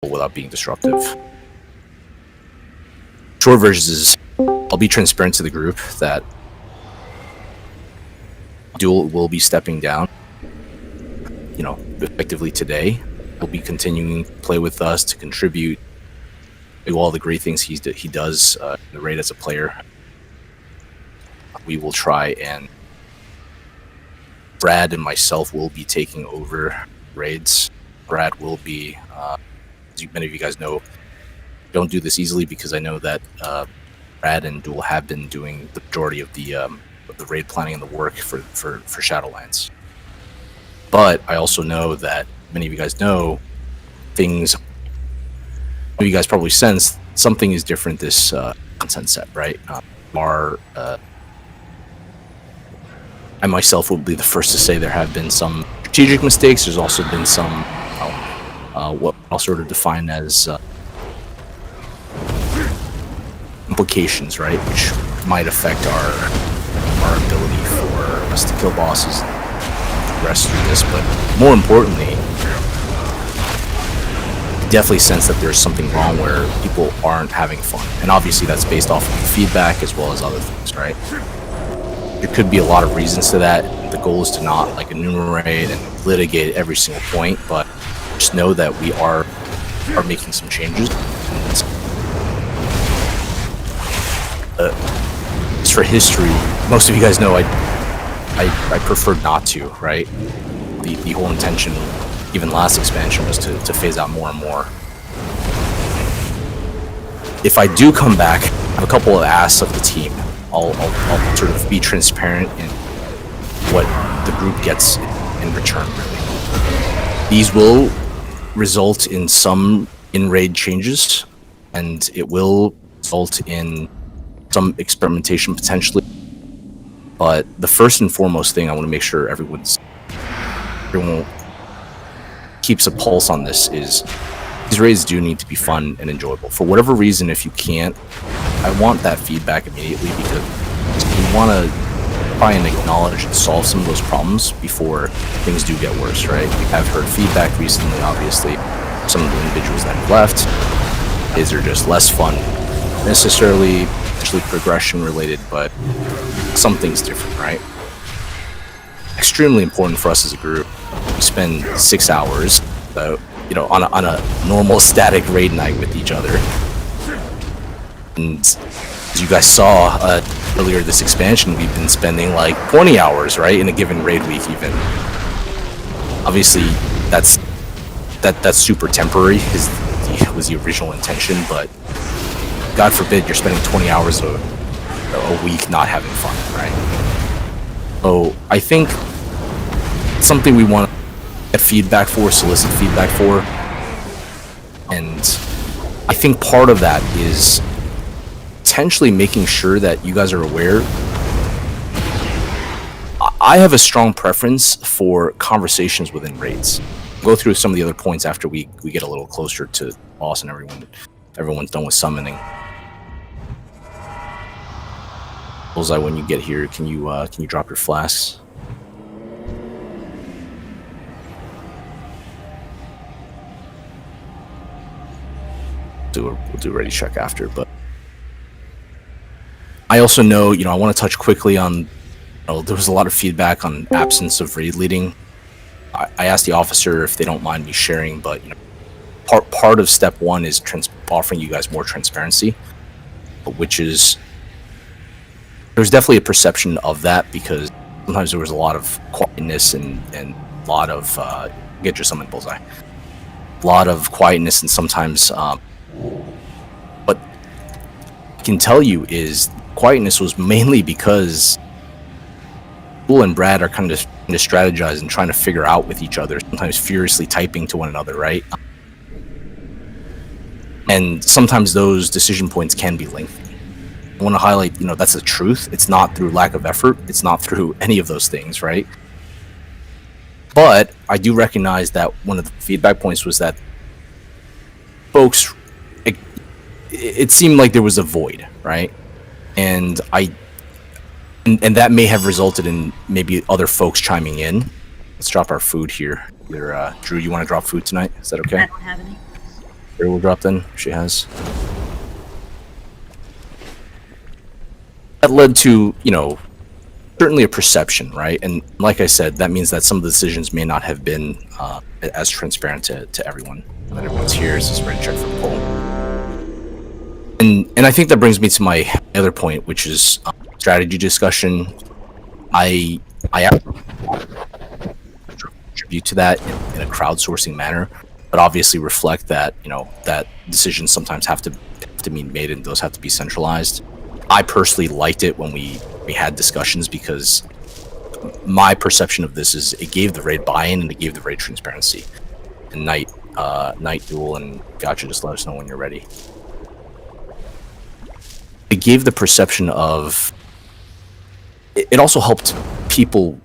without being disruptive. Short version is I'll be transparent to the group that Duel will be stepping down, effectively today. He'll be continuing to play with us to contribute to all the great things he does in the raid as a player. We will try, and Brad and myself will be taking over raids. Brad will be, as many of you guys know, don't do this easily because I know that Brad and Duel have been doing the majority of the raid planning and the work for Shadowlands. But I also know that many of you guys know things. You guys probably sense something is different this content set, right? I myself will be the first to say there have been some strategic mistakes. There's also been some what I'll sort of define as implications, right, which might affect our ability for us to kill bosses and progress through this. But more importantly, definitely sense that there's something wrong where people aren't having fun, and obviously that's based off of feedback as well as other things, right? There could be a lot of reasons to that. The goal is to not enumerate and litigate every single point, but just know that we are making some changes. As for history, most of you guys know I prefer not to, right? The whole intention, even last expansion, was to phase out more and more. If I do come back, I have a couple of asks of the team. I'll sort of be transparent in what the group gets in return, really. These will result in some in-raid changes, and it will result in some experimentation potentially. But the first and foremost thing I want to make sure everyone keeps a pulse on this is these raids do need to be fun and enjoyable. For whatever reason, if you can't, I want that feedback immediately, because we want to try and acknowledge and solve some of those problems before things do get worse, right? We have heard feedback recently, obviously. Some of the individuals that have left, is they're just less fun, necessarily actually progression related, but something's different, right? Extremely important for us as a group. We spend 6 hours, on a normal static raid night with each other. And as you guys saw earlier this expansion, we've been spending 20 hours, right, in a given raid week even. Obviously, that's super temporary, was the original intention, but God forbid you're spending 20 hours a week not having fun, right? So I think something we want to get feedback for, solicit feedback for, and I think part of that is potentially making sure that you guys are aware. I have a strong preference for conversations within raids. Go through some of the other points after we get a little closer to boss and everyone's done with summoning. Bullseye, when you get here, can you drop your flasks? We'll do a ready check after, but I also know, I want to touch quickly on, there was a lot of feedback on absence of raid leading. I asked the officer if they don't mind me sharing, but part of step one is offering you guys more transparency, which is, there's definitely a perception of that, because sometimes there was a lot of quietness and a lot of get your summon, Bullseye. A lot of quietness, and sometimes what I can tell you is quietness was mainly because Bull and Brad are kind of strategizing, trying to figure out with each other, sometimes furiously typing to one another, right? And sometimes those decision points can be lengthy. I want to highlight, that's the truth. It's not through lack of effort. It's not through any of those things, right? But I do recognize that one of the feedback points was that folks, it seemed like there was a void, right? And that may have resulted in maybe other folks chiming in. Let's drop our food here. Drew, you want to drop food tonight? Is that okay? I don't have any. will drop then. She has. That led to, you know, certainly a perception, right? And like I said, that means that some of the decisions may not have been as transparent to everyone. That everyone's here is just ready to check for the poll. And I think that brings me to my other point, which is strategy discussion. I contribute to that in a crowdsourcing manner, but obviously reflect that, you know, that decisions sometimes have to be made and those have to be centralized. I personally liked it when we had discussions because my perception of this is it gave the raid buy-in and it gave the raid transparency. And Night Duel and Gotcha, just let us know when you're ready. It gave the perception of. It also helped people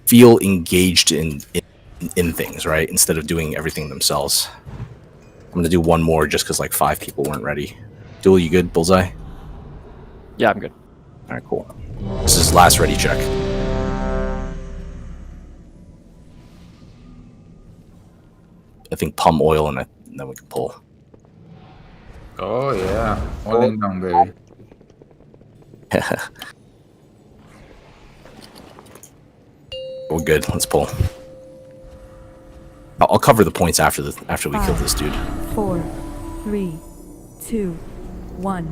feel engaged in things, right? Instead of doing everything themselves. I'm gonna do one more just because like 5 people weren't ready. Duel, you good? Bullseye? Yeah, I'm good. All right, cool. This is last ready check. I think pump oil and then we can pull. Oh yeah, falling down, baby. We're good. Let's pull. I'll cover the points after we kill this dude. 4, 3, 2, 1.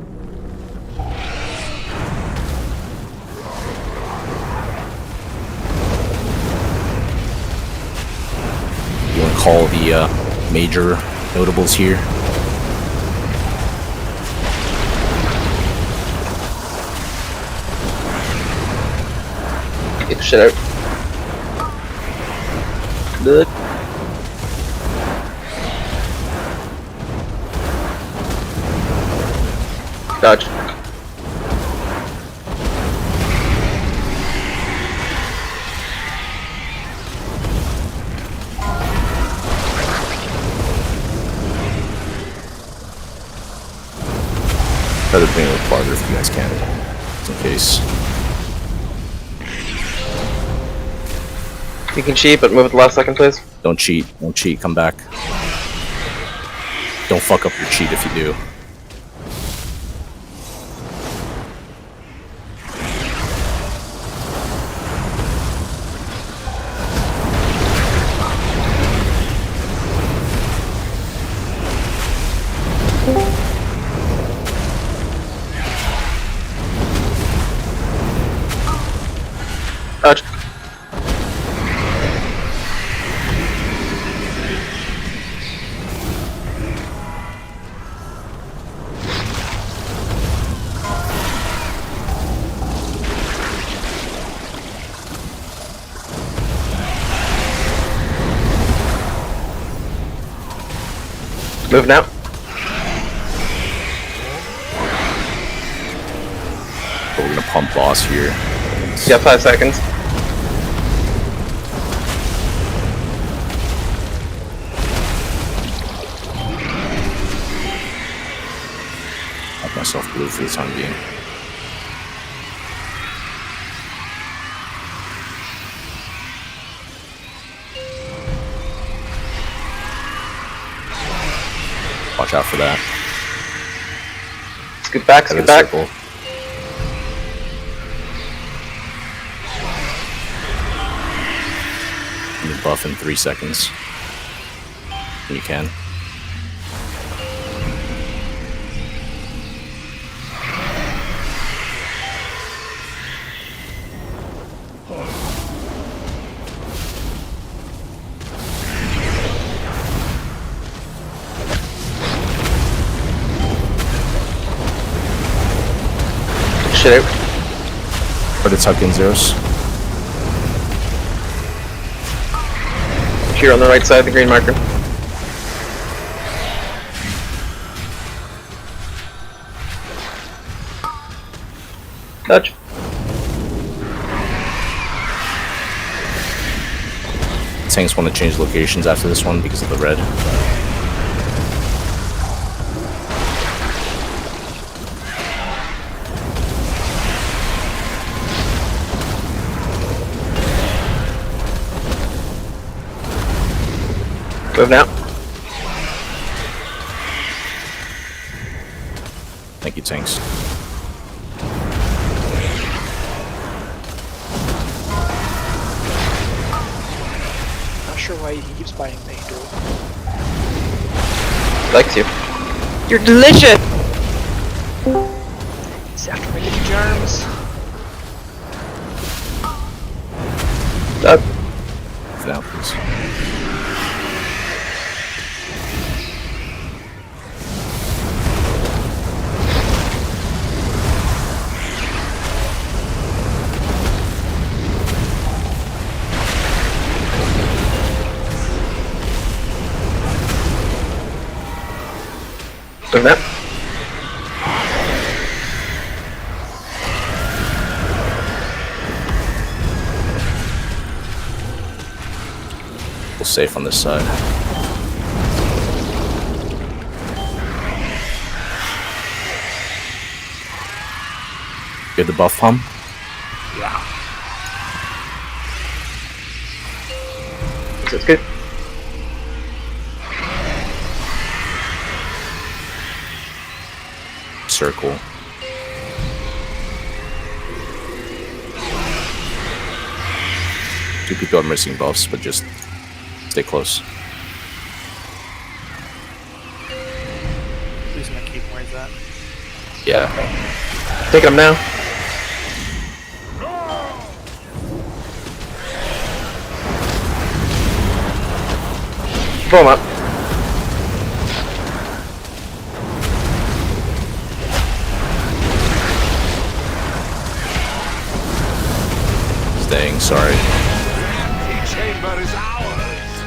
You want to call the major notables here? Get the shit out. Good. Dodge. Try to bring it a little farther if you guys can, just in case. You can cheat, but move at the last second, please. Don't cheat. Don't cheat. Come back. Don't fuck up your cheat if you do. Dodge. Move now. We're gonna pump boss here. You got 5 seconds. Knock myself blue for the time being. Watch out for that. Scoot back, Head of scoot the back. circle. You buff in 3 seconds. You can. Shit out. Try to tuck in zeros. Here on the right side, the green marker. Dodge. Tanks want to change locations after this one because of the red. Move now. Thank you, Tanks. Not sure why he keeps buying Painter. Likes you. You're delicious! He's after my Lucky Charms. Now, please. Doing that. We're safe on this side. Get the buff pump. That's good. Circle. Two people are missing buffs, but just stay close. Losing my key point, that. Yeah. Taking him now. Pull him up. Staying, sorry. The chamber is ours.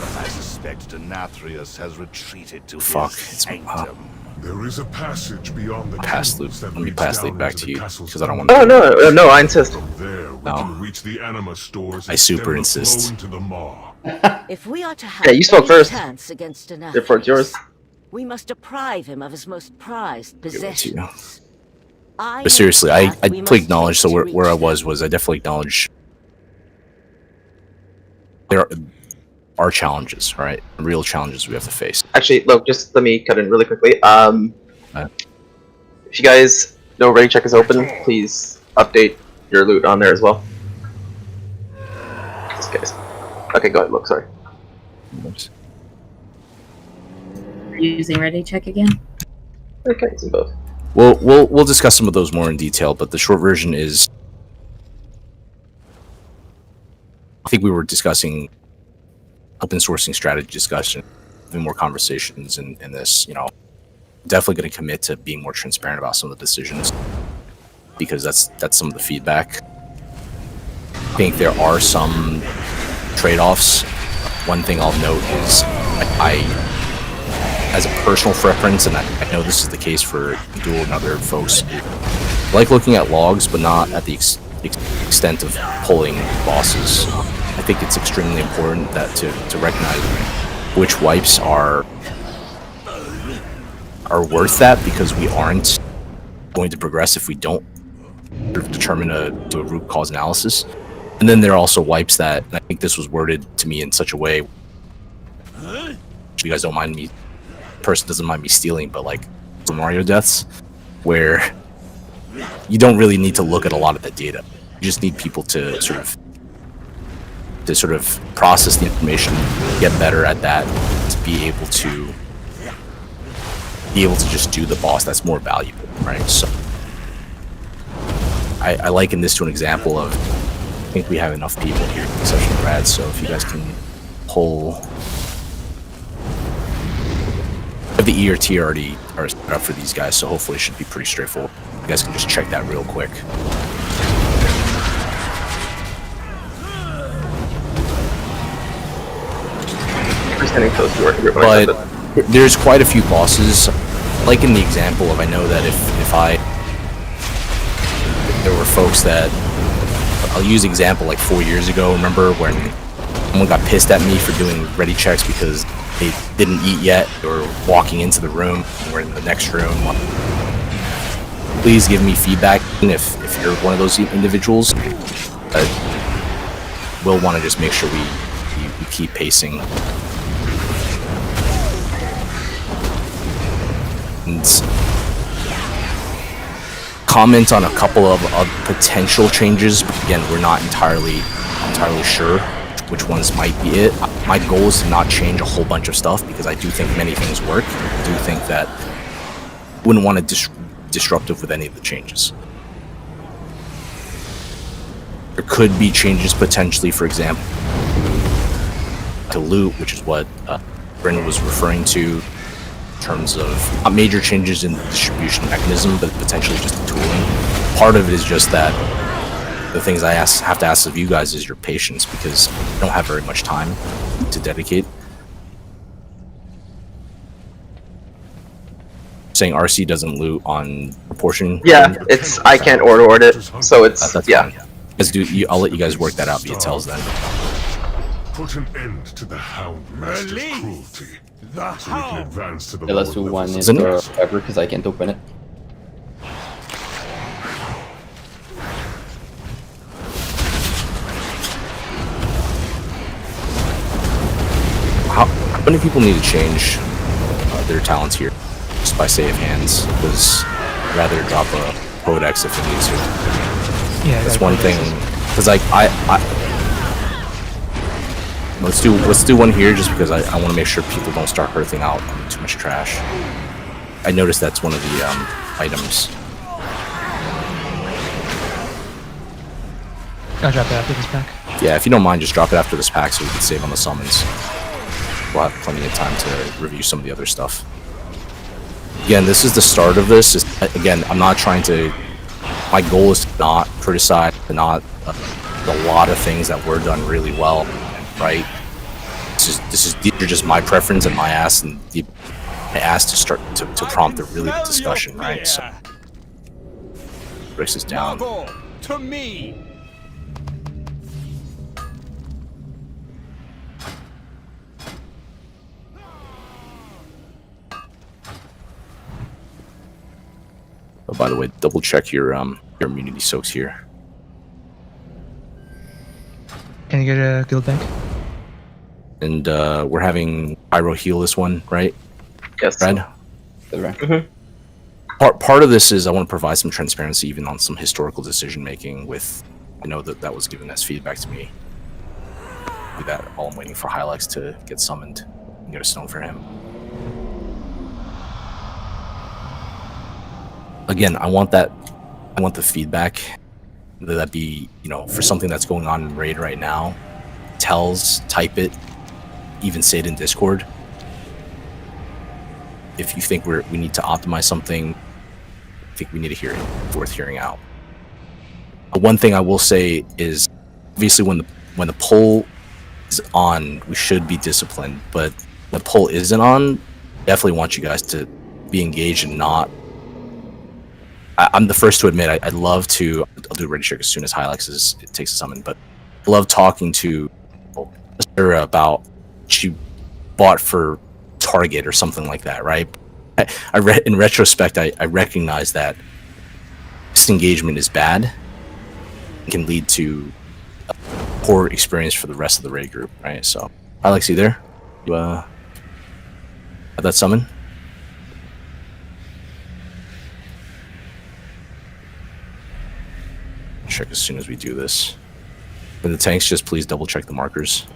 But I suspect Nathria has retreated to Fuck, his it's sanctum. There is a passage beyond the Pass loop. tunnels that Let me leads pass down loop back into to the you castle's because I don't want tunnel. Oh no, I insist. From there, we No. can reach the anima stores. I and super stem the insist. flow into the maw. If we are to have Yeah, you spoke any first. chance against Nathria, Therefore, it's yours. we must deprive him of his most prized it to you. possessions. I But seriously, I think we definitely must acknowledge. So take where I reach was I definitely acknowledge there are challenges, right? Real challenges we have to face. Actually, look, just let me cut in really quickly. Alright. If you guys know Ready Check is open, please update your loot on there as well. Just in case. Okay, go ahead, look, sorry. Are you using Ready Check again? Okay, it's in both. We'll discuss some of those more in detail, but the short version is, I think we were discussing open sourcing strategy discussion, having more conversations in this, you know, definitely going to commit to being more transparent about some of the decisions because that's some of the feedback. I think there are some trade-offs. One thing I'll note is I as a personal preference, and I know this is the case for Duel and other folks, I like looking at logs, but not at the extent of pulling bosses. I think it's extremely important that to recognize which wipes are worth that, because we aren't going to progress if we don't determine do a root cause analysis. And then there are also wipes that, and I think this was worded to me in such a way, you guys don't mind me, person doesn't mind me stealing, but like some Mario deaths, where you don't really need to look at a lot of the data. You just need people to sort of process the information, get better at that, to be able to just do the boss that's more valuable, right? So I liken this to an example of, I think we have enough people here in Session Rad, so if you guys can pull, I have the E or T already are set up for these guys, so hopefully it should be pretty straightforward. You guys can just check that real quick. We're standing close to work. But there's quite a few bosses, like in the example of, I know that if there were folks that, I'll use example like 4 years ago, remember when someone got pissed at me for doing ready checks because they didn't eat yet, or walking into the room and we're in the next room. Please give me feedback if you're one of those individuals. We'll want to just make sure we keep pacing. And comment on a couple of potential changes, but again, we're not entirely sure which ones might be it. My goal is to not change a whole bunch of stuff because I do think many things work. I do think that I wouldn't want to disruptive with any of the changes. There could be changes potentially, for example, to loot, which is what Brendan was referring to in terms of not major changes in the distribution mechanism, but potentially just the tooling. Part of it is just that the things I have to ask of you guys is your patience, because I don't have very much time to dedicate. Saying RC doesn't loot on proportion. Yeah, it's I can't order it, so it's That's yeah. fine. I'll let you guys work that out via tells then. Put an end to the Hound Master's cruelty, The so we can advance to the Okay, let's do lower one levels. Isn't into it? forever because I can't open it. How many people need to change their talents here just by save hands? Because I'd rather drop a codex if it needs to. Yeah, That's one thing. Because like let's do one here just because I want to make sure people don't start earthing out on too much trash. I noticed that's one of the items. I'll drop that after this pack. Yeah, if you don't mind, just drop it after this pack so we can save on the summons. We'll have plenty of time to review some of the other stuff. Again, this is the start of this. Again, I'm not trying to... My goal is to not criticize, to not... a lot of things that were done really well, right? These are just my preference and my ask, and I asked to start to prompt a really good discussion, right? So, breaks this down. to me. Oh, by the way, double check your immunity soaks here. Can you get a guild bank? And we're having Pyro heal this one, right? Yes. Red? Part of this is I want to provide some transparency even on some historical decision making with, I know that was given as feedback to me. Do that while I'm waiting for Hylex to get summoned and get a stone for him. Again, I want the feedback, whether that be, for something that's going on in Raid right now, type it, even say it in Discord. If you think we need to optimize something, I think we need to hear it, worth hearing out. One thing I will say is, obviously when the poll is on, we should be disciplined, but when the poll isn't on, I definitely want you guys to be engaged and not... I'm the first to admit I'd love to... I'll do a ready check as soon as Hylex takes a summon, but I love talking to Nathria about she bought for Target or something like that, right? In retrospect, I recognize that disengagement is bad. It can lead to a poor experience for the rest of the raid group, right? So, Hylex, you there? You have that summon? Check as soon as we do this. In the tanks, just please double check the markers,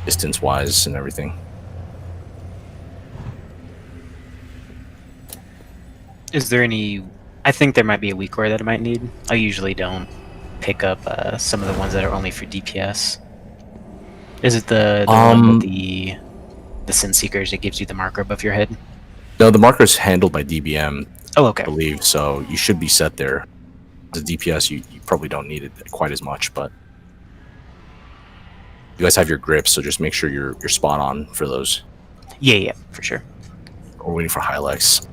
distance wise and everything. Is there any... I think there might be a weak core that I might need. I usually don't pick up some of the ones that are only for DPS. Is it the one with the Sin Seekers that gives you the marker above your head? No, the marker's handled by DBM. Oh, okay. I believe, so you should be set there. The DPS, you probably don't need it quite as much, but you guys have your grips, so just make sure you're spot on for those. Yeah, for sure. We're waiting for Hylex.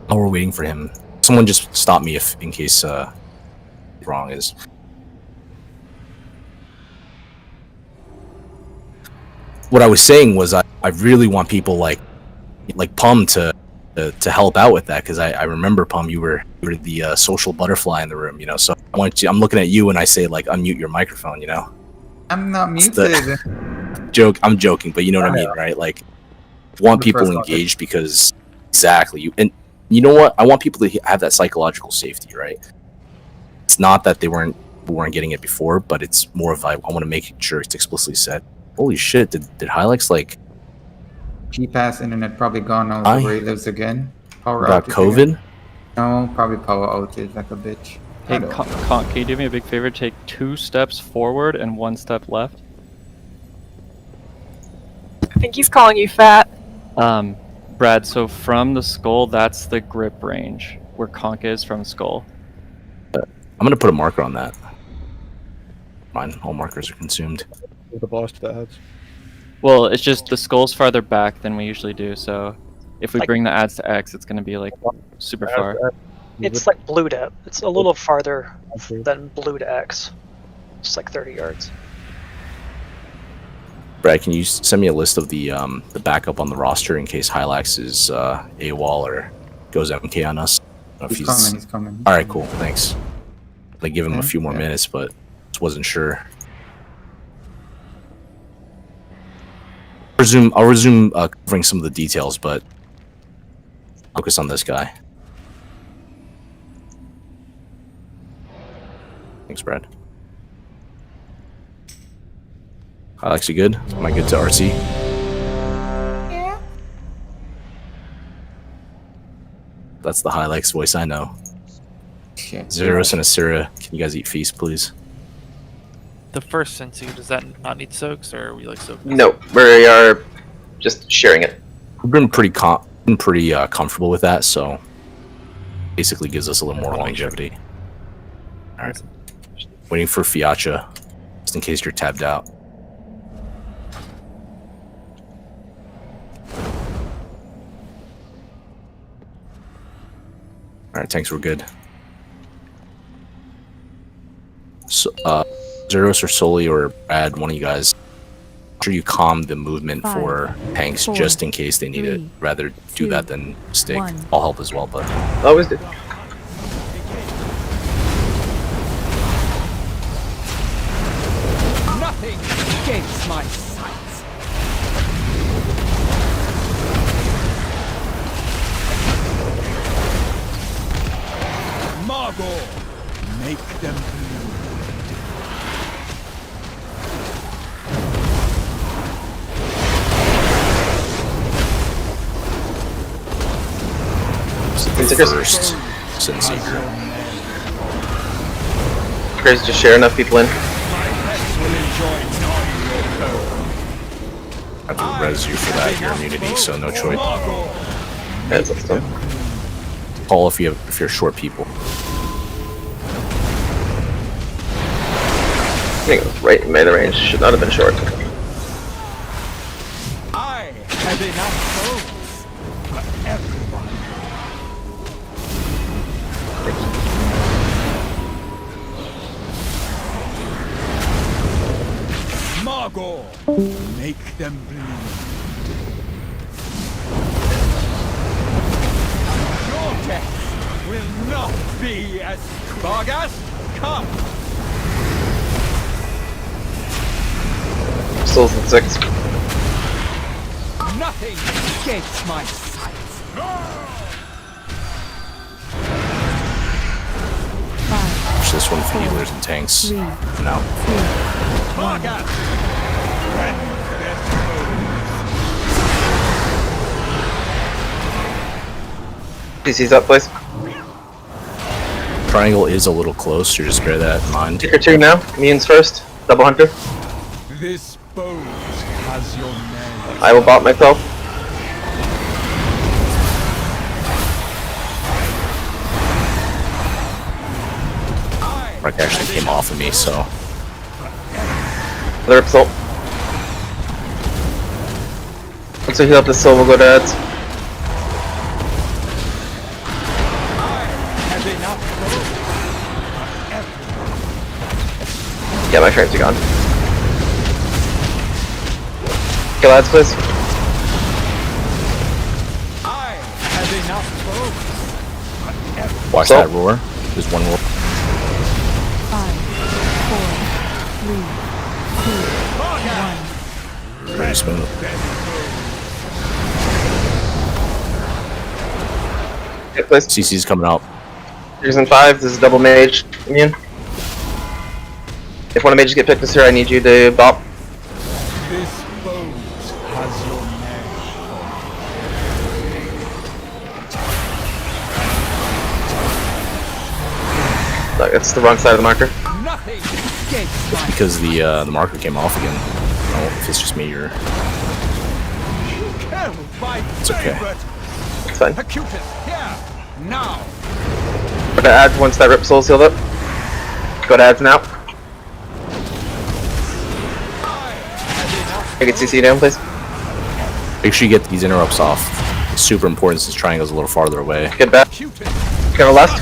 Oh, we're waiting for him. Someone just stop me in case wrong is. What I was saying was I really want people like Pum to help out with that, because I remember, Pum, you were the social butterfly in the room, so I'm looking at you and I say, like, unmute your microphone, I'm not muted. I'm joking, but you know what I mean, right? Like, want people engaged because exactly and you know what? I want people to have that psychological safety, right? It's not that we weren't getting it before, but it's more of I want to make sure it's explicitly said. Holy shit! Did Hylex like G-Pass internet probably gone out I where he lives again. Power got outage COVID? again. No, probably power outage like a bitch. Hey, I don't know. Conk, can you do me a big favor? Take 2 steps forward and 1 step left. I think he's calling you fat. Brad, so from the skull, that's the grip range, where Conk is from skull. I'm gonna put a marker on that. Fine, all markers are consumed. The boss adds. Well, it's just the skull's farther back than we usually do, so if we Like- bring the adds to X, it's gonna be like super far. It's like blue to. It's a little farther than blue to X. It's like 30 yards. Brad, can you send me a list of the backup on the roster in case Hylax is AWOL or goes MK on us? I don't know if He's coming. All right, cool. Thanks. Like give him a few more minutes, but just wasn't sure. I'll resume covering some of the details, but focus on this guy. Thanks, Brad. Alex, you good? Am I good to RC? Yeah. That's the Hylex voice I know. Shit. Zeros and Assyria, can you guys eat feast, please? The first sensu, does that not need soaks, or are we like soak? No, we are just sharing it. We've been pretty comfortable with that, so basically gives us a little more longevity. All right, waiting for Fiacha, just in case you're tabbed out. All right, tanks, we're good. So, Zeros or Soli or Brad, one of you guys, make sure you calm the movement 5, for tanks 4, just in case they need it. 3, Rather do 2, that than stake. 1. I'll help as well, but Always do. Nothing escapes my sight. Margot, make them bleed. it's the first Sin Seeker. Crazy to share enough people in. I have to res you for that, your immunity, so no choice. That's awesome. Call if you're short people. I think it was right in melee range. Should not have been short. I have enough souls for everyone. Margot, make them bleed. Your death will not be as Vargas. Come. Souls in 6. Nothing escapes my sight. Push this one for healers and tanks. 3, For now. 2, 1. PC's up, please. Triangle is a little close, so just bear that in mind. Ticker 2 now. Minions first. Double hunter. This boat has your name. I will bot myself. Mark actually came off of me, so Another assault. Once I heal up this soul, we'll go to ads. Yeah, my frames are gone. Kill ads, please. watch that roar. There's one roar. 5, 4, 3, 2, 1. Pretty smooth. Get place. CC's coming out. Here's in 5. This is double mage immune. If one of mages get picked this here, I need you to bop. This boat has your name. Look, it's the wrong side of the marker. Nothing escapes It's because the marker came off again. I don't know if it's just me or... Kill my It's okay. favorite. It's fine. Acutus, here, now. Go to ads once that rip soul's healed up. Go to ads now. I can CC down, please. Make sure you get these interrupts off. It's super important since triangle's a little farther away. Get back. Go to left.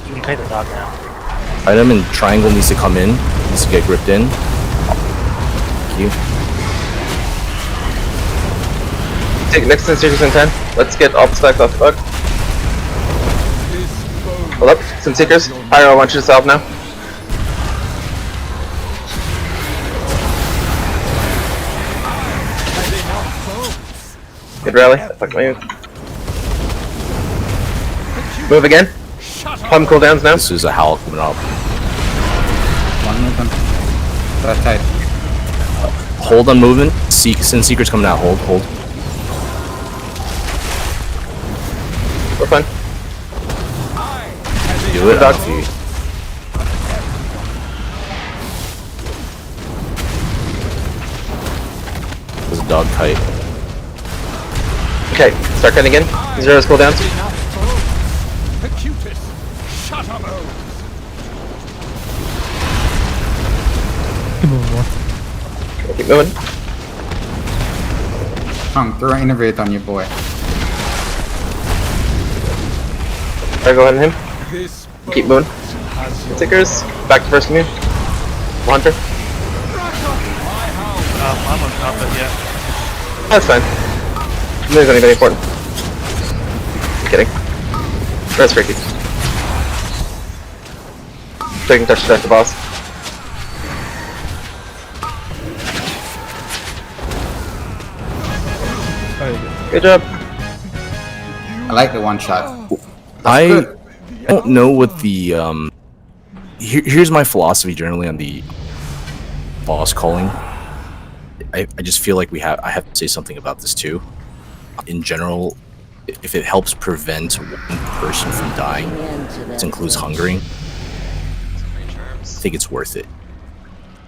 You can play the dog now. Item and triangle needs to come in. Needs to get gripped in. Thank you. Take next in seekers in 10. Let's get all the stacks off the bug. Hold up. Some seekers. Pyro, I want you to solve now. Good rally. Fuck my move. Move again. Plum cooldowns now. This is a howl coming up. One movement. That tight. Hold on moving. Send seekers coming out. Hold. We're fine. Do it. Dog. There's a dog kite. Okay, start cutting again. Zero's cooldowns. Acutus, shut up, oh. Keep moving more. Keep moving. Throw innovate on you, boy. Alright, go ahead and him. This Keep moving. Seekers. Back to first immune. Hunter. I'm on top of it, yeah. That's fine. There's anything important. I'm kidding. That's tricky. Taking touch to the boss. Good job. I like the one shot. I don't know what the here's my philosophy generally on the boss calling. I just feel like I have to say something about this too. In general, if it helps prevent one person from dying, this includes hungering, I think it's worth it.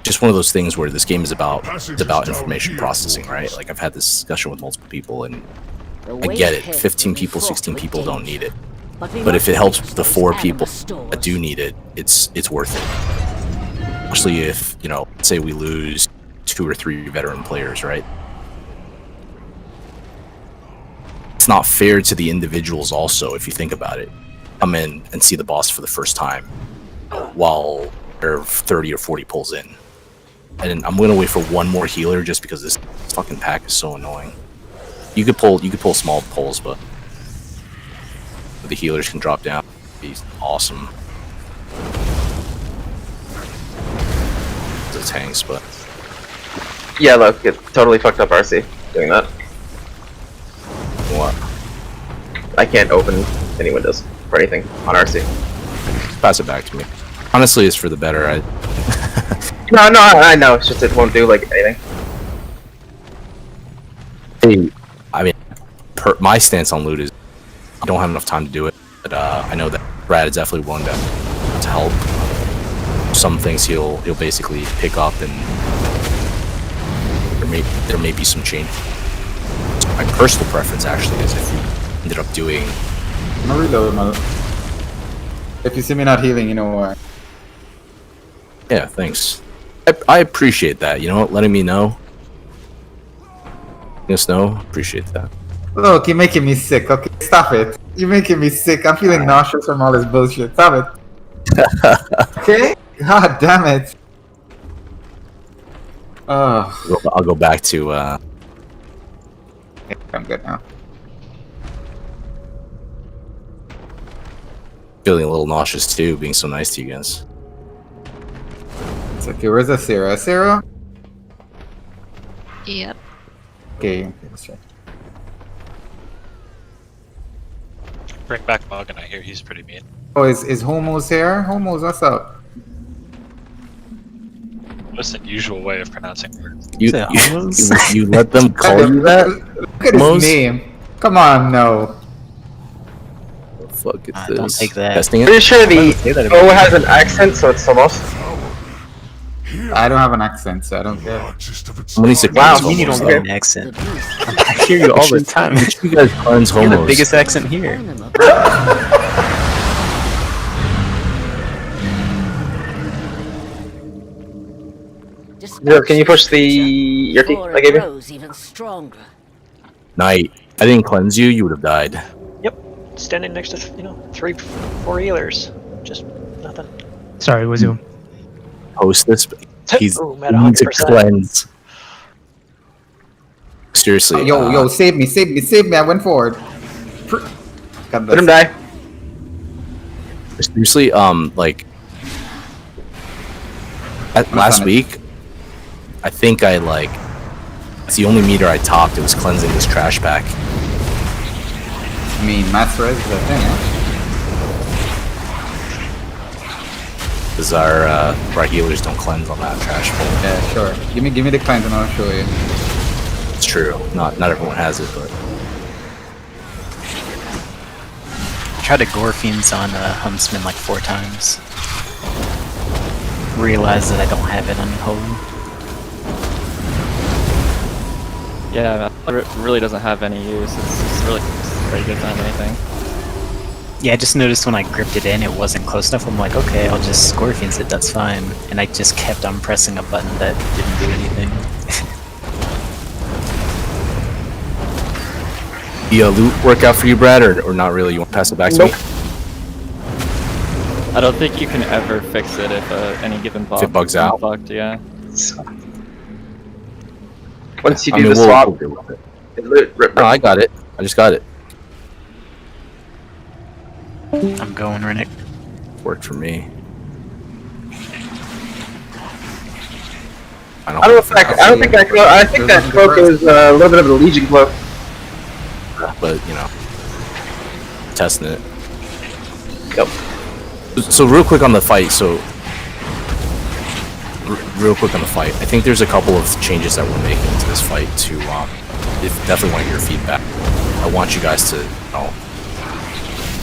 Just one of those things where this game is about information processing, right? Like I've had this discussion with multiple people and I get it. 15 people, 16 people don't need it. But if it helps the 4 people that do need it, it's worth it. Especially if, you know, say we lose 2 or 3 veteran players, right? It's not fair to the individuals also, if you think about it. Come in and see the boss for the first time while there are 30 or 40 pulls in. And I'm gonna wait for one more healer just because this fucking pack is so annoying. You could pull small pulls, but the healers can drop down. He's awesome. The tanks, but Yeah, look, it totally fucked up RC doing that. what? I can't open any windows for anything on RC. Pass it back to me. Honestly, it's for the better. No, I know. It's just it won't do like anything. I mean, my stance on loot is I don't have enough time to do it, but I know that Brad is definitely willing to help. Some things he'll basically pick up, and there may be some change. My personal preference actually is if we ended up doing. I'm gonna reload, mother. If you see me not healing, you know why. Yeah, thanks. I appreciate that. You know what? Letting me know. Yes, no, appreciate that. Look, you're making me sick. Okay, stop it. You're making me sick. I'm feeling nauseous from all this bullshit. Stop it. Okay? God damn it. I'll go back to. I'm good now. Feeling a little nauseous too, being so nice to you guys. It's okay. Where's the Sarah? Sarah? Yep. Okay, let's try. Bring back Morgan, I hear he's pretty mean. Oh, is Homos here? Homos, what's up? What's the usual way of pronouncing words? You let them call you that? Look at his name. Come on, no. What the fuck is this? Don't take that. Testing it? Pretty sure the O has an accent, so it's Somos. I don't have an accent, so I don't care. Wow, You need okay. an accent. I hear you all the time. You guys cleanse You're the homos. biggest accent here. Zero, can you push the your key I gave you? Even stronger. Knight, I didn't cleanse you, you would have died. Yep. Standing next to 3-4 healers. Just nothing. Sorry, was you? Post this. He's Ooh, at needs to 100%. cleanse. Seriously. Yo, save me, I went forward. Let him die. Seriously, like last week, I think it's the only meter I topped. It was cleansing this trash pack. I mean, mass res is a thing, huh? Because our healers don't cleanse on that trash pull. Yeah, sure. Give me the cleanse and I'll show you. It's true. Not everyone has it, but I tried to gore fiends on Huntsman like 4 times. Realized that I don't have it on Home. Yeah, it really doesn't have any use. It's really very good to have anything. Yeah, I just noticed when I gripped it in, it wasn't close enough. I'm like, okay, I'll just Scorpions it, that's fine. And I just kept on pressing a button that didn't do anything. the loot work out for you, Brad, or not really? You want to pass it back to me? I don't think you can ever fix it if any given buff If it bugs is out? Fucked, yeah. Once you I do mean, the we'll swap, deal with it. No, I got it. I just got it. I'm going, Rennick. Worked for me. I don't know if that. I don't think that. I think that cloak is a little bit of a Legion cloak. But you know, testing it. Yep. So real quick on the fight. Real quick on the fight. I think there's a couple of changes that we're making to this fight. To definitely want to hear feedback. I want you guys to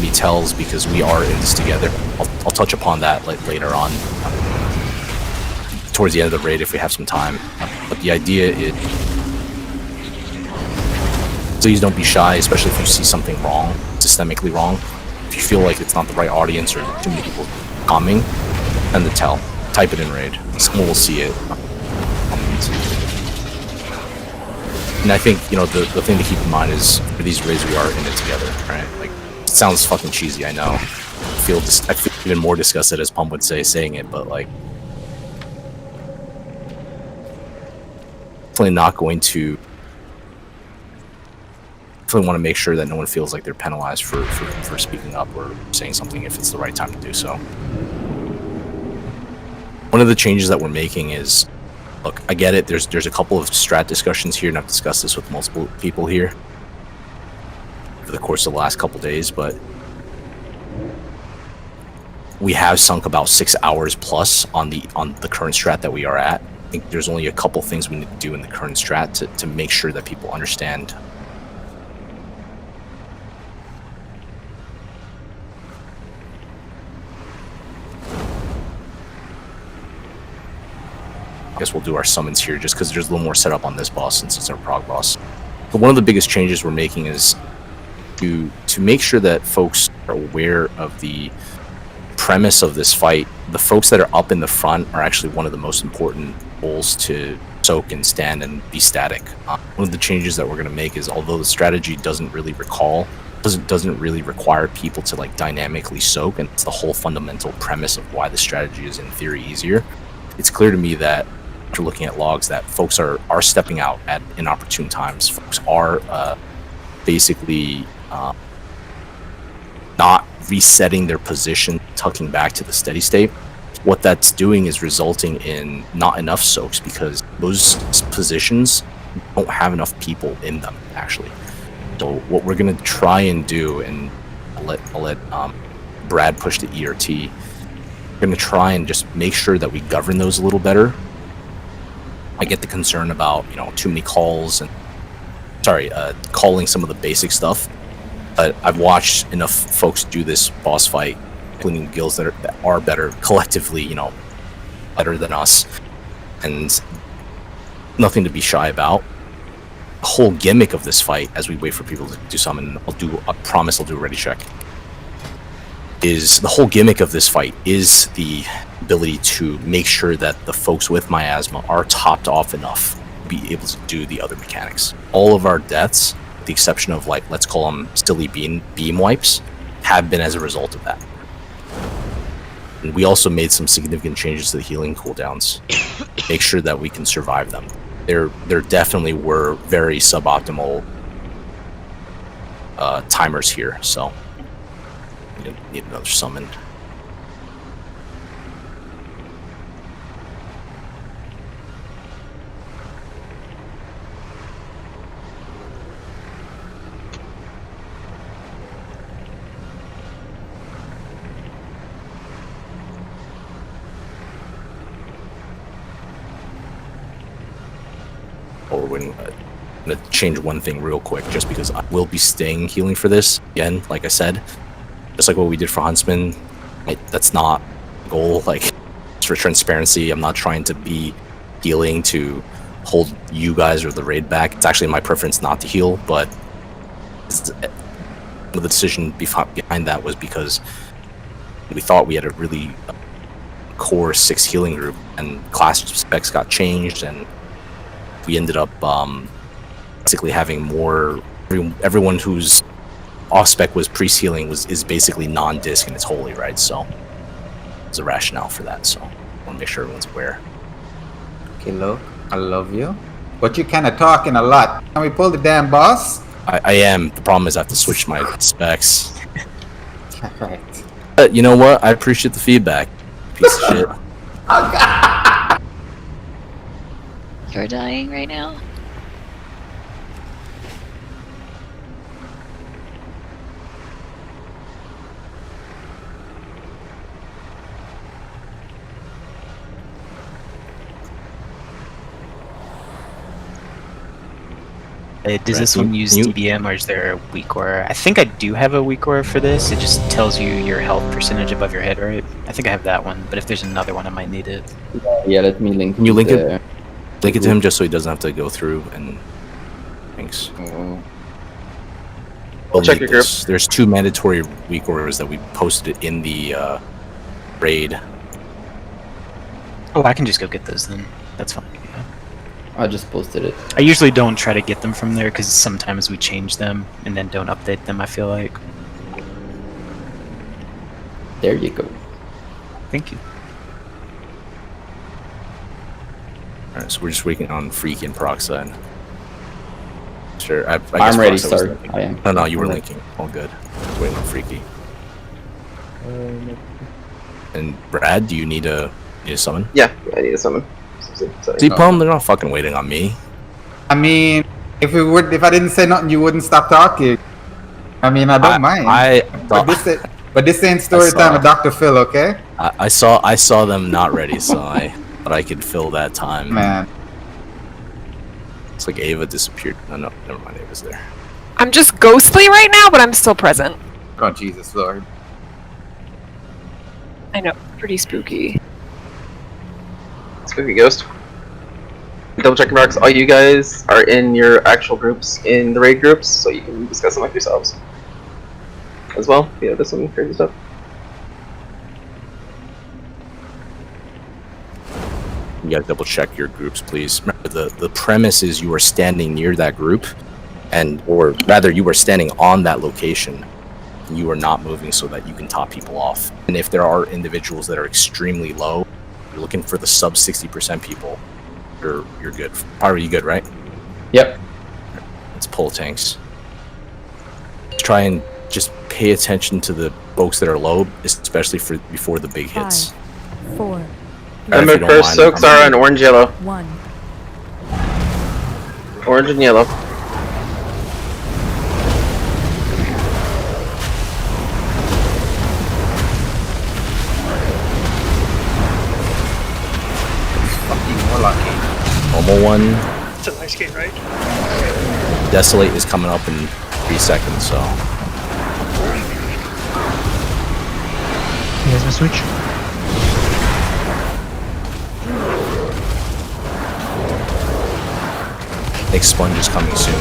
be tells because we are in this together. I'll touch upon that later on, towards the end of the raid if we have some time. But the idea is, please don't be shy, especially if you see something wrong, systemically wrong. If you feel like it's not the right audience or too many people coming, send the tell. Type it in raid. Someone will see it. And I think, you know, the thing to keep in mind is for these raids we are in it together, right? Like, it sounds fucking cheesy, I know. I feel even more disgusted, as Pump would say, saying it, but like, definitely not going to. Definitely want to make sure that no one feels like they're penalized for speaking up or saying something if it's the right time to do so. One of the changes that we're making is, look, I get it. There's a couple of strat discussions here, and I've discussed this with multiple people here over the course of the last couple days, but we have sunk about 6 hours plus on the current strat that we are at. I think there's only a couple things we need to do in the current strat to make sure that people understand. I guess we'll do our summons here just because there's a little more setup on this boss since it's our prog boss. But one of the biggest changes we're making is to make sure that folks are aware of the premise of this fight. The folks that are up in the front are actually one of the most important roles to soak and stand and be static. One of the changes that we're going to make is, although the strategy doesn't really require people to like dynamically soak, and it's the whole fundamental premise of why the strategy is in theory easier. It's clear to me that after looking at logs that folks are stepping out at inopportune times. Folks are basically not resetting their position, tucking back to the steady state. What that's doing is resulting in not enough soaks because those positions don't have enough people in them, actually. So what we're going to try and do, and I'll let Brad push the ERT. We're gonna try and just make sure that we govern those a little better. I get the concern about too many calls and calling some of the basic stuff. But I've watched enough folks do this boss fight, including guilds that are better collectively, better than us, and nothing to be shy about. The whole gimmick of this fight, as we wait for people to do summon, I promise I'll do a ready check. The whole gimmick of this fight is the ability to make sure that the folks with miasma are topped off enough to be able to do the other mechanics. All of our deaths, with the exception of let's call them silly beam wipes, have been as a result of that. And we also made some significant changes to the healing cooldowns, make sure that we can survive them. There definitely were very suboptimal timers here, so we need another summon. I'm gonna change one thing real quick, just because I will be staying healing for this. Again, like I said, just like what we did for Huntsman, that's not the goal. It's for transparency. I'm not trying to be healing to hold you guys or the raid back. It's actually my preference not to heal, but the decision behind that was because we thought we had a really core 6 healing group, and class specs got changed, and we ended up basically having more. Everyone whose off spec was priest healing is basically non-disc and it's holy, right? So there's a rationale for that. So I want to make sure everyone's aware. Okay, look, I love you, but you're kind of talking a lot. Can we pull the damn boss? I am. The problem is I have to switch my specs. Right. You know what? I appreciate the feedback. Piece of shit. Oh, God. You're dying right now? Does this one use DBM, or is there a weak aura? I think I do have a weak aura for this. It just tells you your health percentage above your head, right? I think I have that one, but if there's another one, I might need it. Yeah, let me link. Can you link it? Link it to him just so he doesn't have to go through and. Thanks. We'll check your group. There's 2 mandatory weak auras that we posted in the raid. Oh, I can just go get those then. That's fine. Yeah. I just posted it. I usually don't try to get them from there because sometimes we change them and then don't update them, I feel like. There you go. Thank you. Alright, so we're just waiting on Freaky and Peroxide. Sure, I guess I'm ready, Peroxide was sorry. linking. I am. No, you were linking. All good. Just waiting on Freaky. And Brad, do you need a summon? Yeah, I need a summon. See, problem, they're not fucking waiting on me. I mean, if I didn't say nothing, you wouldn't stop talking. I mean, I don't mind. But this ain't story time with Dr. Phil, okay? I saw them not ready, so but I could fill that time. Man. It's like Ava disappeared. No, never mind, Ava's there. I'm just ghostly right now, but I'm still present. Oh, Jesus Lord. I know, pretty spooky. Spooky ghost. Double check your marks. All you guys are in your actual groups, in the raid groups, so you can discuss them with yourselves. As well. Yeah, there's some crazy stuff. You gotta double check your groups, please. Remember, the premise is you are standing near that group, or rather, you are standing on that location. And you are not moving so that you can top people off. And if there are individuals that are extremely low, you're looking for the sub 60% people. You're good. Pyro, you good, right? Yep. Let's pull tanks. Try and just pay attention to the folks that are low, especially before the big hits. 5, 4. Remember, first soaks are on orange, yellow. 1. Orange and yellow. one. It's an ice skate, right? Desolate is coming up in 3 seconds, so. Here's my switch. Next sponge is coming soon.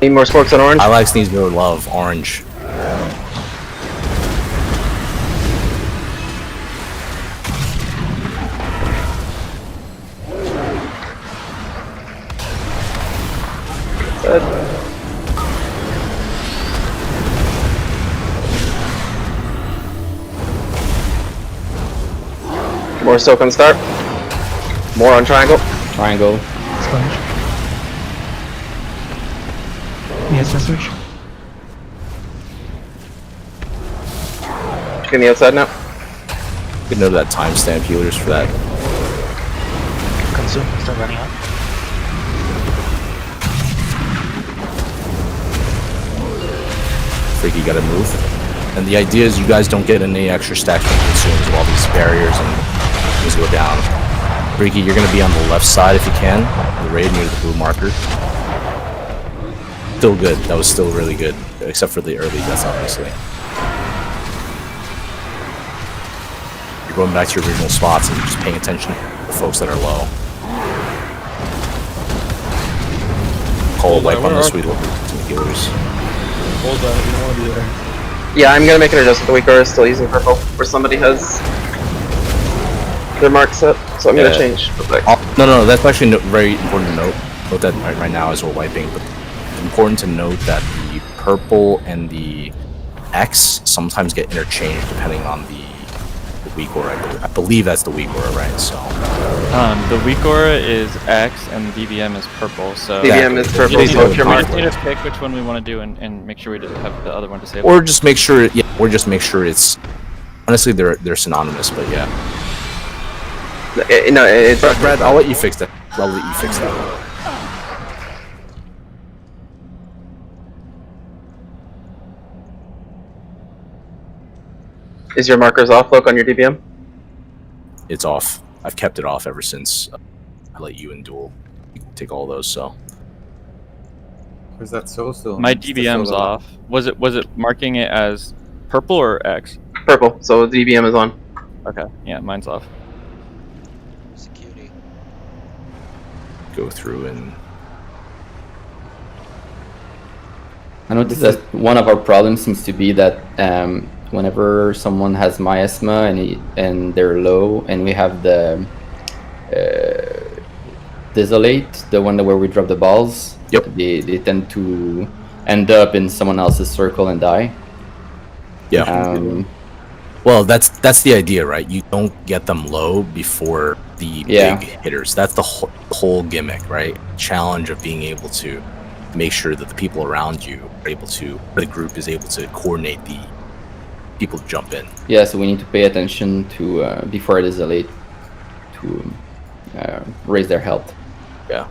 Need more sporks on orange? Ilax needs more love. Orange. More soak on start. More on triangle. Triangle. Sponge. Here's my switch. Getting the outside now. Good note that timestamp healers for that. Consume still running out. Freaky gotta move. And the idea is you guys don't get any extra stacks from consumes while these barriers and things go down. Freaky, you're gonna be on the left side if you can. The raid near the blue marker. Still good. That was still really good. Except for the early deaths, obviously. You're going back to your original spots and just paying attention to the folks that are low. Cole, wipe on the sweet healers. Hold on, you don't want to be there. Yeah, I'm gonna make an adjustment. The weak aura is still using purple, where somebody has their mark set, so I'm gonna change. No, that's actually very important to note. Note that right now as we're wiping, but it's important to note that the purple and the X sometimes get interchanged depending on the weak aura. I believe that's the weak aura, right? So the weak aura is X and DBM is purple. So DBM is purple. So if you're we marked, just need to pick which one we want to do and make sure we just have the other one disabled. or just make sure, it's. Honestly, they're synonymous, but yeah. No, it's Brad, I'll let you fix that. I'll let you fix that. Is your markers off, Look, on your DBM? It's off. I've kept it off ever since I let you and Duel take all those. So. Is that so still? My DBM's off. Was it marking it as purple or X? Purple. So the DBM is on. Okay. Yeah, mine's off. Go through and. I noticed that one of our problems seems to be that whenever someone has miasma and they're low, and we have the desolate, the one where we drop the balls. Yep. They tend to end up in someone else's circle and die. Yeah. Well, that's the idea, right? You don't get them low before the big hitters. That's the whole gimmick, right? Challenge of being able to make sure that the people around you are able to, the group is able to coordinate the people to jump in. Yeah, so we need to pay attention to before it is late to raise their health. Yeah.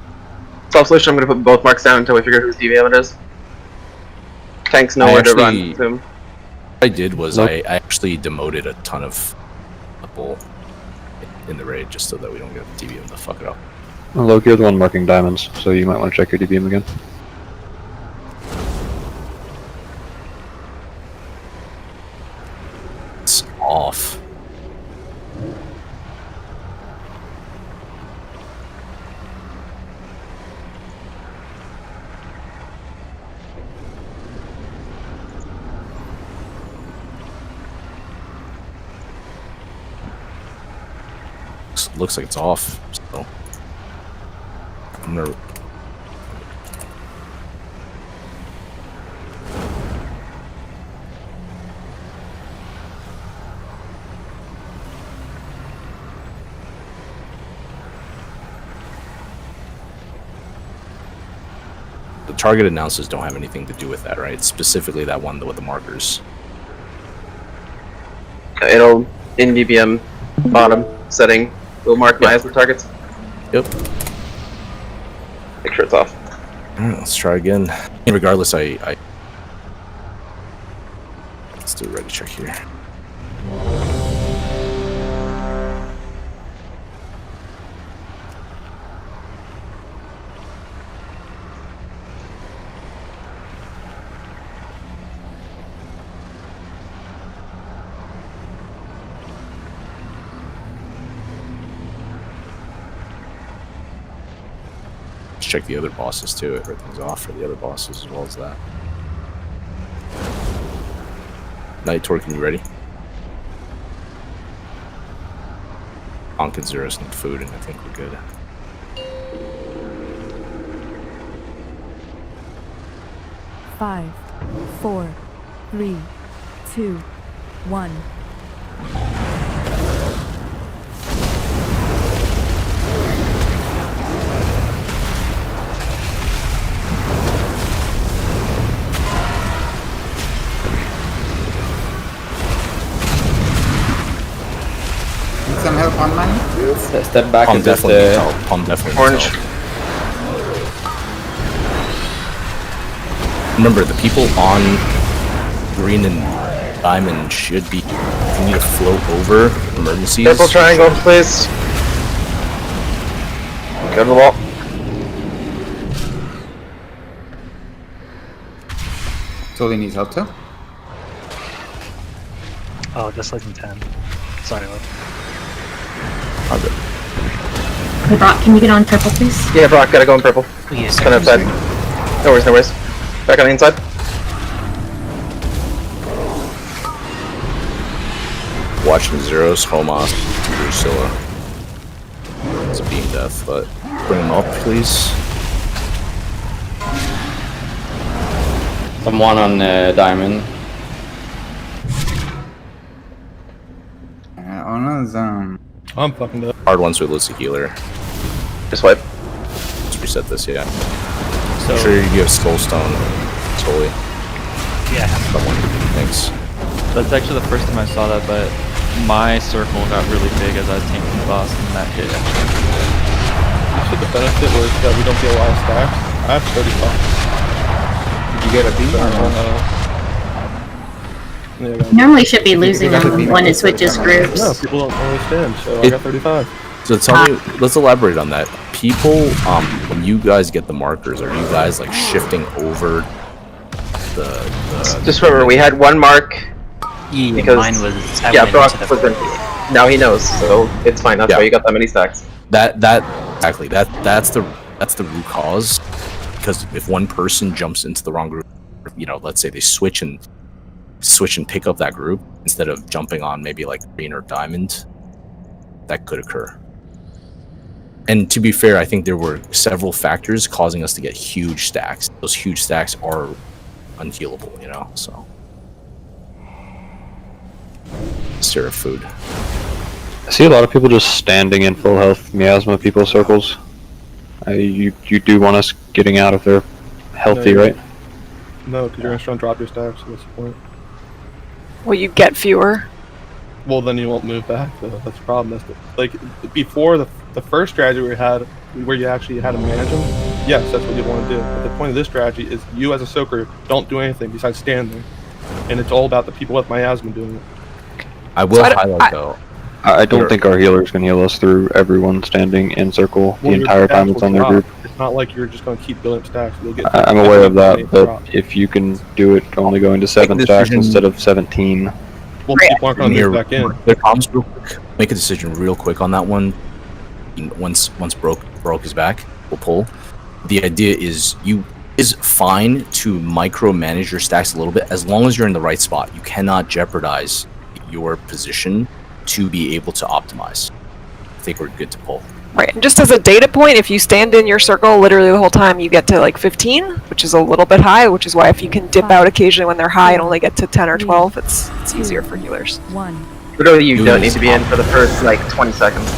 Self solution. I'm gonna put both marks down until we figure out whose DBM it is. Tanks know where to run to him. What I did was I actually demoted a ton of people in the raid just so that we don't get the DBM to fuck it up. Well, Loki, you're the one marking diamonds, so you might want to check your DBM again. It's off. Looks like it's off, so I'm gonna. The target announcers don't have anything to do with that, right? Specifically that one with the markers. It'll in DBM bottom setting. We'll mark miasma targets. Yep. Make sure it's off. Alright, let's try again. Regardless, I do a ready check here. Let's check the other bosses too. Everything's off for the other bosses as well as that. Night Torque, you ready? Onk and Zeros need food, and I think we're good. Five, 4, 3, 2, 1. Need some help on mine? Step back Palm and just definitely needs help. Palm definitely Orange. needs help. Remember, the people on green and diamond should be. You need to float over emergencies. Purple triangle, please. Go to the wall. Totally needs help too. Oh, just like in 10. Sorry, Lord. Oh, good. Hey, Brock, can you get on purple, please? Yeah, Brock, gotta go in purple. Yes, Kind of outside. No worries, no worries. Back on the inside. Watching Zeros, Homos, Drusilla. It's a beam death, but bring him up, please. someone on diamond. Ona's I'm fucking dead. Hard ones with Lucy Healer. Just wipe. Let's reset this, yeah. So, Make sure you have Soulstone, Totally. Yeah. Thanks. That's actually the first time I saw that, but my circle got really big as I was tanking the boss, and that hit actually. So the benefit was that we don't get a lot of stacks. I have 35. Did you get a beat or no? Yeah, Normally should be losing them when it switches groups. No, people don't understand, so I got 35. So tell me, let's elaborate on that. People, when you guys get the markers, are you guys like shifting over the Just remember, we had one mark. Yeah, because, mine was. I yeah, went Brock into the was now he knows, so it's fine. That's why you got that many stacks. That's the root cause. Because if one person jumps into the wrong group, you know, let's say they switch and pick up that group instead of jumping on maybe like green or diamond, that could occur. And to be fair, I think there were several factors causing us to get huge stacks. Those huge stacks are unhealable, you know, so. Syrup food. I see a lot of people just standing in full health miasma people circles. You do want us getting out if they're healthy, No, right? No, because you're gonna try and drop your stacks, so what's the point? Well, you get fewer. Well, then you won't move back, though. That's the problem. Like, before the first strategy we had, where you actually had to manage them, yes, that's what you want to do. But the point of this strategy is you as a soaker don't do anything besides stand there. And it's all about the people with miasma doing it. I will highlight, though. I don't think our healers can heal us through everyone standing in circle the Well, your entire time stacks it's will on their drop. group. It's not like you're just going to keep building stacks. You'll get I'm aware of that, but drop. if you can do it only going to 7 stacks instead of 17. Well, people aren't going to move back in. Their comms real quick. Make a decision real quick on that one. Once broke is back, we'll pull. The idea is fine to micromanage your stacks a little bit as long as you're in the right spot. You cannot jeopardize your position to be able to optimize. I think we're good to pull. Right, and just as a data point, if you stand in your circle literally the whole time, you get to like 15, which is a little bit high, which is why if you can dip out occasionally when they're high and only get to 10 or 12, it's easier for healers. Literally, you don't need to be in for the first like 20 seconds.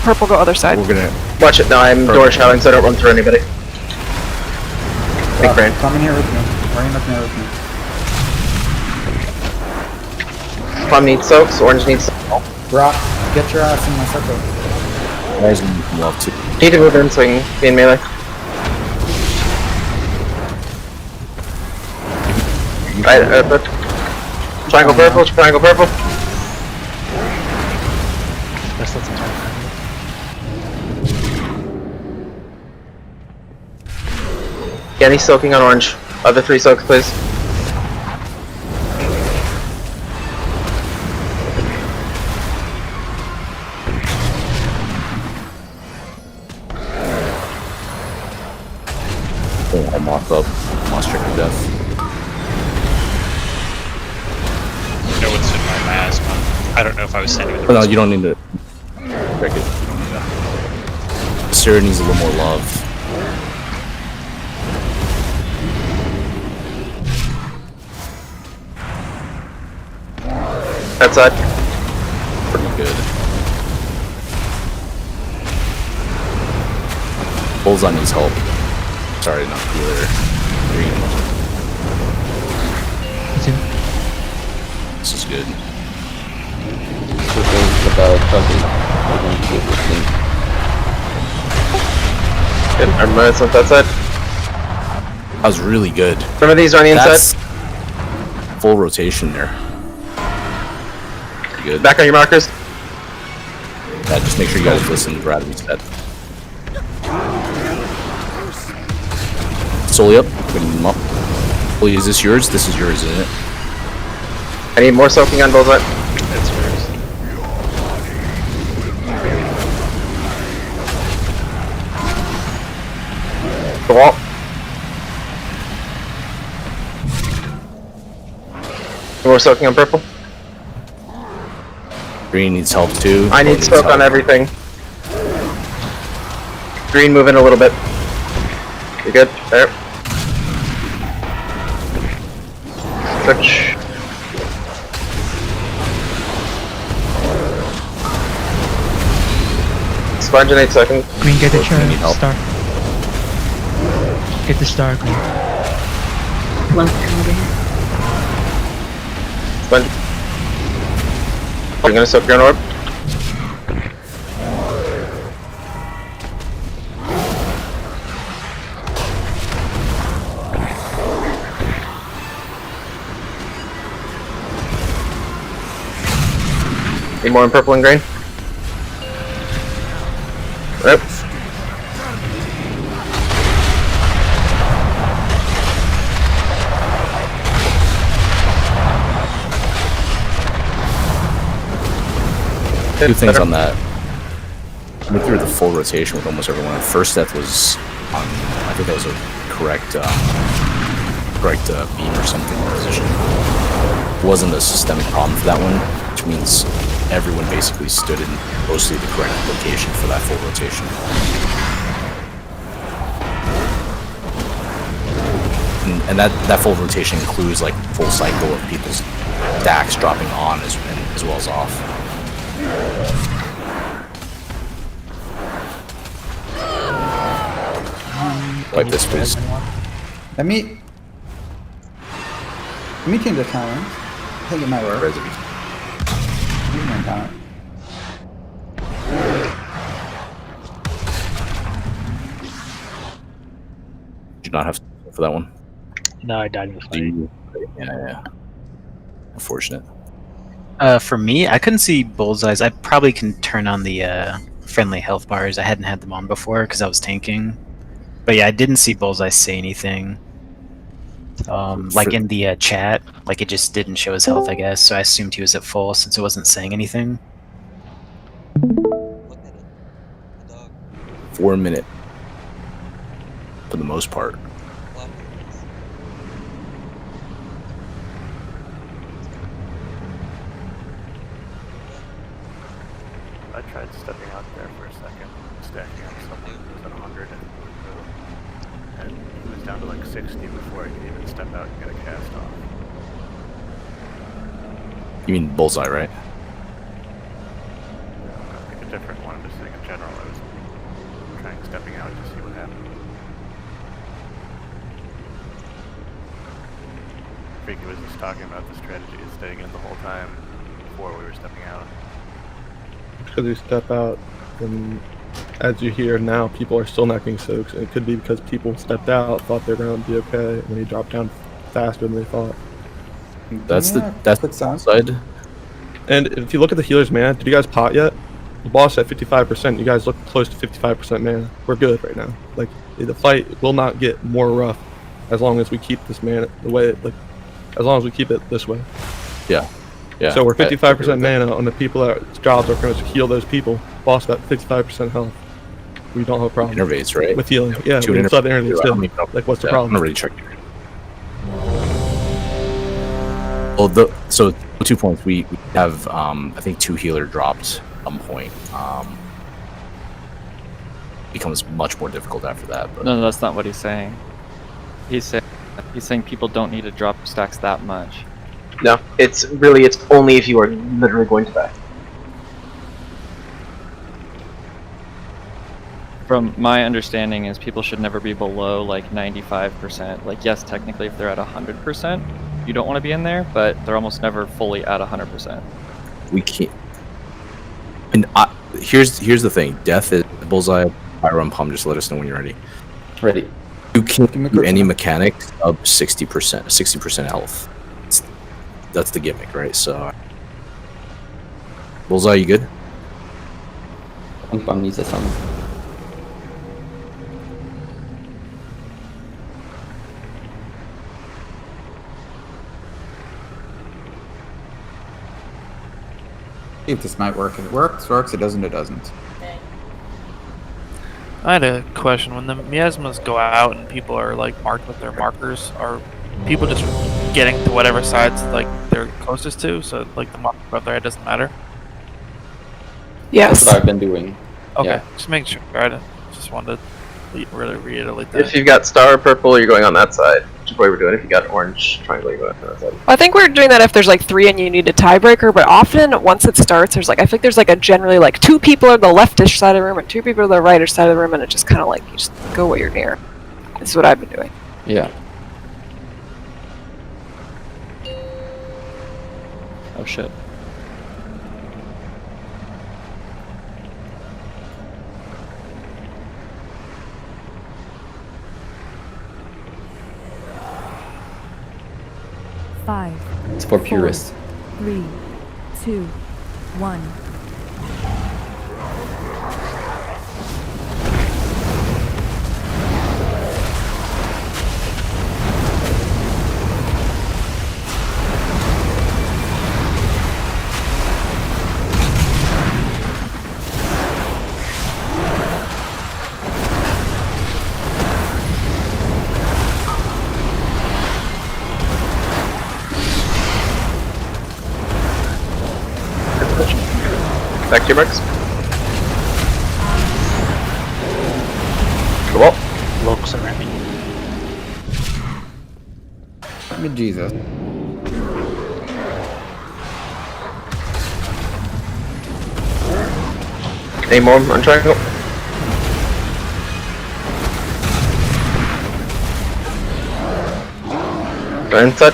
Purple, go other side. We're gonna watch it. No, I'm door shouting so I don't run through anybody. Big brain. Come in here with me. Rain up here with me. Plum needs soaks, orange needs soaks. Brock, get your ass in my circle. Guys love to. Need to move in so we can be in melee. Right, triangle purple, triangle purple. Best let's attack. Any soaking on orange. Other 3 soaks, please. Oh, I'll mock up. Monster trick of death. You know what's in my mask? I don't know if I was standing with the No, you don't need to check it. Sarah needs a little more love. That's it. Pretty good. Bullseye needs help. Sorry, not healer. Green. This is good. About something. Good, our minutes on that side. That was really good. Some of these are on the inside. That's full rotation there. Pretty good. Back on your markers. Yeah, just make sure you guys listen to Brad said. Solely up. Bring them up. Well, is this yours? This is yours, isn't it? I need more soaking on Bullseye. That's yours. The wall. More soaking on purple. Green needs help too. I need soak on everything. Green, move in a little bit. You good? There. Switch. Sponge in 8 seconds. Green, get the star. Get the star, Green. Sponge. You're gonna soak your own orb? Need more in purple and green? Yep. Two things on that. I went through the full rotation with almost everyone. First death was on, I think that was a correct beam or something position. It wasn't a systemic problem for that one, which means everyone basically stood in mostly the correct location for that full rotation. And that full rotation includes like full cycle of people's stacks dropping on as well as off. Wipe this, please. Let me change the talent. Take it my word. Did you not have for that one? No, I died in the fight. Yeah. Unfortunate. For me, I couldn't see Bullseyes. I probably can turn on the friendly health bars. I hadn't had them on before because I was tanking. But yeah, I didn't see Bullseye say anything. Like in the chat, like it just didn't show his health, I guess. So I assumed he was at full since it wasn't saying anything. 4 minute. For the most part. I tried stepping out there for a second, stacking up something that was at 100, and he was down to like 60 before I could even step out and get a cast off. You mean Bullseye, right? I think a different one, I'm just saying in general, I was trying stepping out to see what happened. Freaky was just talking about the strategy of staying in the whole time before we were stepping out. Because you step out, and as you hear now, people are still not getting soaks, and it could be because people stepped out, thought they were going to be okay, and then you drop down faster than they thought. That's the side. And if you look at the healer's mana, did you guys pot yet? The boss at 55%. You guys look close to 55% mana. We're good right now. Like the fight will not get more rough as long as we keep this mana the way it, like as long as we keep it this way. Yeah. Yeah. So we're 55% mana on the people that's jobs are going to heal those people. Boss about 55% health. We don't have a problem. Innervates, right? With healing. Yeah, Two we still have innervates. innervates too. Like what's the problem? I'm already checking. Well, so 2 points. We have I think 2 healer drops at some point. Becomes much more difficult after that. But. No, that's not what he's saying. He's saying people don't need to drop stacks that much. No, it's only if you are literally going to die. From my understanding is people should never be below like 95%. Like yes, technically if they're at 100%, you don't want to be in there, but they're almost never fully at 100%. We can't. And here's the thing: death is bullseye. Pyro and Pum. Just let us know when you're ready. Ready. You can't do any mechanics up 60% health. That's the gimmick, right? So, bullseye, you good? Pum needs a summon. See if this might work. If it works, it doesn't, it doesn't. I had a question. When the miasmas go out and people are like marked with their markers, are people just getting to whatever sides like they're closest to? So like the mark above their head doesn't matter? Yes. That's what I've been doing. Okay, Yeah. just make sure. I just wanted to really reiterate that. If you've got star purple, you're going on that side. Which is what we're doing. If you got orange triangle, you're going on that side. I think we're doing that if there's like 3 and you need a tiebreaker, but often once it starts, there's like, I think there's like a generally like 2 people are the leftish side of the room and 2 people are the rightish side of the room, and it just kind of like, you just go where you're near. This is what I've been doing. Yeah. Oh shit. Five. It's for purists. 3, 2, 1. Back to your marks. Go up. Looks around me. Good Jesus. Any more on triangle? Go inside.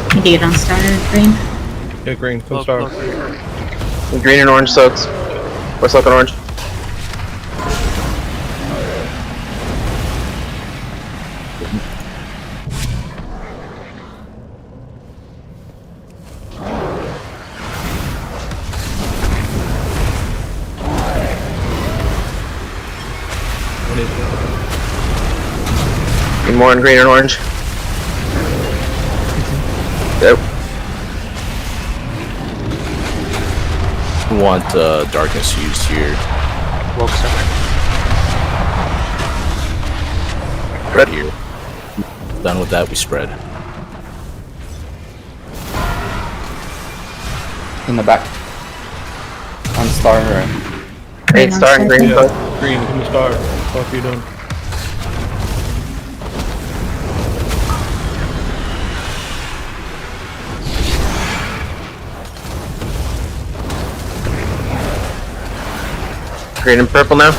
Can you get on star green? Yeah, green. Come star. Green and orange soaks. What's looking orange? Need more in green and orange. Yep. Want darkness used here. Right here. Done with that, we spread. In the back. On star. Green star and green soak. Green, give me star. What are you doing? Green and purple now.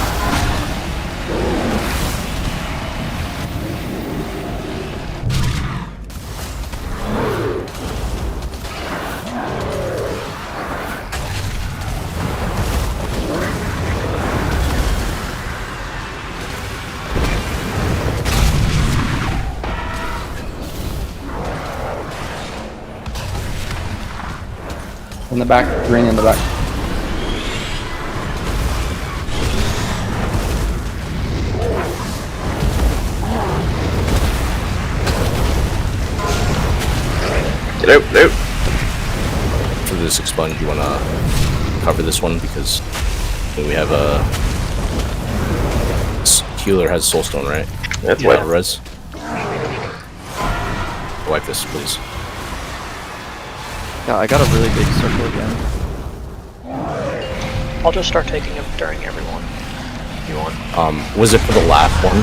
In the back, green in the back. Get out, get out. For this expunge, you want to cover this one because we have a healer has soulstone, right? That's yeah. why. Res. Wipe this, please. Yeah, I got a really big circle again. I'll just start taking him during everyone. If you want. Was it for the last one?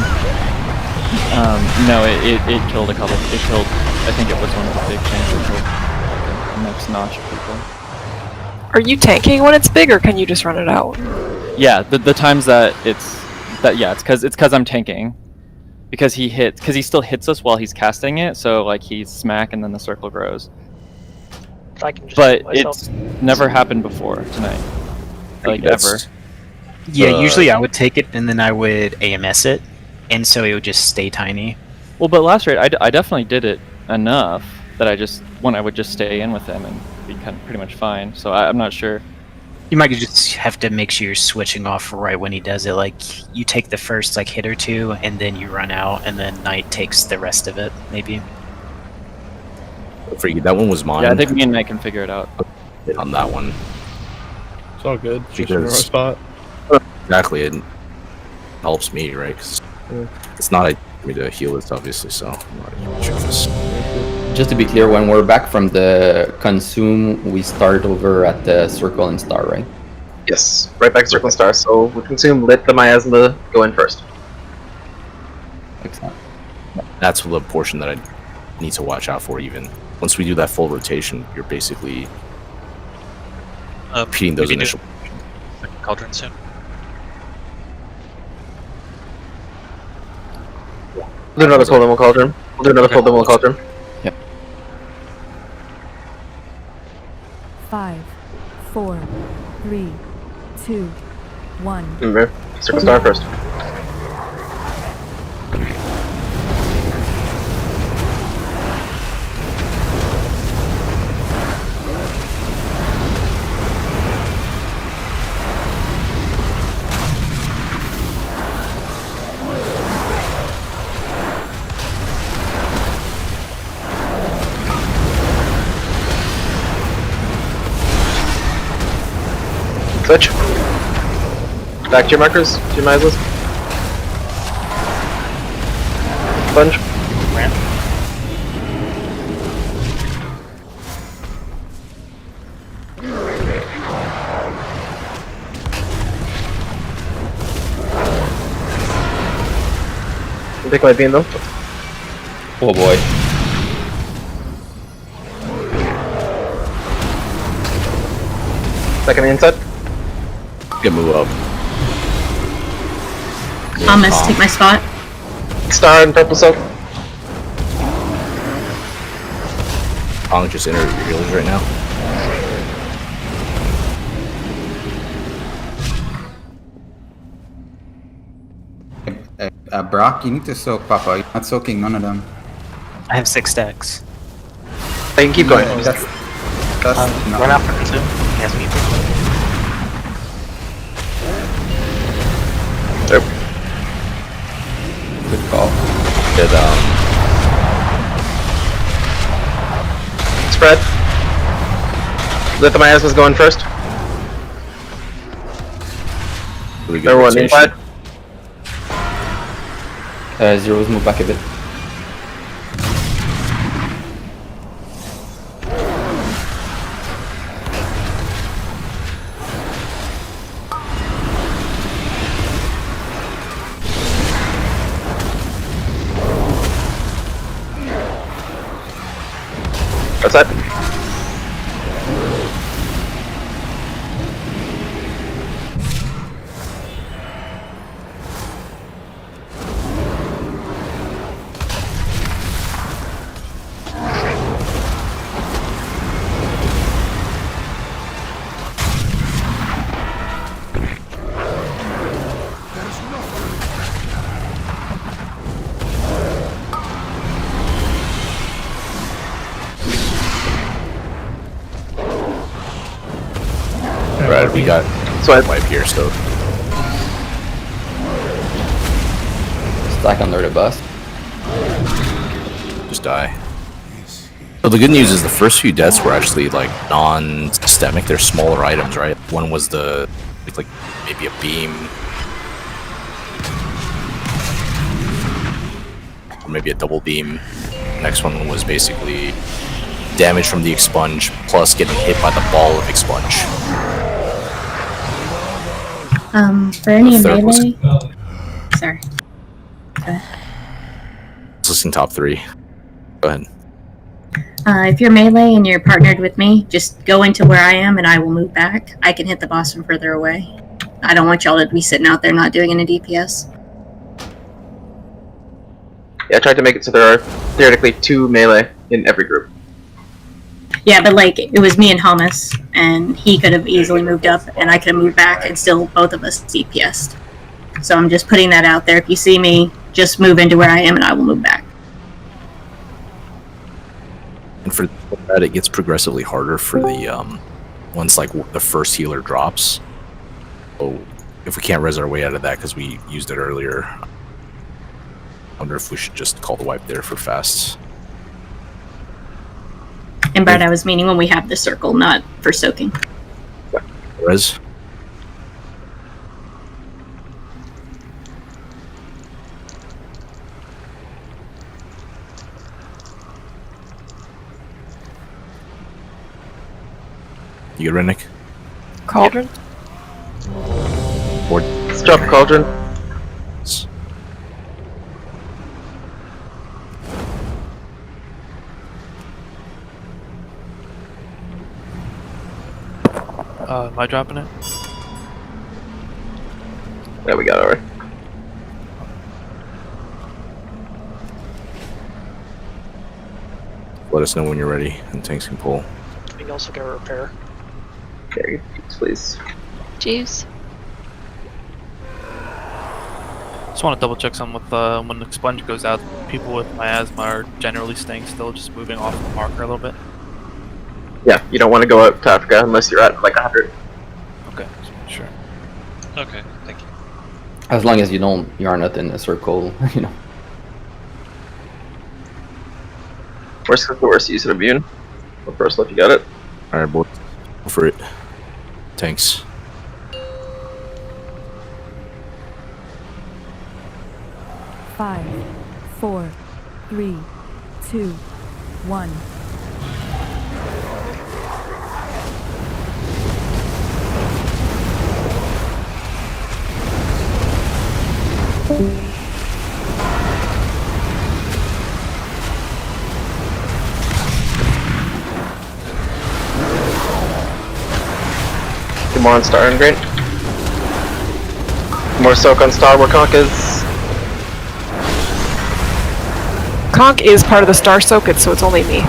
No, it killed a couple. It killed. I think it was one of the big changes. It killed the next notch of people. Are you tanking when it's big, or can you just run it out? Yeah, the times that it's because I'm tanking, because he still hits us while he's casting it. So like he's smack, and then the circle grows. I can just But myself. it's never happened before tonight, like ever. Yeah, usually I would take it and then I would AMS it, and so it would just stay tiny. Well, but last raid I definitely did it enough that I would just stay in with him and be kind of pretty much fine. So I'm not sure. You might just have to make sure you're switching off right when he does it. Like you take the first like hit or two, and then you run out, and then Knight takes the rest of it, maybe. Freaky, that one was mine. Yeah, I think me and Knight can figure it out. On that one. It's all good. Just in the right spot. Exactly, it helps me, right? Because it's not a me to heal this, obviously. So I'm not sure this. Just to be clear, when we're back from the consume, we start over at the circle and star, right? Yes, right back to circle and star. So we consume, let the miasma go in first. Excellent. That's the portion that I need to watch out for. Even once we do that full rotation, you're basically repeating those initial. Cauldron soon. We'll do another full demo cauldron. We'll do another full demo cauldron. Yep. 5, 4, 3, 2, 1. Remember, circle star first. Switch. Back to your markers, to your miasmas. Sponge. Ramp. I'll take my beam though. Oh boy. Second inside. Get move up. Almost take my spot. Star and purple silk. Pong just entered your healers right now. Brock, you need to soak Papa. You're not soaking none of them. I have 6 stacks. I can keep going. That's no. Run out for consume. Yes, we Nope. Good call. Did Spread. Let the miasmas go in first. really good Everyone rotation. inside. Zeros move back a bit. Outside. Right, we got wipe here, so Stack under the bus. just die. So the good news is the first few deaths were actually like non-systemic. They're smaller items, right? One was the like maybe a beam, or maybe a double beam. Next one was basically damage from the expunge plus getting hit by the ball of expunge. For any The third was- melee. Sorry. Listing top 3. Go ahead. If you're melee and you're partnered with me, just go into where I am and I will move back. I can hit the boss from further away. I don't want y'all to be sitting out there not doing any DPS. Yeah, I tried to make it so there are theoretically 2 melee in every group. Yeah, but like, it was me and Hummus, and he could have easily moved up, and I could have moved back, and still both of us DPS'd. So I'm just putting that out there. If you see me, just move into where I am and I will move back. And for that, it gets progressively harder for the once like the first healer drops. So if we can't res our way out of that because we used it earlier, I wonder if we should just call the wipe there for fast. And Brad, I was meaning when we have the circle, not for soaking. Res. You good, Rennick? Cauldron? Let's drop Cauldron. Am I dropping it? Yeah, we got it already. Let us know when you're ready, and tanks can pull. We can also get a repair. Okay, please. Jeez. Just want to double check something with when the expunge goes out. People with miasma are generally staying still, just moving off the marker a little bit. Yeah, you don't want to go out to Africa unless you're at like 100. Okay, sure. Okay, thank you. As long as you are not in a circle, you know. Worst comes to worst, use an immune. Or personal if you got it. Alright, boys. Go for it. Tanks. Five, 4, 3, 2, 1. Get more on Star and Grant. More soak on Star where Conk is. Conk is part of the Star Soaked, so it's only me.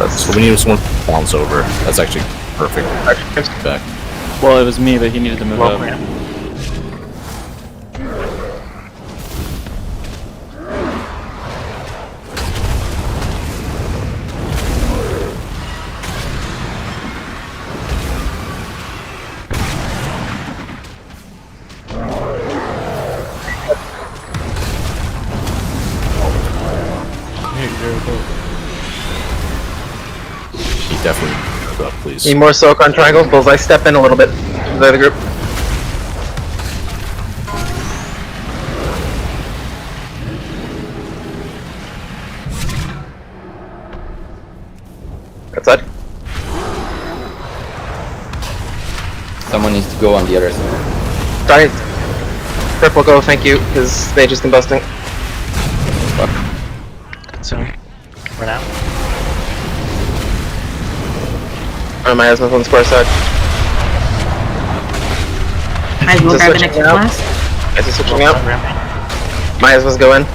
So we need someone to bounce over. That's actually perfect. Back. Well, it was me, but he needed to move up. He definitely move up, please. Need more soak on triangles. Bullseye, step in a little bit to the other group. Outside. Someone needs to go on the other side. Sorry. Purple go, thank you. His mage is combusting. Soon. We're out. Miasma's on the square side. Might as well Is it grab an switching extra out? blast. Is he switching out? Miasma's go in.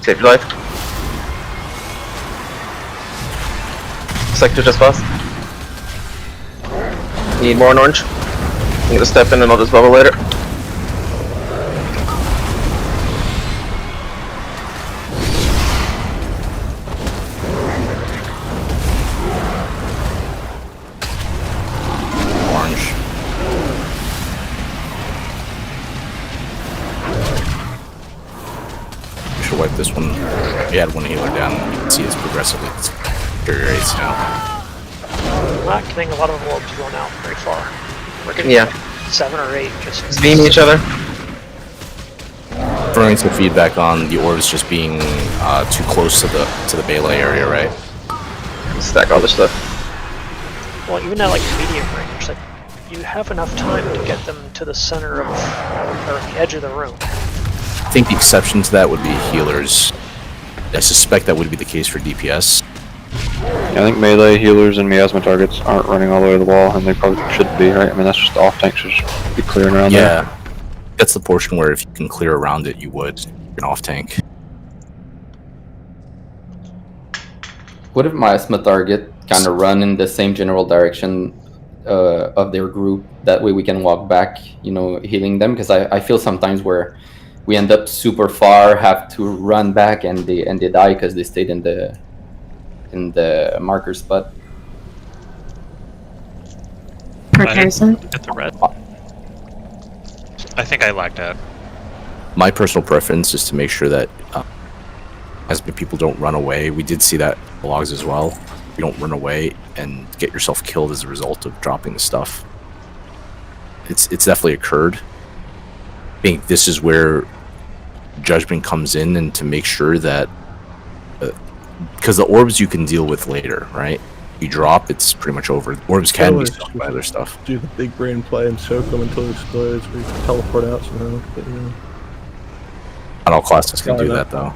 Save your life. Sector just lost. Need more in orange. I'm gonna step in and I'll just bubble later. wipe this one. We had one healer down. You can see it's progressively deteriorates now. I'm not getting a lot of orbs going out very far. We're getting Yeah. like 7 or 8 just Beam each other. Throwing some feedback on the orbs just being too close to the Bela area, right? Stack all this stuff. Well, even at like medium range, like you have enough time to get them to the center of or the edge of the room. I think the exception to that would be healers. I suspect that would be the case for DPS. I think melee healers and miasma targets aren't running all the way to the wall, and they probably should be, right? I mean, that's just the off tank should just be clearing around there. Yeah, that's the portion where if you can clear around it, you would. An off tank. What if miasma target kind of run in the same general direction of their group? That way we can walk back, you know, healing them. Because I feel sometimes where we end up super far, have to run back, and they die because they stayed in the marker spot. Get the red. I think I lagged out. My personal preference is to make sure that as many people don't run away. We did see that in the logs as well. You don't run away and get yourself killed as a result of dropping the stuff. It's definitely occurred. I think this is where judgment comes in, and to make sure that because the orbs you can deal with later, right? You drop, it's pretty much over. Orbs can be stuck by other stuff. Do the big brain play and choke them until it explodes. We teleport out somehow. But, you know. Not all classes can do that, though.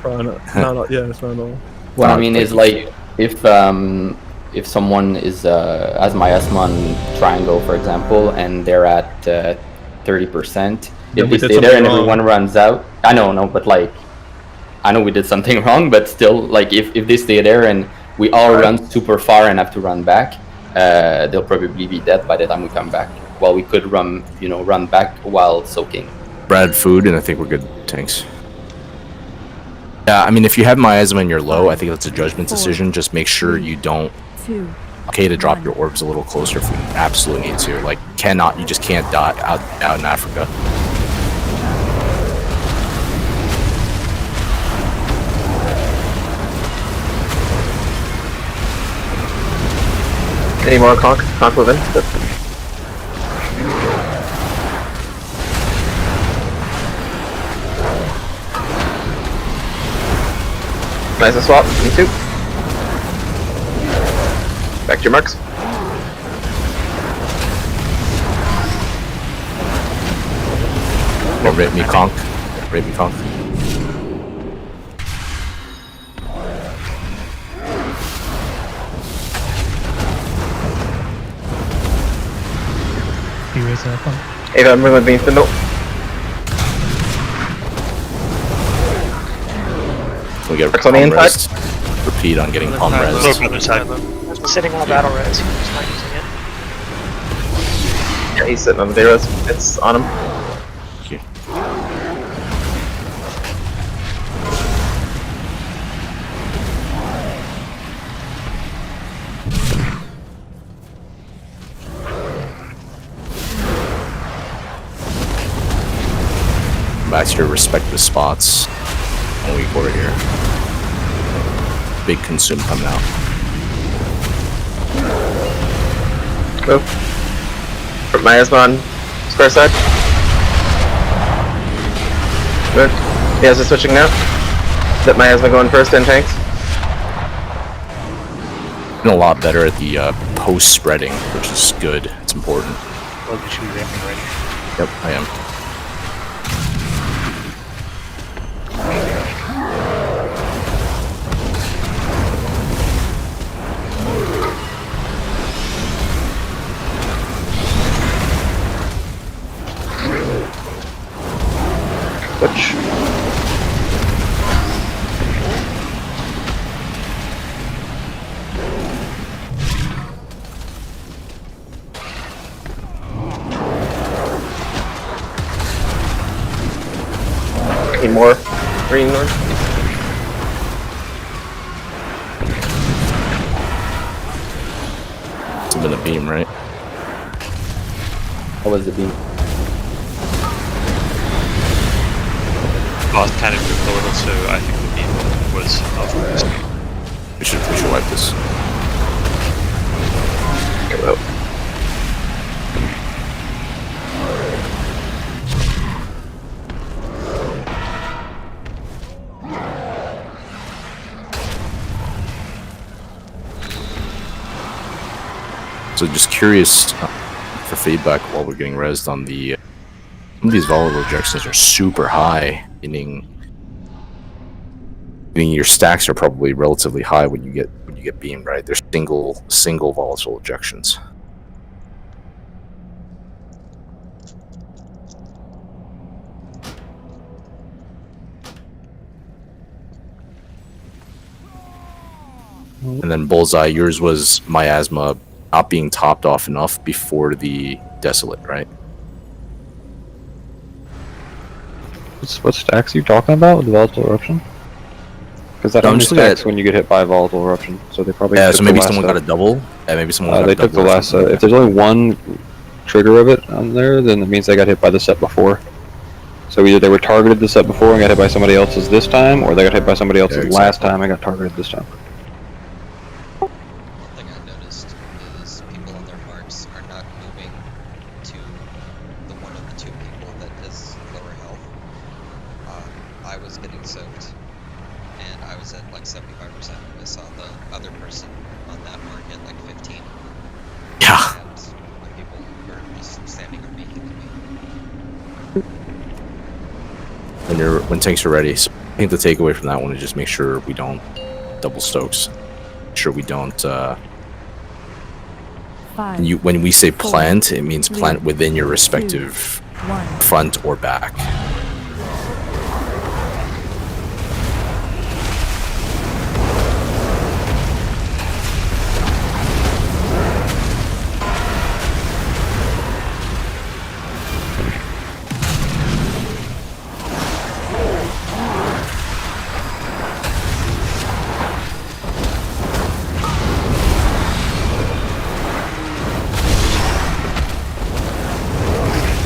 Yeah, it's not all. What I mean is, like, if someone is as miasma on triangle, for example, and they're at 30%, if they stay there and everyone runs out, I know, but like, I know we did something wrong, but still, like, if they stay there and we all run super far and have to run back, they'll probably be dead by the time we come back. While we could run back while soaking. Brad, food, and I think we're good tanks. Yeah, I mean, if you have miasma and you're low, I think that's a judgment decision. Just make sure you don't. Okay, to drop your orbs a little closer if we absolutely need to. Like, you just can't die out in Africa. Any more conk within? Nice and swap, me too. Back to your marks. Rate me conk. Rate me conk. You raise that up. Ava, I'm moving beam spindle. Can we get Marks on the palm inside? rest? Repeat on getting palm res. I've been sitting on a battle res. He's not using it. Yeah, he's sitting on the day res. It's on him. Okay. Back to your respective spots. One week over here. Big consume coming out. Move. Put miasma on square side. Good. Miasma switching now. Let miasma going first in tanks. Been a lot better at the post spreading, which is good. It's important. Yep, I am. Switch. Any more green or? It's been a beam, right? What was the beam? Boss kind of moved a little, so I think the was off first. We should wipe this. Hello. So just curious for feedback while we're getting rezzed on the some of these volatile rejections are super high, meaning your stacks are probably relatively high when you get beamed, right? They're single volatile ejections. And then Bullseye, yours was miasma not being topped off enough before the Desolate, right? What stacks are you talking about with the volatile eruption? Because that only stacks when you get hit by a volatile eruption, so they probably so maybe someone got a double. Yeah, maybe someone got they a double. took the last set. If there's only one trigger of it on there, then it means they got hit by the set before. So either they were targeted the set before and got hit by somebody else's this time, or they got hit by somebody else's last time and got targeted this time. One thing I noticed is people on their marks are not moving to the one of the two people that is lower health. I was getting soaked, and I was at like 75%. I saw the other person on that mark at like 15. Yeah. And my people were just standing or making me. When tanks are ready. So I think the takeaway from that one is just make sure we don't double stokes. Make sure we don't. When we say plant, it means plant within your respective front or back.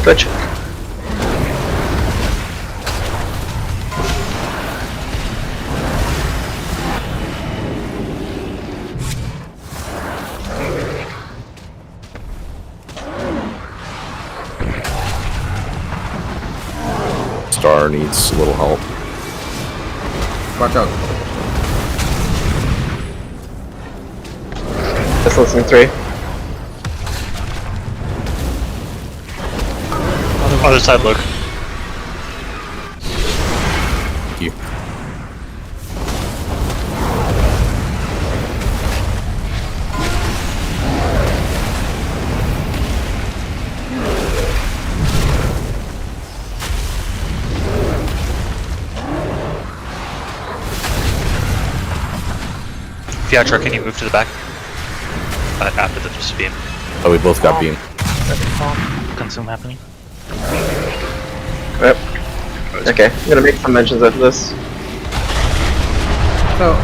Gotcha. Star needs a little help. Watch out. Just listening 3. Other side, look. Thank you. Fiatra, can you move to the back? After the just beam. Oh, we both got beam. Consume happening. Yep. Okay, I'm gonna make some mentions after this. So,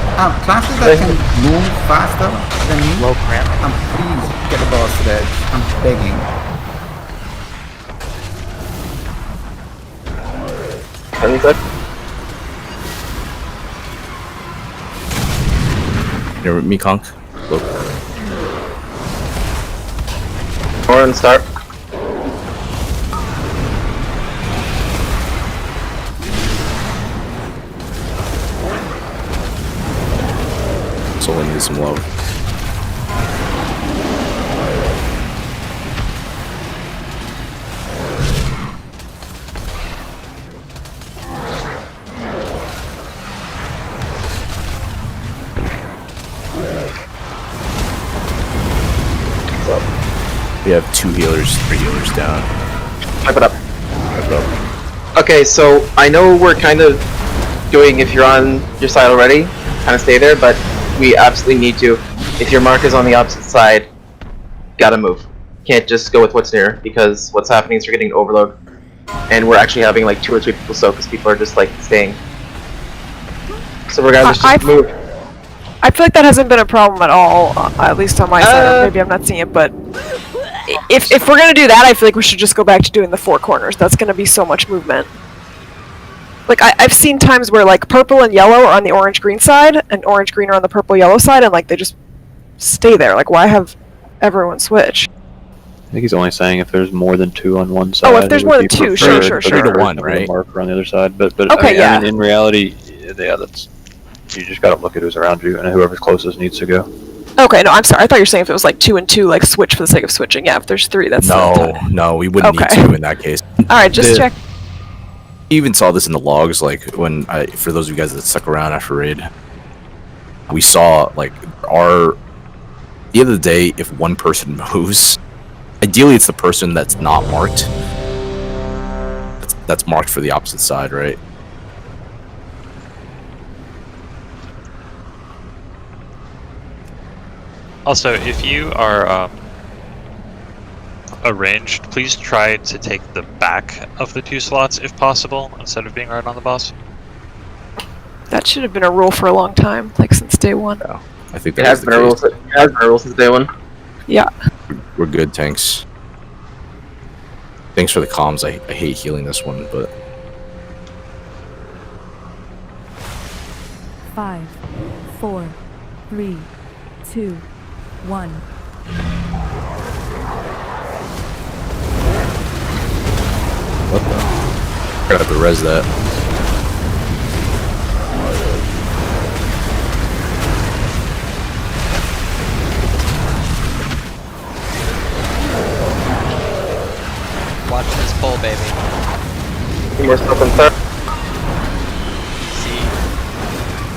classes that can move faster than me, low cramp. Please get the boss to the edge. I'm begging. You're with me, Conk. Look. Oren, start. So I need some love. We have 2 healers, 3 healers down. Pipe it up. Okay, so I know we're kind of doing, if you're on your side already, kind of stay there, but we absolutely need to. If your mark is on the opposite side, gotta move. Can't just go with what's near, because what's happening is you're getting overload. And we're actually having like 2 or 3 people soak, because people are just like staying. So we're gonna just move. I feel like that hasn't been a problem at all, at least on my side. Maybe I'm not seeing it, but if we're gonna do that, I feel like we should just go back to doing the 4 corners. That's gonna be so much movement. Like I've seen times where like purple and yellow are on the orange-green side, and orange-green are on the purple-yellow side, and like they just stay there. Like why have everyone switch? I think he's only saying if there's more than 2 on one side. Oh, if there's more than 2, sure. 3 to 1, right? Marker on the other side, but Okay, I mean, in reality, yeah, that's you just gotta look at who's around you and whoever's closest needs to go. Okay, no, I'm sorry. I thought you were saying if it was like 2 and 2, like switch for the sake of switching. Yeah, if there's 3, that's no, we wouldn't need Okay. to in that case. All right, just check. You even saw this in the logs, like when for those of you guys that stuck around after raid, we saw like the end of the day, if one person moves, ideally it's the person that's not marked. That's marked for the opposite side, right? Also, if you are arranged, please try to take the back of the 2 slots if possible, instead of being right on the boss. That should have been a rule for a long time, like since day 1. I think It that has was been a rule. It has been a rule since day 1. Yeah. We're good, tanks. Thanks for the comms. I hate healing this one, but 5, 4, 3, 2, 1. what the? Gotta have to res that. Watch this pull, baby. More stuff in third. See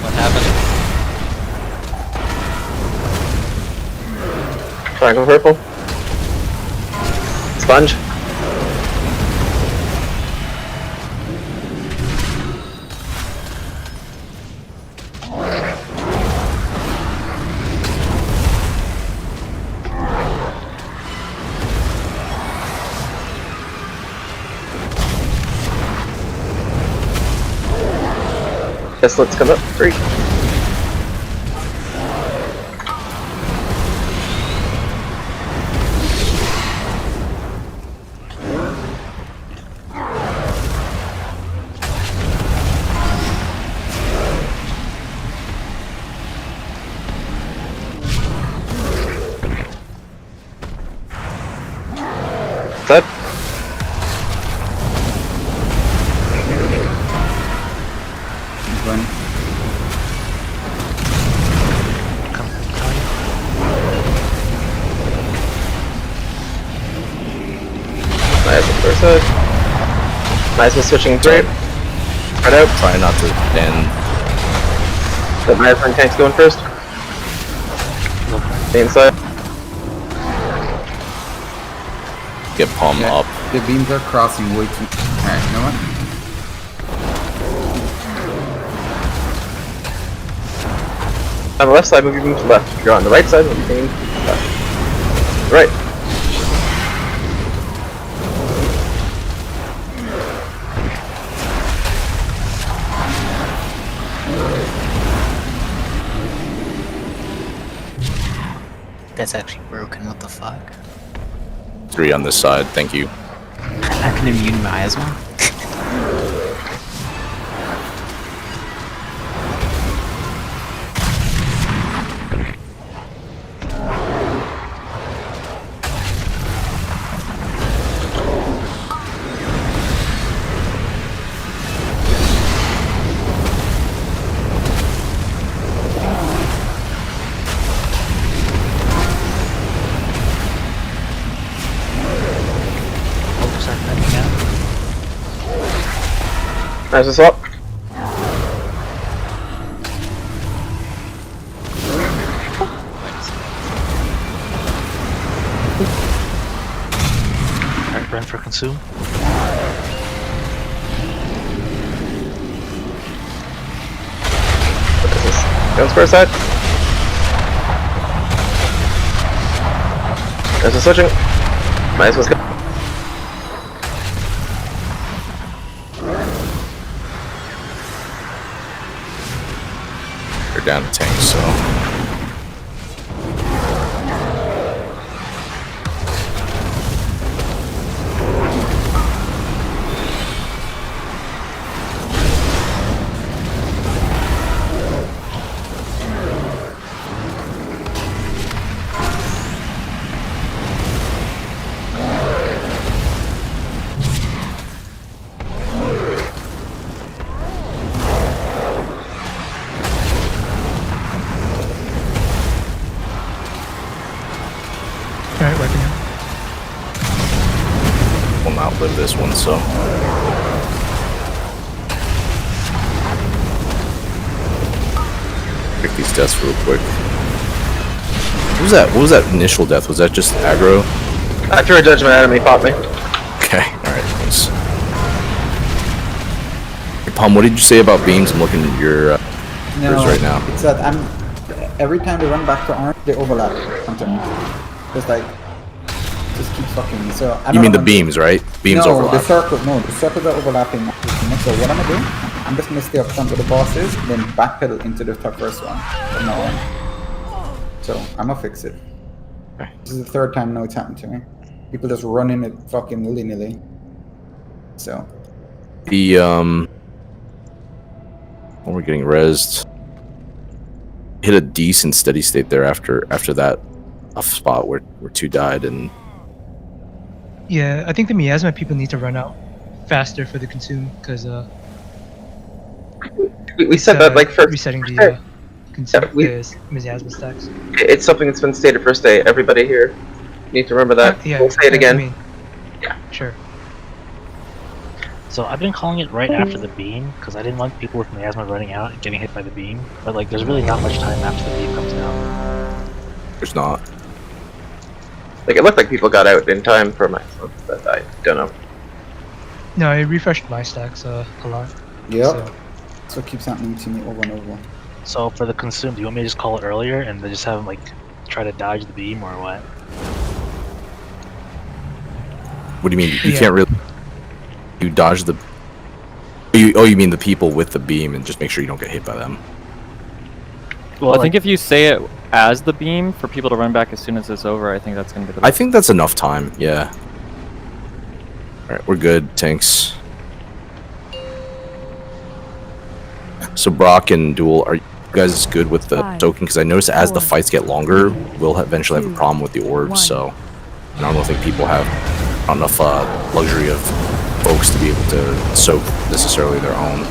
what happened? Triangle purple. Sponge. Guess let's come up. 3. That. Nice on first side. Nice one switching through. Right out. Try not to bend. The nice one tank's going first. Stay inside. Get palm up. The beams are crossing way too. Alright, you know what? On the left side, move your beam to the left. If you're on the right side, move your beam to the left. Right. That's actually broken, what the fuck? 3 on this side, thank you. I can immune miasma. Nice swap. Alright, run for consume. What is this? Guns first side. Nice one switching. Nice one's good. Down to tank, so this one, so. Pick these deaths real quick. What was that? What was that initial death? Was that just aggro? I threw a judgment at him, he popped me. Okay, alright, nice. Hey, Palm, what did you say about beams? I'm looking at your right now. It's that every time they run back to orange, they overlap onto me. It's like, just keep fucking me. So You mean the beams, right? Beams overlap. The circles are overlapping. So what I'm gonna do, I'm just gonna stay up front with the bosses, then backpedal into the first one from now on. So I'm gonna fix it. Okay. This is the third time now it's happened to me. People just running it fucking willy-nilly. So. The when we're getting rezzed, hit a decent steady state there after that spot where 2 died, and Yeah, I think the miasma people need to run out faster for the consume because we said that like for resetting the consume miasma stacks. It's something that's been stated first day. Everybody here need to remember that. Yeah, we'll say it again. I mean, yeah, sure. So I've been calling it right after the beam because I didn't want people with miasma running out and getting hit by the beam. But like, there's really not much time after the beam comes down. There's not. Like it looked like people got out in time for my, but I don't know. No, I refreshed my stacks a lot. Yep. So it keeps happening to me over and over. So for the consume, do you want me to just call it earlier and then just have them like try to dodge the beam or what? What do you mean? You can't really. You dodge the. You mean the people with the beam and just make sure you don't get hit by them. Well, I think if you say it as the beam for people to run back as soon as it's over, I think that's going to be the I think that's enough time, yeah. Alright, we're good, tanks. So Brock and Duel, are you guys good with the token? Because I noticed as the fights get longer, we'll eventually have a problem with the orbs, so I don't think people have enough luxury of folks to be able to soak necessarily their own.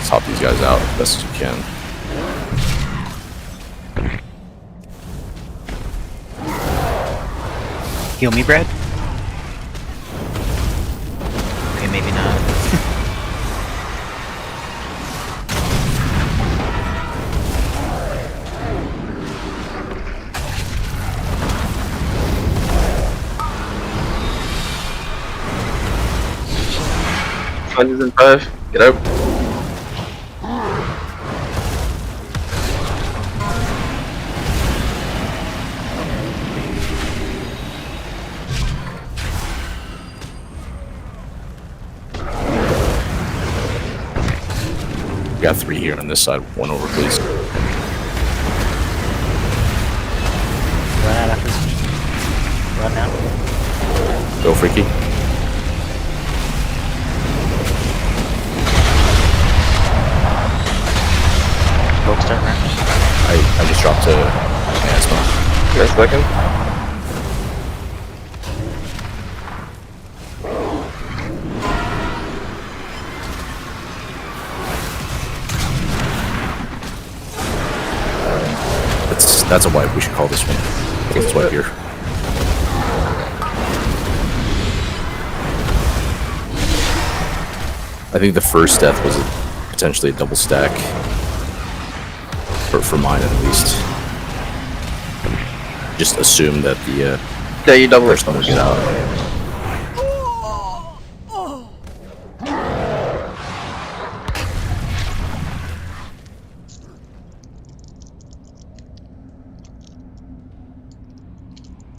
Help these guys out as best as you can. Heal me, Brad? Okay, maybe not. Sponges in 5, get out. We got 3 here on this side. 1 over, please. Run out after this. Run now. Go, Freaky. Folks start running. I just dropped to Miasma. Just a second. That's a wipe. We should call this one. I think it's wipe here. I think the first death was potentially a double stack. For mine at least. Just assume that the yeah, you double first one will get out.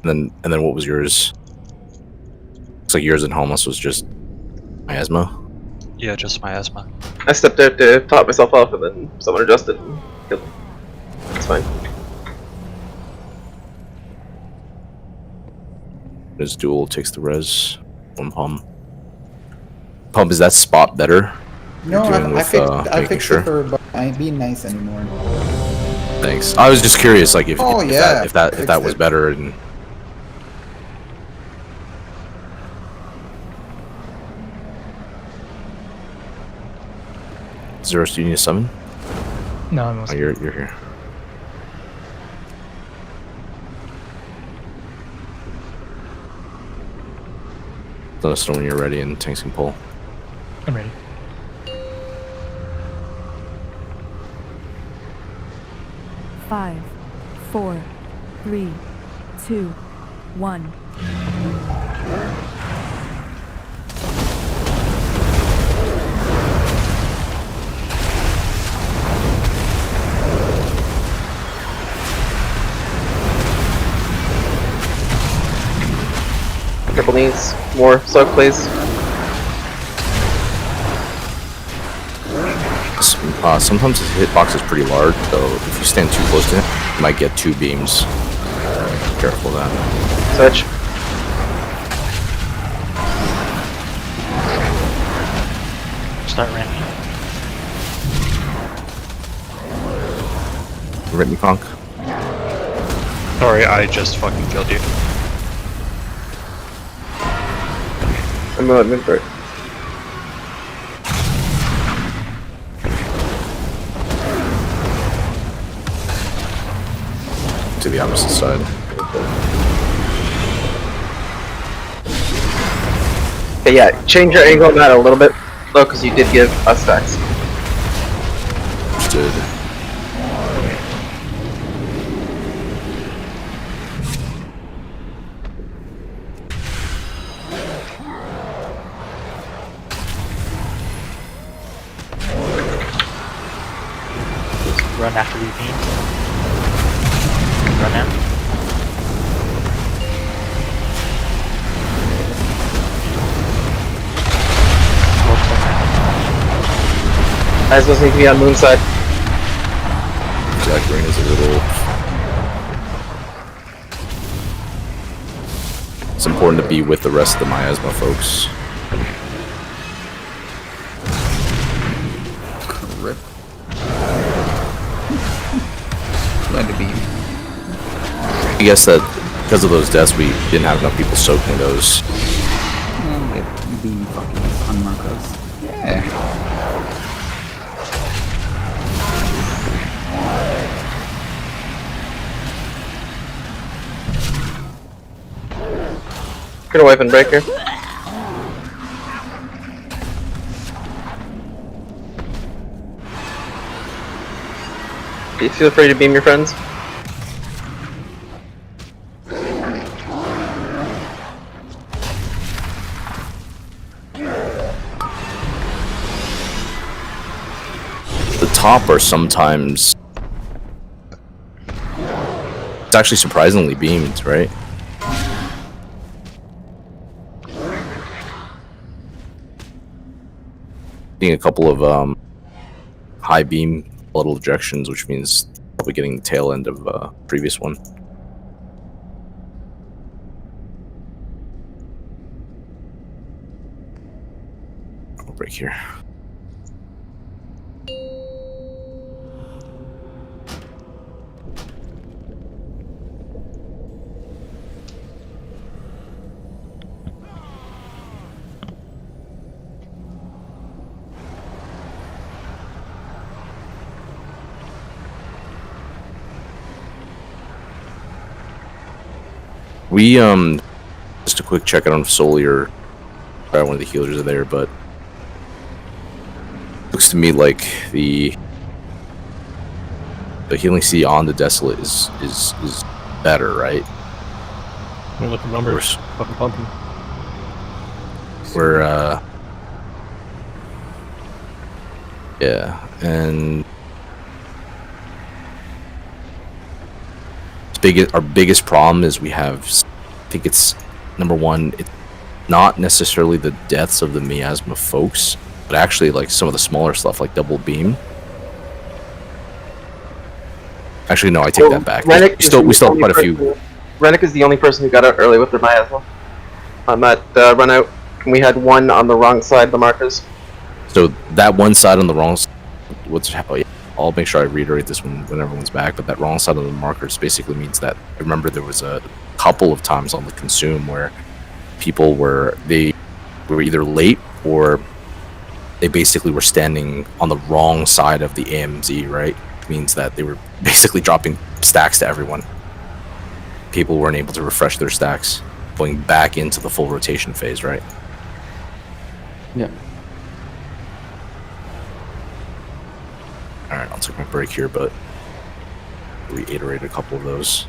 And then what was yours? Looks like yours and Homeless was just miasma. Yeah, just miasma. I stepped out to top myself off and then someone adjusted and killed me. It's fine. His duel takes the res. 1 palm. Pump, is that spot better? No, I fixed it for, but I ain't being nice anymore. Thanks. I was just curious, like if yeah, if that was better. And Zeros, do you need a summon? No, I'm not. Oh, you're here. Let us know when you're ready and tanks can pull. I'm ready. Five, 4, 3, 2, 1. Triple needs more soak, please. Sometimes his hitbox is pretty large, so if you stand too close to him, you might get 2 beams. Be careful of that. Switch. Start ramming. Rip me, Conk. Sorry, I just fucking killed you. I'm gonna move for it. To the opposite side. Okay, yeah, change your angle on that a little bit, though, because you did give us stacks. Understood. Run after the beam. Run out. I suppose need to be on moon side. Jack Green is a little. It's important to be with the rest of the miasma folks. Rip. Glad to be. I guess that because of those deaths, we didn't have enough people soaking those. Get beam fucking on Marcos. Yeah. Gonna weapon breaker. Feel free to beam your friends. The top are sometimes. It's actually surprisingly beamed, right? Getting a couple of high beam little ejections, which means probably getting the tail end of previous one. I'll break here. We just a quick check out on Soli or one of the healers are there, but looks to me like the healing C on the Desolate is better, right? I mean, look at the numbers. Fucking pumping. We're yeah, and our biggest problem is we have, I think it's number one, it's not necessarily the deaths of the miasma folks, but actually like some of the smaller stuff like double beam. Actually, no, I take that back. We still have quite a few. Rennick is the only person who got out early with their miasma on that run out. And we had one on the wrong side of the markers. So that one side on the wrong. I'll make sure I reiterate this when everyone's back. But that wrong side of the markers basically means that I remember there was a couple of times on the consume where people were either late or they basically were standing on the wrong side of the AMZ, right? It means that they were basically dropping stacks to everyone. People weren't able to refresh their stacks, going back into the full rotation phase, right? Yeah. Alright, I'll take my break here, but reiterate a couple of those.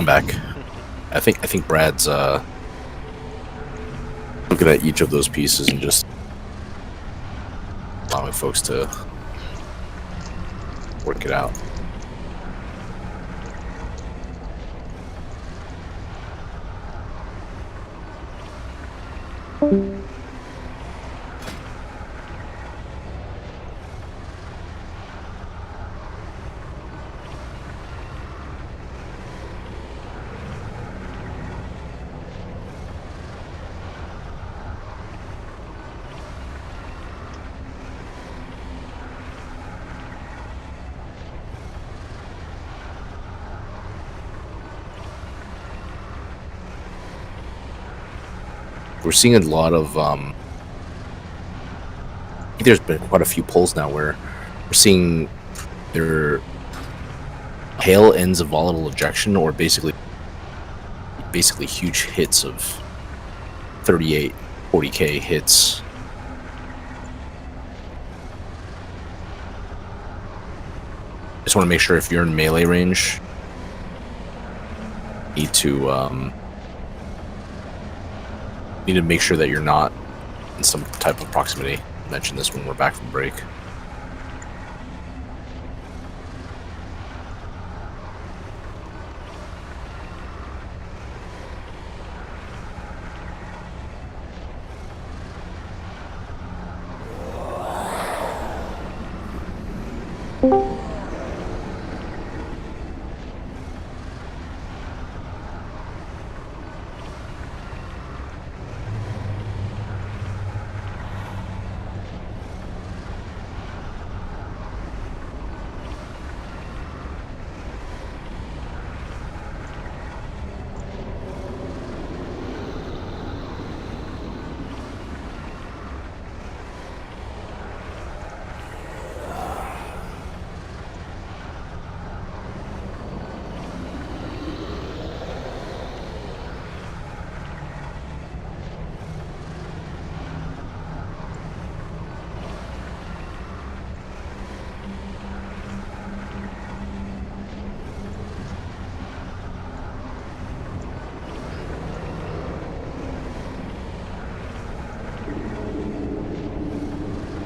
I'm back. I think Brad's looking at each of those pieces and just allowing folks to work it out. We're seeing a lot of I think there's been quite a few polls now where we're seeing their tail ends of volatile ejection, or basically huge hits of 38, 40k hits. Just want to make sure if you're in melee range, need to make sure that you're not in some type of proximity. I mentioned this when we're back from break.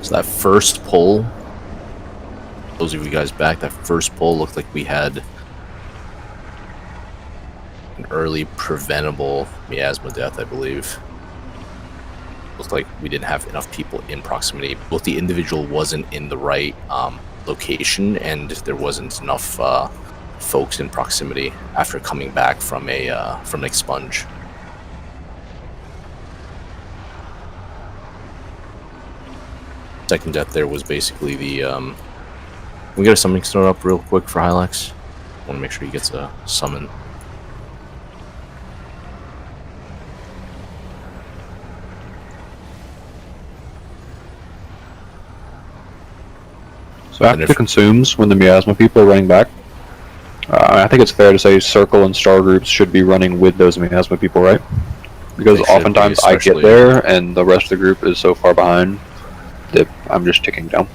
So that first pull, those of you guys back, that first pull looked like we had an early preventable miasma death, I believe. Looked like we didn't have enough people in proximity. Both the individual wasn't in the right location, and there wasn't enough folks in proximity after coming back from an expunge. Second death there was basically the can we get a summoning stone up real quick for Hylax? I want to make sure he gets a summon. So after it consumes, when the miasma people are running back, I think it's fair to say circle and star groups should be running with those miasma people, right? Because oftentimes I get there and the rest of the group is so far behind that I'm just ticking down.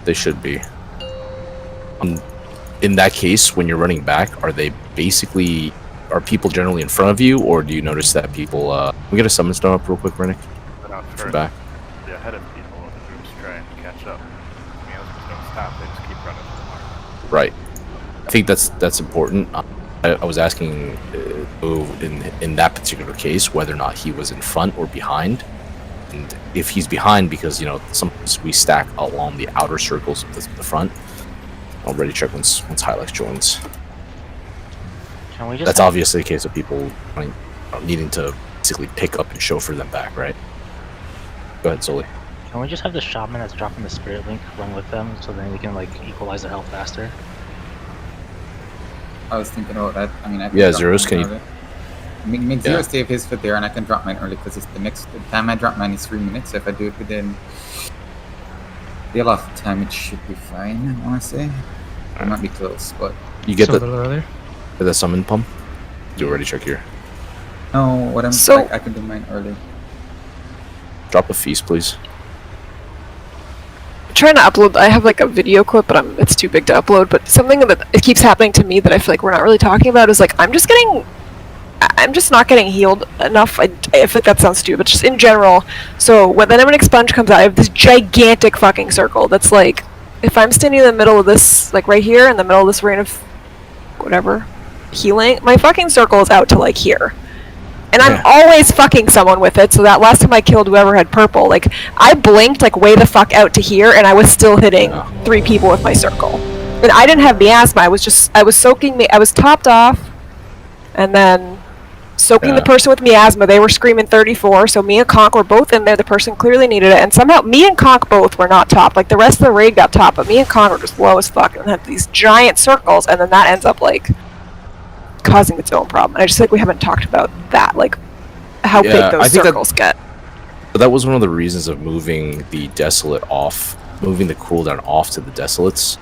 They should be. In that case, when you're running back, are people generally in front of you, or do you notice that people can we get a summon stone up real quick, Rennick? For back. The ahead of people, the groups try and catch up. Miasmas don't stop, they just keep running to the mark. Right. I think that's important. I was asking in that particular case whether or not he was in front or behind. And if he's behind, because sometimes we stack along the outer circles of the front. I'll ready check once Hylax joins. Can we just That's obviously a case of people needing to basically pick up and chauffeur them back, right? Go ahead, Sully. Can we just have the shaman that's dropping the spirit link run with them, so then we can equalize their health faster? I was thinking about that. I mean, I can Zeros, can you? Make Zero save his foot there, and I can drop mine early because the time I drop mine is 3 minutes. So if I do it within the allotted time, it should be fine. I want to say it might be close, but you get a little earlier. The summon pump. Do already check here. No, what I'm saying, I can do mine early. Drop a feast, please. trying to upload. I have like a video clip, but it's too big to upload. But something that it keeps happening to me that I feel like we're not really talking about is like I'm just not getting healed enough. I feel like that sounds stupid, but just in general. So when the Nemonic Sponge comes out, I have this gigantic fucking circle that's like, if I'm standing in the middle of this, like right here, in the middle of this rain of whatever healing, my fucking circle is out to like here. And I'm always fucking someone with it, so that last time I killed whoever had purple, like, I blinked, like, way the fuck out to here, and I was still hitting 3 people with my circle. And I didn't have miasma, I was soaking I was topped off, and then soaking the person with miasma. They were screaming 34, so me and Conk were both in there, the person clearly needed it, and somehow me and Conk both were not topped. Like, the rest of the raid got topped, but me and Conk were just low as fuck, and had these giant circles, and then that ends up, like, causing its own problem. And I just think we haven't talked about that, like how big those circles get. That was one of the reasons of moving the Desolate off, moving the cooldown off to the Desolates.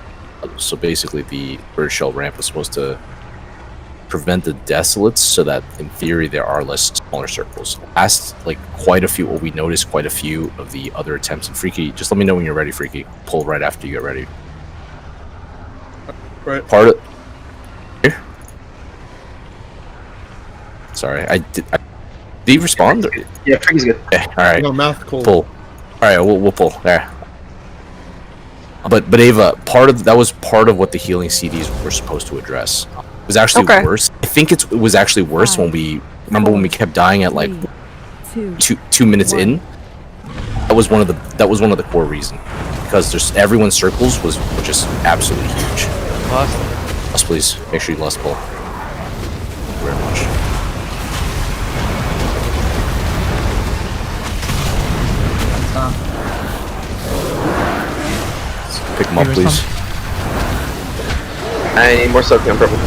So basically the Bird Shell ramp was supposed to prevent the Desolates so that in theory there are less smaller circles. We noticed quite a few of the other attempts. And Freaky, just let me know when you're ready, Freaky. Pull right after you get ready. Right. Sorry, did he respond? Or? Yeah, Freaky's good. Okay, alright. No, mouth cold. Pull. Alright, we'll pull. There. But Ava, that was part of what the healing CDs were supposed to address. It was actually worse. I think it was actually worse when we kept dying at like 2 minutes in. That was one of the core reasons. Because everyone's circles were just absolutely huge. Lust, please. Make sure you lust pull. Thank you very much. Pick him up, please. I need more soaking on purple.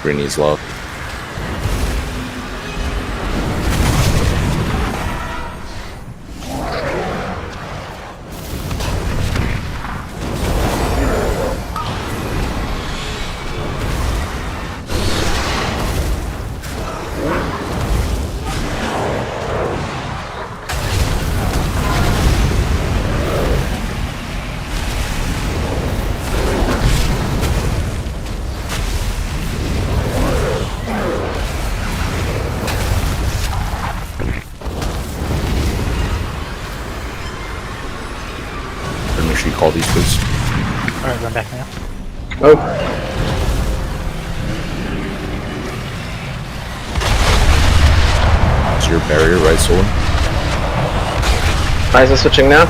Green needs love. Call these, please. Alright, run back now. Oh. It's your barrier, right, Solar? Eyes are switching now.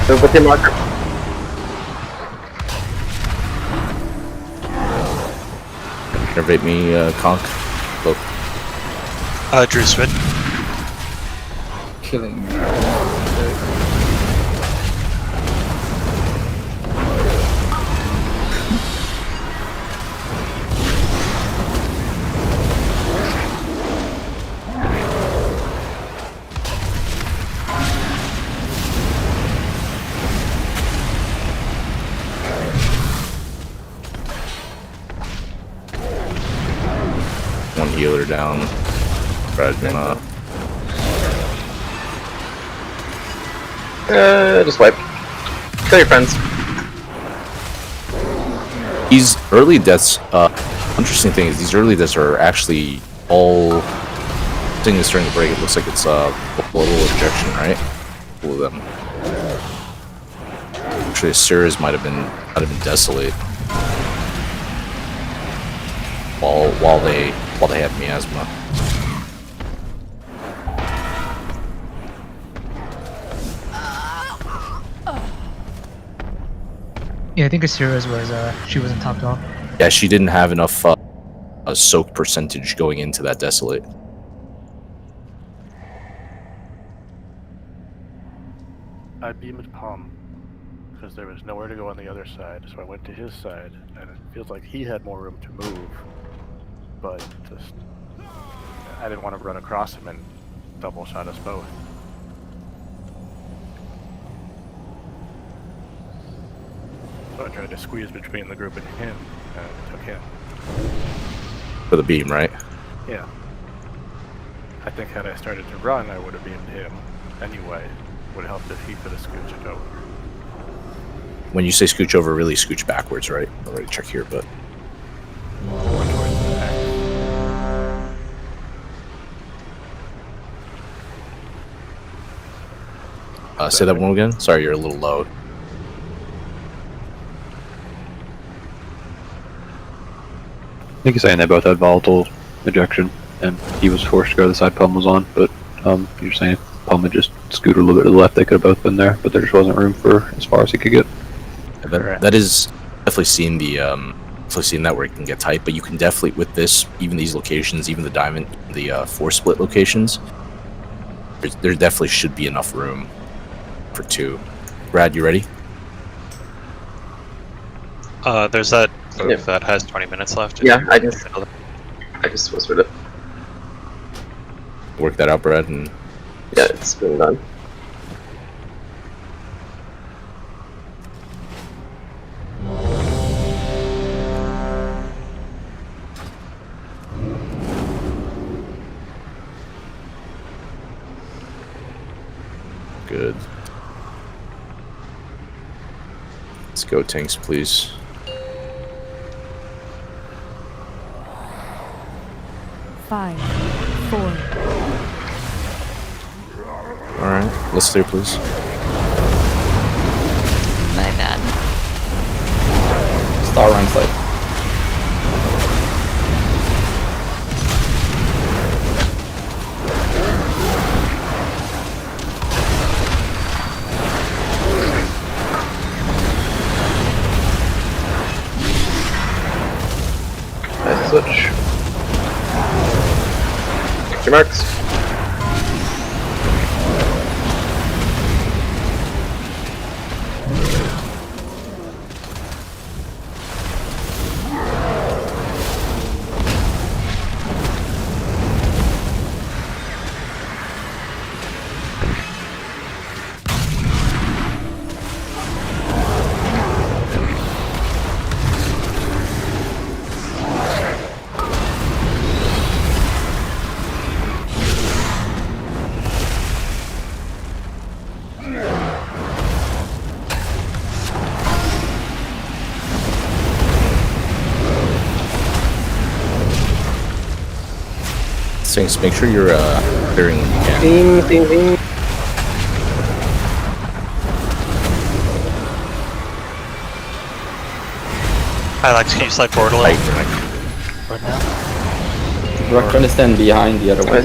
Move with your marker. Innervate me, Conk. Look. Drew Swin. Killing me. One healer down. Brad's gonna. Just wipe. Kill your friends. These early deaths, interesting thing is these early deaths are actually all thing is starting to break. It looks like it's a little injection, right? All of them. Actually, Sarah's might have been desolate while they had miasma. Yeah, I think Asura's she wasn't topped off. Yeah, she didn't have enough soak percentage going into that desolate. I beamed Palm because there was nowhere to go on the other side, so I went to his side, and it feels like he had more room to move. but just I didn't want to run across him and double shot us both. So I tried to squeeze between the group and him, and took him. For the beam, right? Yeah. I think had I started to run, I would have beamed him anyway. Would have helped if he could have scooched over. When you say scooch over, really scooch backwards, right? I'll already check here, but... say that one again? Sorry, you're a little low. I think he's saying they both had volatile ejection, and he was forced to go to the side Pum was on, but you're saying if Pum had just scooted a little bit to the left, they could have both been there, but there just wasn't room for as far as he could get. That is definitely seen that where it can get tight, but you can definitely, with this, even these locations, even the diamond, the 4 split locations, there definitely should be enough room for 2. Brad, you ready? There's that move that has 20 minutes left. Yeah, I just whispered it. Work that out, Brad, and... Yeah, it's been done. Good. Let's go, tanks, please. Five, 4. Alright, let's clear, please. My bad. Star run side. Nice switch. Your marks. Saints, make sure you're clearing when you can. Ding. Alex, can you slide forward a little? Right now. We're trying to stand behind the other one.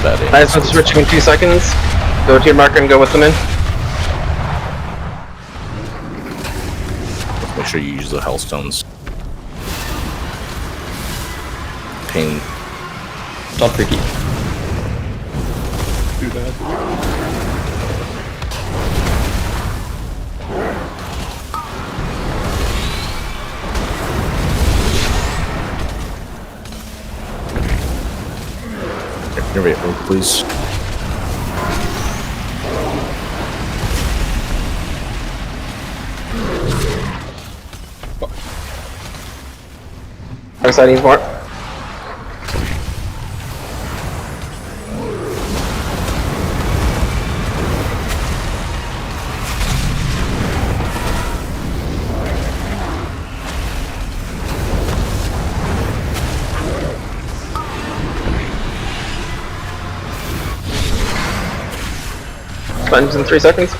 About it. Nice one, switching in 2 seconds. Go to your marker and go with them in. Make sure you use the hellstones. Pain. Not tricky. Too bad. Everybody, please. Dark side needs more. Sponge in 3 seconds.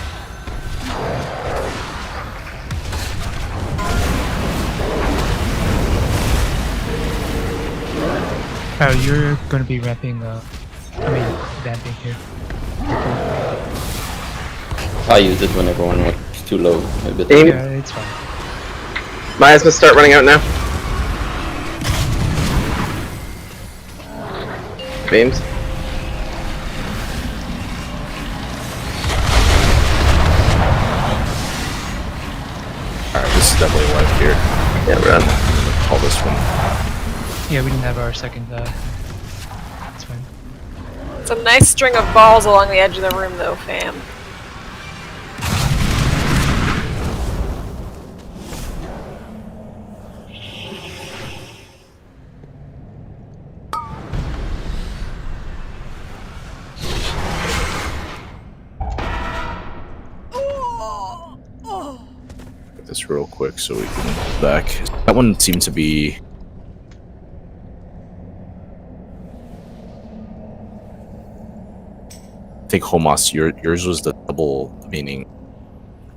Oh, you're going to be ramping, vamping here. I use it when everyone was too low. A bit. Yeah, it's fine. Maya's gonna start running out now. Beams. Alright, This is definitely live here. Yeah, we're on. Call this one. Yeah, we didn't have our second. That's fine. It's a nice string of balls along the edge of the room, though, fam. Get this real quick so we can go back. That one seemed to be. I think Homos, yours was the double, meaning.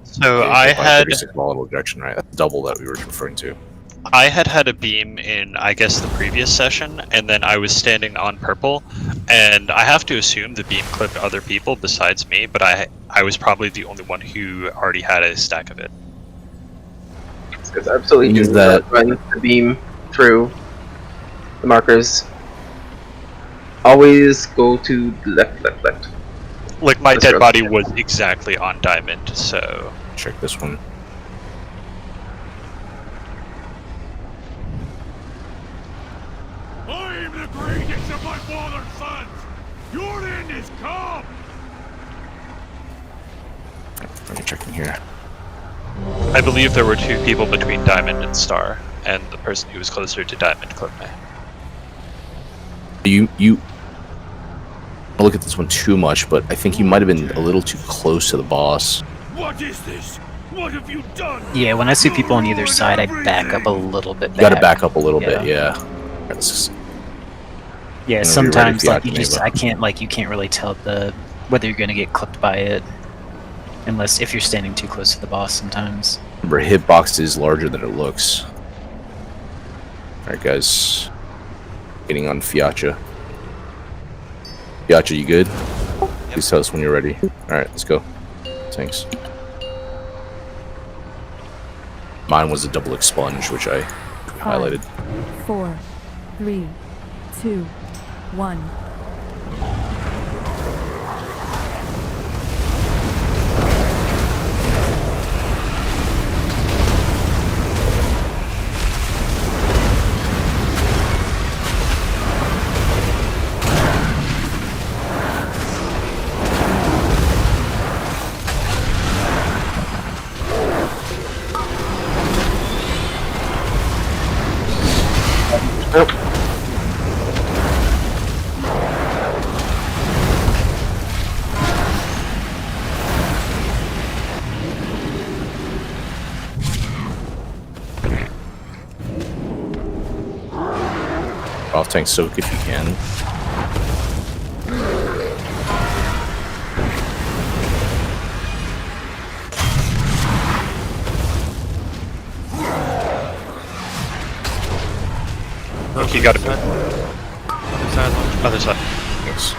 So I had 36 volatile ejection, right? That's double that we were referring to. I had a beam in, I guess, the previous session, and then I was standing on purple, and I have to assume the beam clipped other people besides me, but I was probably the only one who already had a stack of it. It's absolutely Means do that- not run the beam through the markers. Always go to the left. Like, my That's dead right. body was exactly on diamond, so... Check this one. I am the greatest of my father's sons! Your end is come! Let me check in here. I believe there were 2 people between diamond and star, and the person who was closer to diamond clipped me. You don't look at this one too much, but I think you might have been a little too close to the boss. What is this? What have you done? Yeah, when I see people on either side, I back up a little bit. You gotta back up a little bit, yeah. Yeah, Whenever sometimes you're ready, like you just Fiat, you can't really tell whether you're gonna get clipped by it, unless if you're standing too close to the boss. Sometimes. Remember, hitbox is larger than it looks. Alright, guys. Getting on Fiatcha. Fiatcha, you good? Please tell us when you're ready. Alright, let's go. Thanks. Mine was a double expunge, which I highlighted. 4, 3, 2, 1. Off tank soak if you can. Okay, you got it. Other side. Thanks.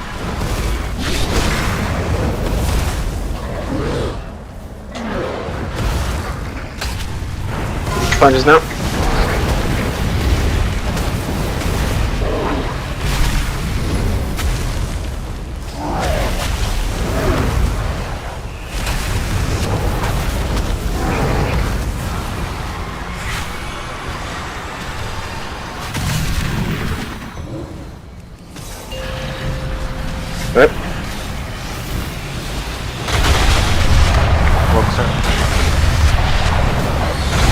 Sponges now. Yep.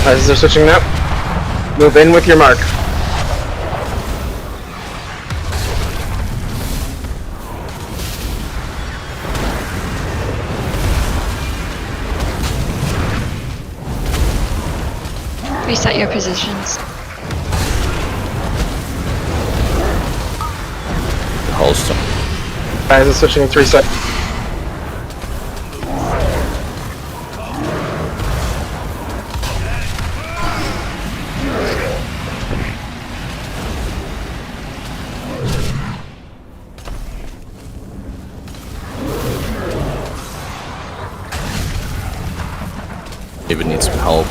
As they're switching now, move in with your mark. Reset your positions. Holster. As they're switching in 3 seconds. David needs some help.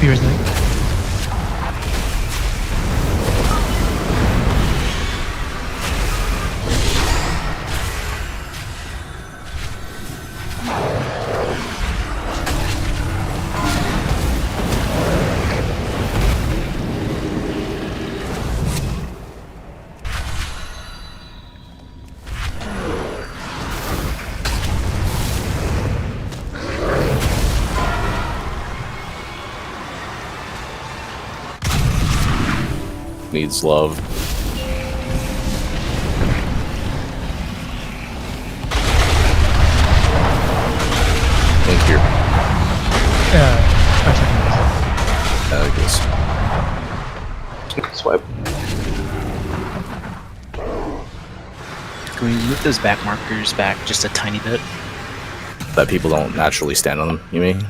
Beer's late. needs love. Thank you. I guess. Swipe. Can we move those back markers back just a tiny bit? That people don't naturally stand on them, you mean?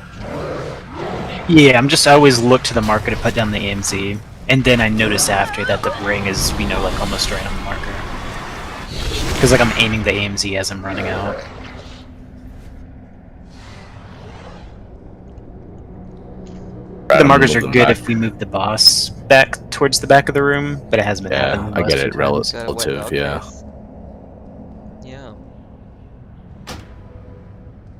Yeah, I always look to the marker to put down the AMZ, and then I notice after that the ring is, like almost right on the marker. Because like I'm aiming the AMZ as I'm running out. The markers are good if we move the boss back towards the back of the room, but it hasn't been happening. I get it. Times. Relative, yeah. Yeah.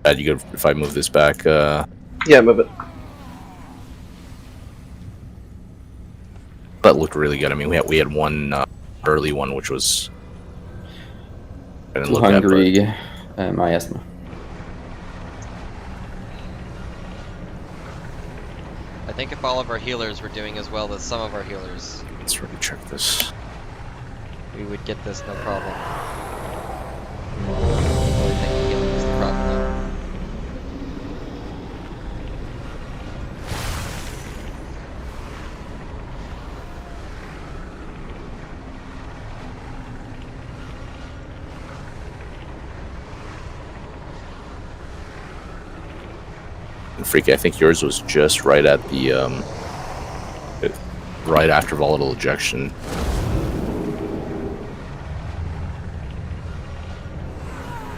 Bad, you good if I move this back? Yeah, move it. That looked really good. I mean, we had one early one, which was. I didn't Too look hungry, at, miasma. I think if all of our healers were doing as well as some of our healers, let's really check this. We would get this no problem. I really think healing is the problem though. And Freaky, I think yours was just right at the right after volatile ejection.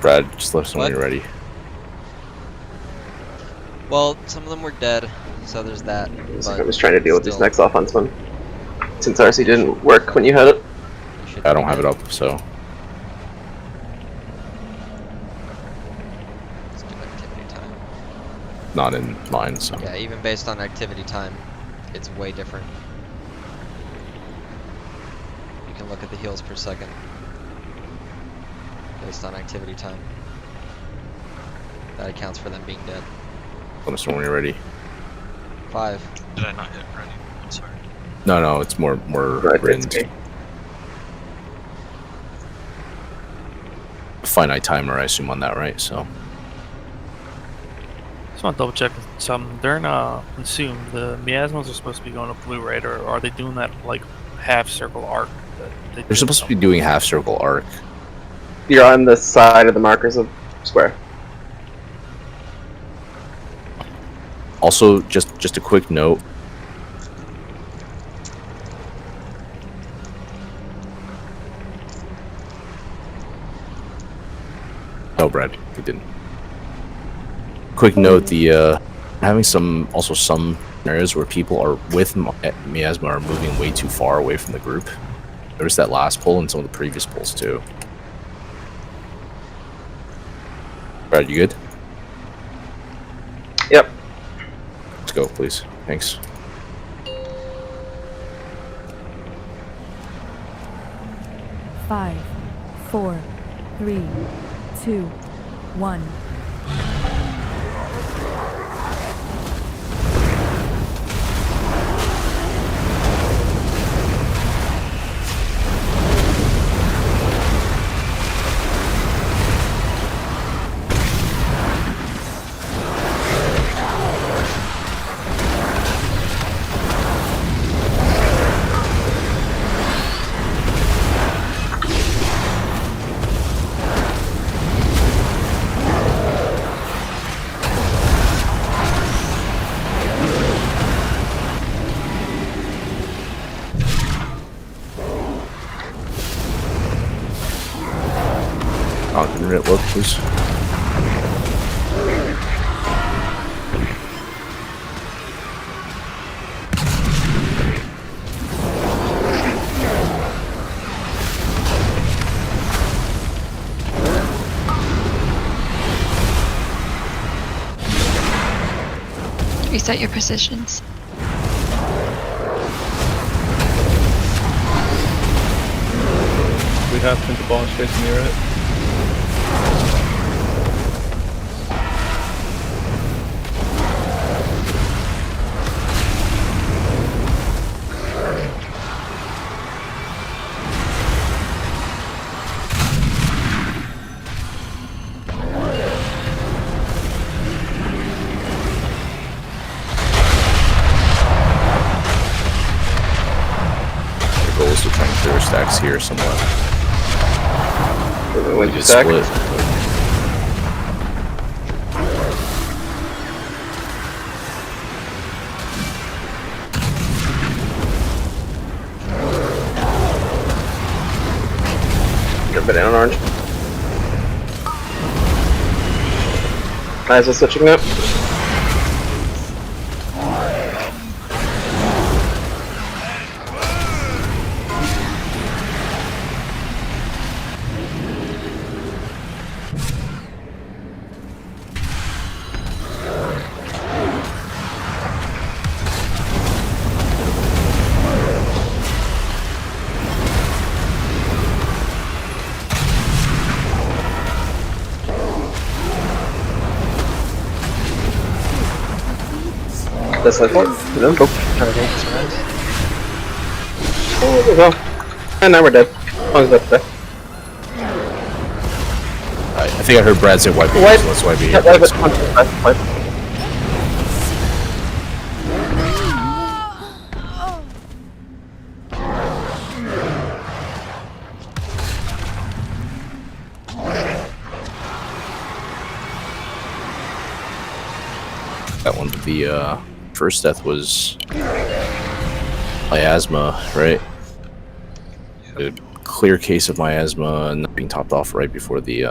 Brad, just let us know when you're ready. Well, some of them were dead, so there's that. I'm just trying to deal with this next offense one. Since RC didn't work when you had it. I don't have it up, so. Let's do activity time. Not in mine, so. Yeah, even based on activity time, it's way different. You can look at the heals per second. Based on activity time. That accounts for them being dead. Let us know when you're ready. 5. Did I not hit ready? I'm sorry. No, it's more rind. Finite timer, I assume, on that, right? So. Just want to double check some. During consume, the miasmas are supposed to be going to blue, right? Or are they doing that like half circle arc? They're supposed to be doing half circle arc. You're on the side of the markers of square. Also, just a quick note. No, Brad, we didn't. Quick note: the having some scenarios where people are with miasma are moving way too far away from the group. Notice that last pull and some of the previous pulls too. Brad, you good? Yep. Let's go, please. Thanks. Five, 4, 3, 2, 1. Internet look, please. Reset your positions. We have pink balls facing near it. stacks here somewhat. Went Maybe stack. split. Got banana orange. Guys, are switching up. That's like what? No. Oh, there we go. And now we're dead. Oh, he's dead. I think I heard Brad say wipe. Wipe. So let's wipe it. Yeah, wipe it. Wipe. That one, the first death was miasma, right? A clear case of miasma and not being topped off right before the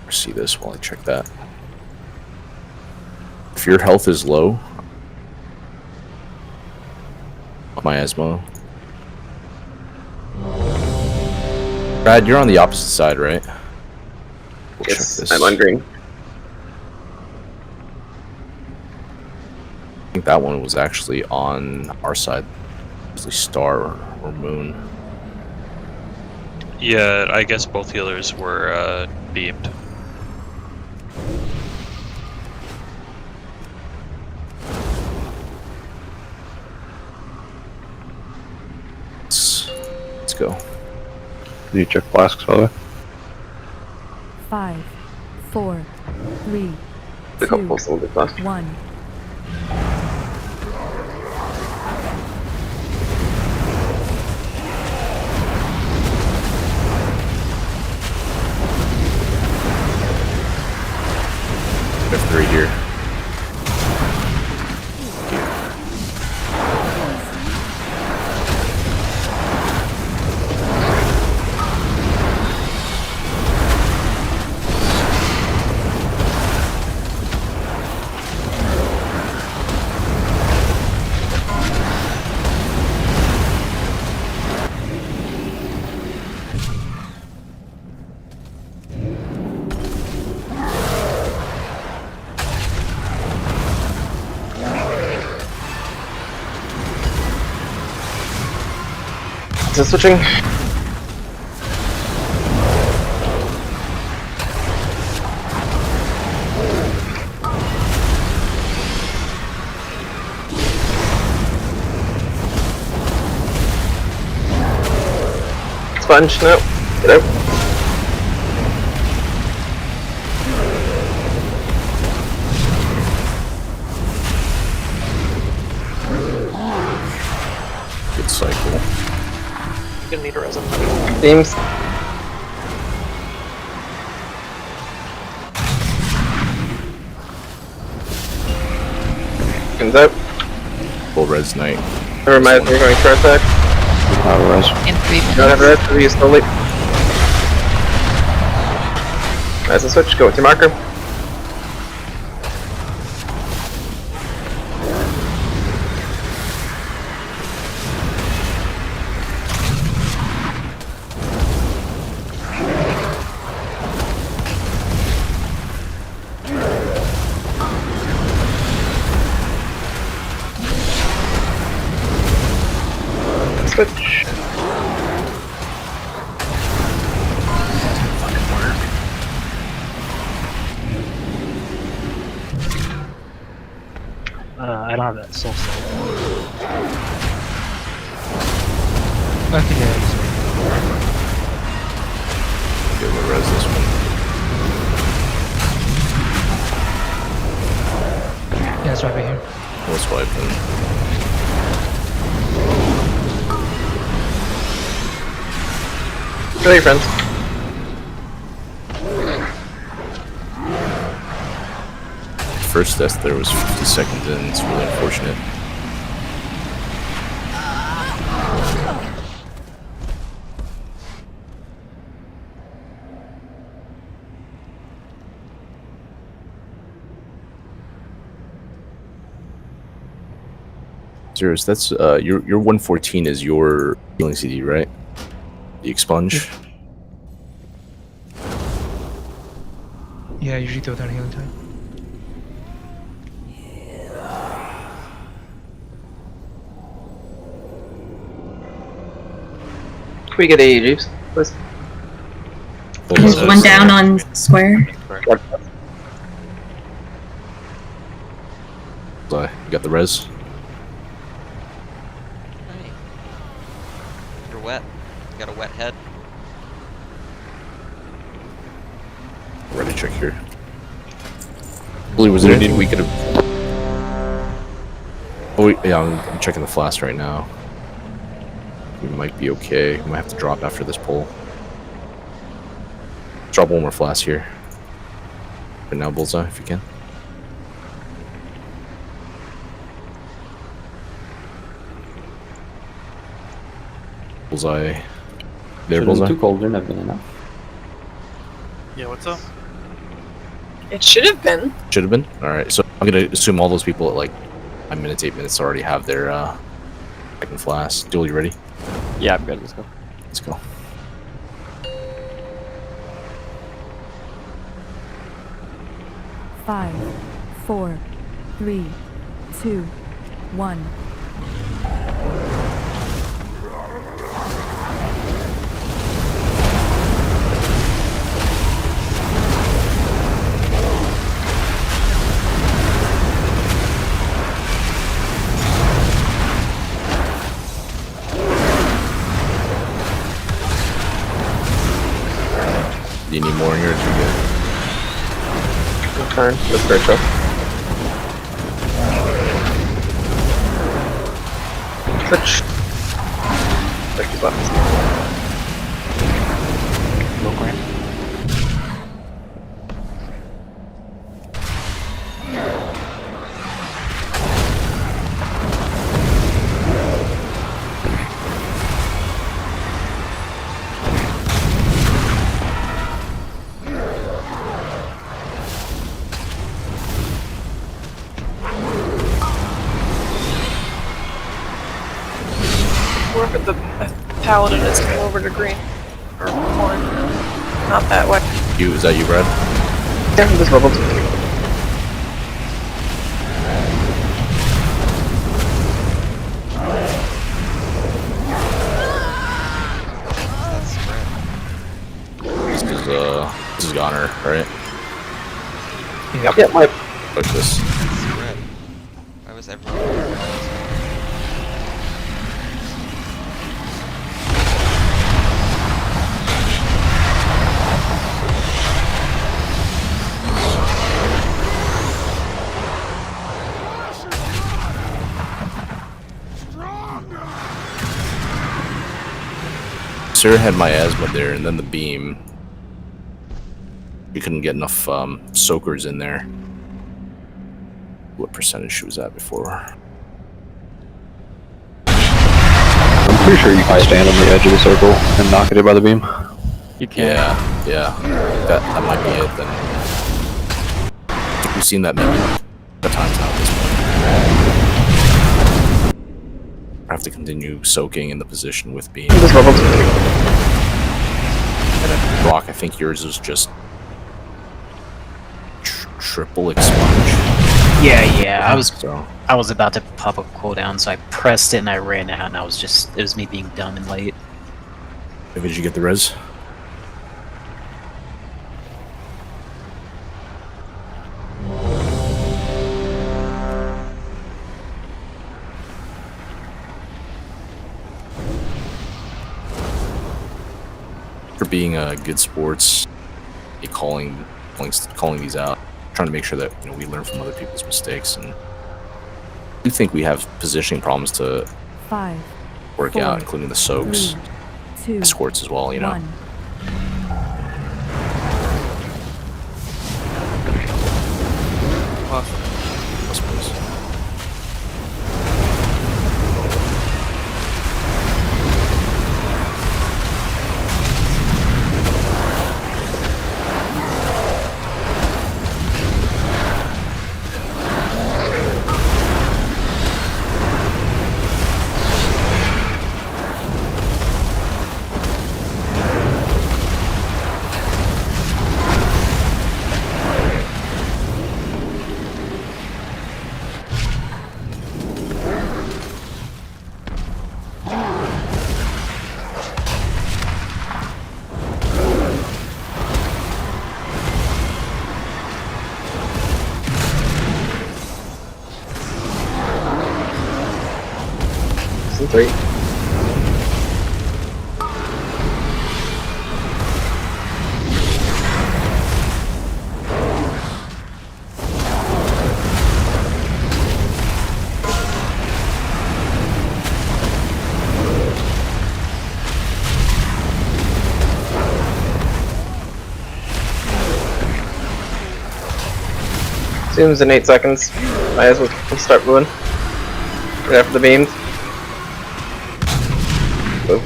see this while I check that. If your health is low, miasma. Brad, you're on the opposite side, right? We'll Yes, check this. I'm on green. I think that one was actually on our side. Actually, star or moon. Yeah, I guess both healers were beamed. Let's go. Did you check flasks, by the way? 5, 4, 3, The 2, couple's a little bit fast. 1. F3 here. Is it switching? Sponge, no. Get out. Good cycle. You're gonna need a resin. Themes. Comes out. Full res knight. Never mind, you're going for attack. Out of res. In 3 minutes. Don't have res, so you slowly. As a switch, go with your marker. Switch. don't have that soul set. I think I have Okay, we'll res this one. Yeah, it's right here. We'll swipe them. Kill your friends. First death there was 50 seconds in. It's really unfortunate. Serious, that's your 114 is your healing CD, right? The expunge. Yeah, I usually throw down healing time. Can we get a Jeeps, please? There's one down on square. You got the res. You're wet. You got a wet head. Ready check here. Blue, was there anything we could have? Oh yeah, I'm checking the flask right now. We might be okay. We might have to drop after this pull. Drop one more flask here. But now bullseye if you can. Bullseye. There, bullseye. 2 cauldron have been enough. Yeah, what's up? It should have been. Should have been. All right, so I'm gonna assume all those people at like 9 minutes, 8 minutes already have their second flask. Duel, you ready? Yeah, I'm good. Let's go. Let's go. Five, 4, 3, 2, 1. Do you need more in here? Or you good? Turn. That's great show. Switch. Check these buttons. Low grant. Wherever the paladin is, come over to green. Or one. Not that way. Is that you, Brad? Yeah, this level 2. This is Goner, right? Yep. Yep, my... Like this. Why was everyone... Sarah had miasma there, and then the beam. We couldn't get enough soakers in there. What percentage she was at before? I'm pretty sure you can stand on the edge of the circle and not get hit by the beam. You can. Yeah. That might be it then. I think we've seen that many times now at this point. I have to continue soaking in the position with beam. Rock, I think yours is just triple expunge. Yeah. I was about to pop a cooldown, so I pressed it and I ran out, and it was me being dumb and late. Maybe did you get the res? for being good sports, calling these out, trying to make sure that we learn from other people's mistakes, and I do think we have positioning problems to 5, work 4, out, including the soaks, 3, 2, escorts as well. 1. I suppose. Three. Zooms in 8 seconds. Might as well start moving. Right after the beams. Go.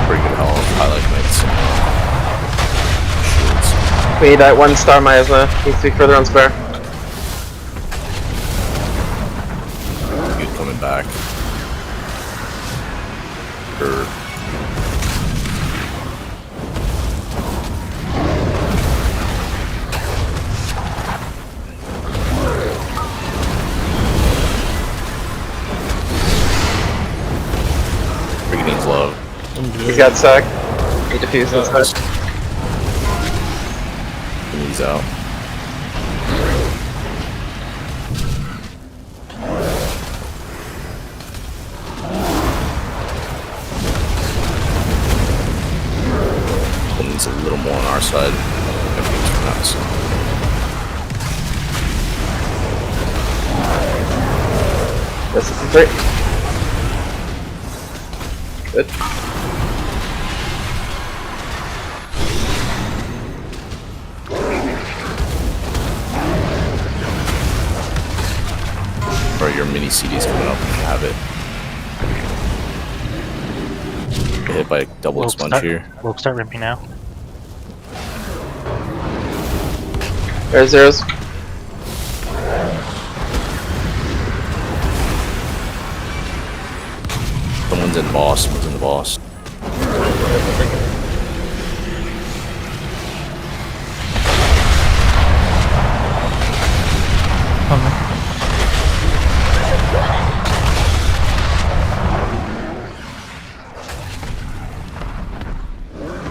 Pretty good highlight nights. We need that 1-star miasma. Needs to be further on spare. Good coming back. Love. He's got sack. He defused inside. He's out. Needs a little more on our side. This is great. Good. Or your mini CDs coming up when you have it. Get hit by a double expunge here. We'll start ripping now. There's zeros. Someone's in boss, someone's in the boss.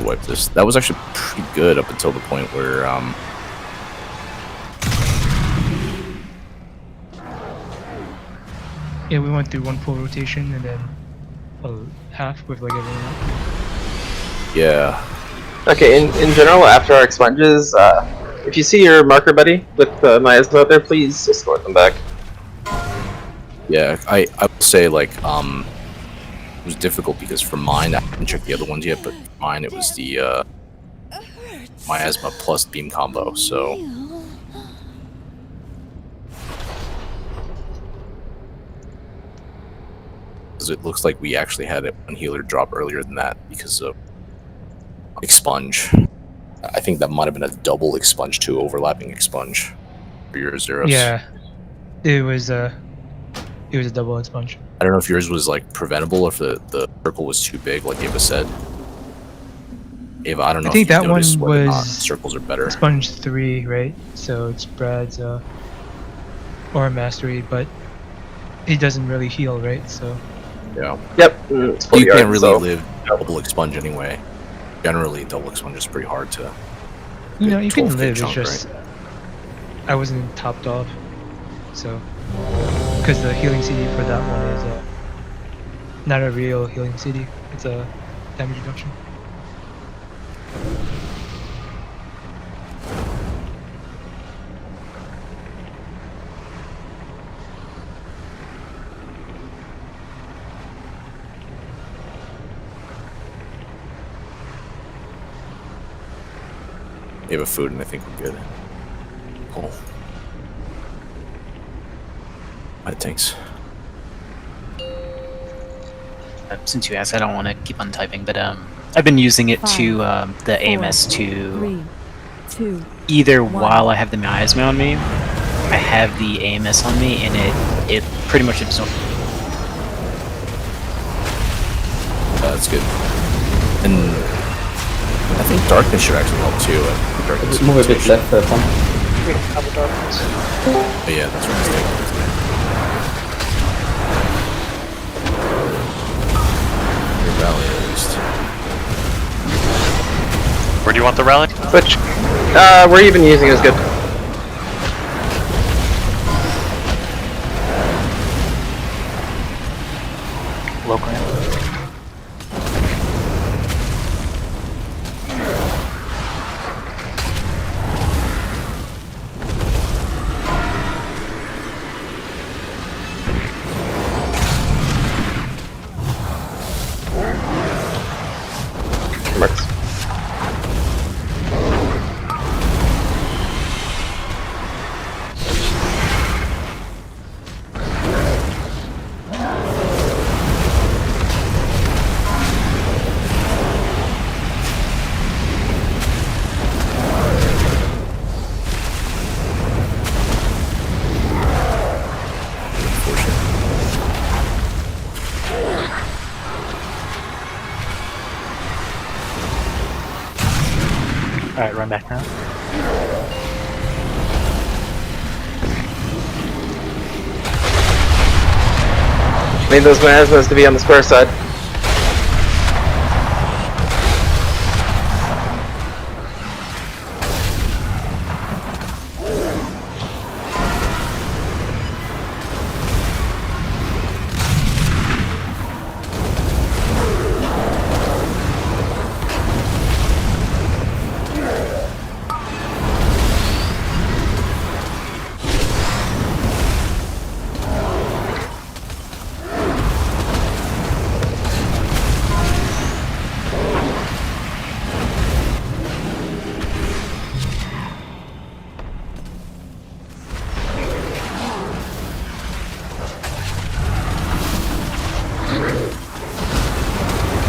Wipe this. That was actually pretty good up until the point where yeah, we went through one full rotation and then half with like everyone else. Yeah. Okay, in general, after our expunges, if you see your marker buddy with miasma out there, please escort them back. Yeah, I would say like it was difficult because for mine, I haven't checked the other ones yet, but for mine it was the miasma plus beam combo, so because it looks like we actually had one healer drop earlier than that because of expunge. I think that might have been a double expunge too, overlapping expunge for your zeros. Yeah, it was a double expunge. I don't know if yours was like preventable or if the circle was too big, like Ava said. Ava, I don't know. I think if you that one noticed whether or not was circles are better. Sponge 3, right? So it's Brad's aura mastery, but he doesn't really heal, right? So yeah. Yep. You can't really live double expunge anyway. Generally, double expunge is pretty hard to. You can 12K live. chunk, It's just right? I wasn't topped off, so. because the healing CD for that one is not a real healing CD. It's a damage reduction. You have a food, and I think we're good. Cool. Alright, thanks. Since you asked, I don't want to keep on typing, but I've been using it to the AMS to 3, 2, either 1. while I have the miasma on me, I have the AMS on me, and it pretty much absorbs. That's good. And I think darkness should actually help too. Darkness move a bit left for a pump. We can cover darkness. Oh, yeah, that's what I was thinking. Rally at least. Where do you want the rally? Which, we're even using is good. Low ground. Marks. Alright, run back now. Need those miasmas to be on the square side.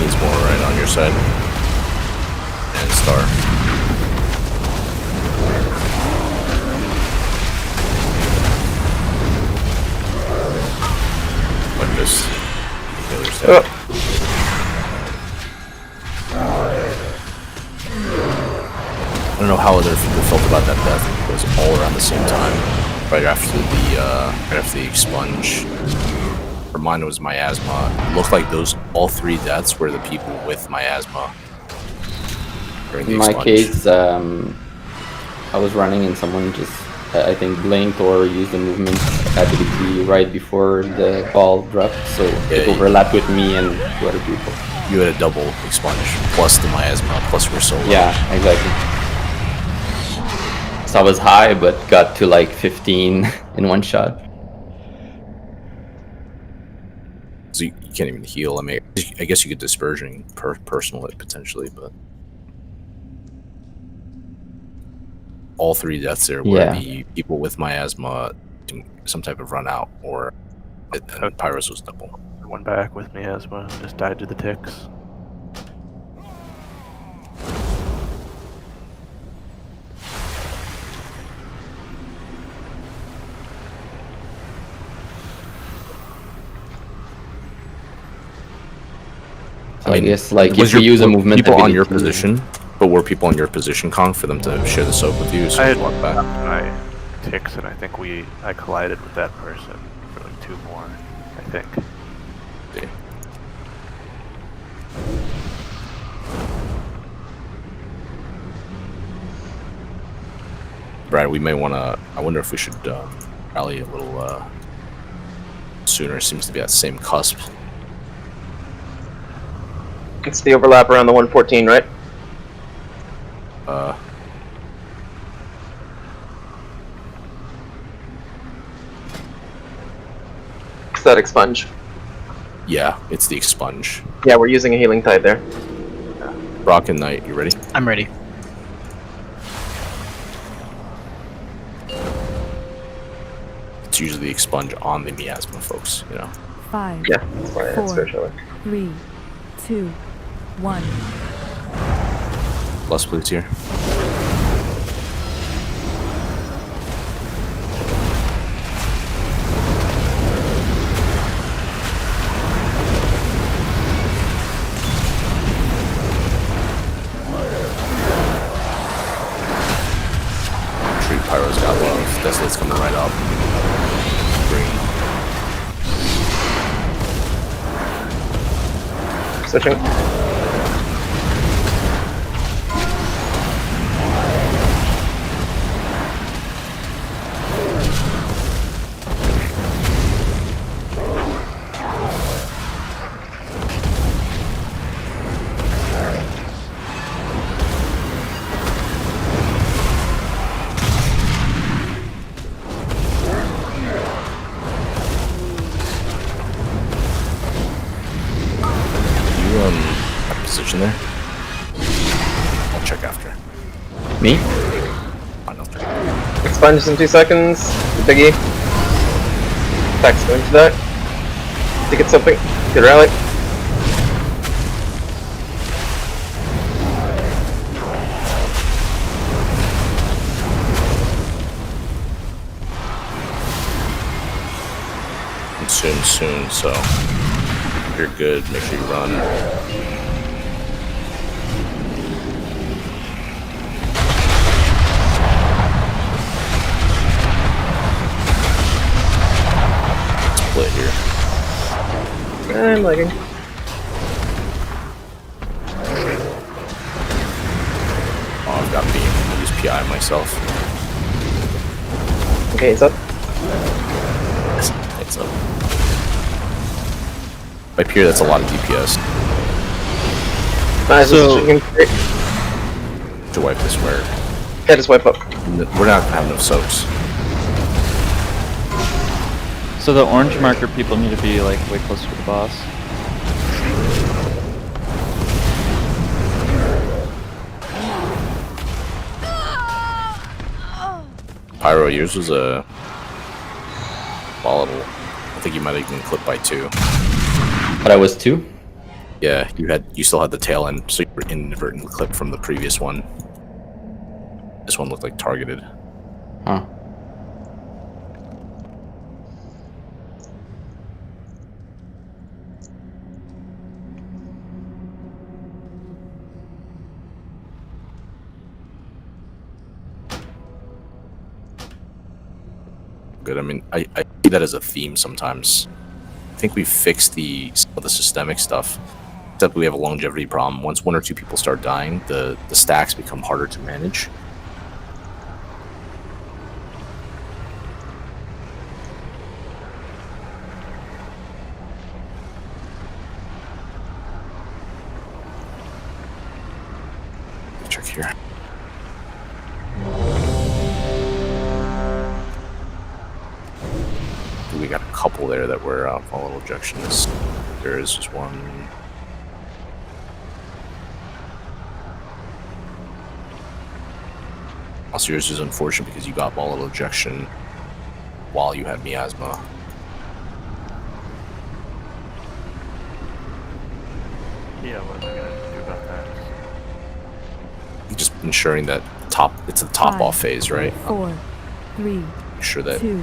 Needs more right on your side. And star. Like this. The other side. I don't know how other people felt about that death. It was all around the same time. Right after the expunge. For mine, it was miasma. It looked like all three deaths were the people with miasma. In my case, I was running and someone just, I think, blinked or used the movement ability right before the ball dropped, so it overlapped with me and two other people. You had a double expunge, plus the miasma, plus your solo. Yeah, exactly. So I was high, but got to like 15 in one shot. So you can't even heal. I mean, I guess you could dispersion personal it potentially, but all three deaths there were the people with miasma doing some type of run out, or and Pyros was double. One back with miasma, just died to the ticks. So I guess like if you use a movement people ability, on your position, but were people on your position, Kong, for them to share the soak with you? So I had walk back. my ticks, and I think I collided with that person for like 2 more, I think. Yeah. Brad, we may want to. I wonder if we should rally a little sooner. It seems to be at the same cusp. It's the overlap around the 114, right? Static sponge. Yeah, it's the expunge. Yeah, we're using a healing tide there. Rock and Knight, you ready? I'm ready. It's usually the expunge on the miasma, folks. You know. 5, Yeah, that's why it's 4, very shallow. 3, 2, 1. Plus, please here. Pyro's got love. Desolate's coming right up. Green. Switching. Position there. I'll check after. Me? Expunge in 2 seconds. Biggie. Attacks going to that. To get something. Good rally. And soon, so if you're good, make sure you run. Split here. I'm lagging. Oh, I've got beam. I'll use PI myself. Okay, it's up. It's up. By Pier, that's a lot of DPS. Nice, So- chicken. Great. To wipe this where? Yeah, just wipe up. We're not gonna have enough soaks. So the orange marker people need to be like way closer to the boss. Pyro, yours was a volatile. I think you might have been clipped by 2. But I was 2? Yeah, you still had the tail end, so you were inadvertently clipped from the previous one. This one looked like targeted. Huh. Good. I mean, I see that as a theme sometimes. I think we fixed some of the systemic stuff, except we have a longevity problem. Once 1 or 2 people start dying, the stacks become harder to manage. Check here. We got a couple there that were volatile ejections. There is just one. Also, yours is unfortunate because you got volatile ejection while you had miasma. Yeah, what am I gonna do about that? Just ensuring that it's a top off phase, right? 4, 3, Make sure that 2,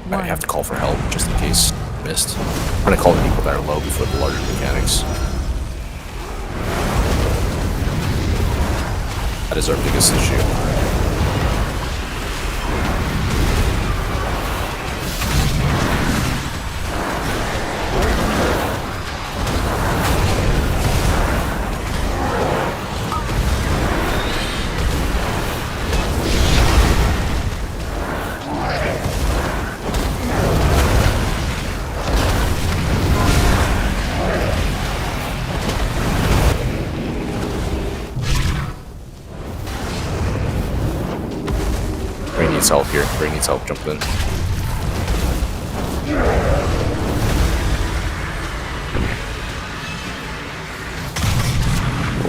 I have to call for help just in case missed. I'm trying to call the people that are low before the larger mechanics. That is our biggest issue. needs help here. Gray needs help. Jump in.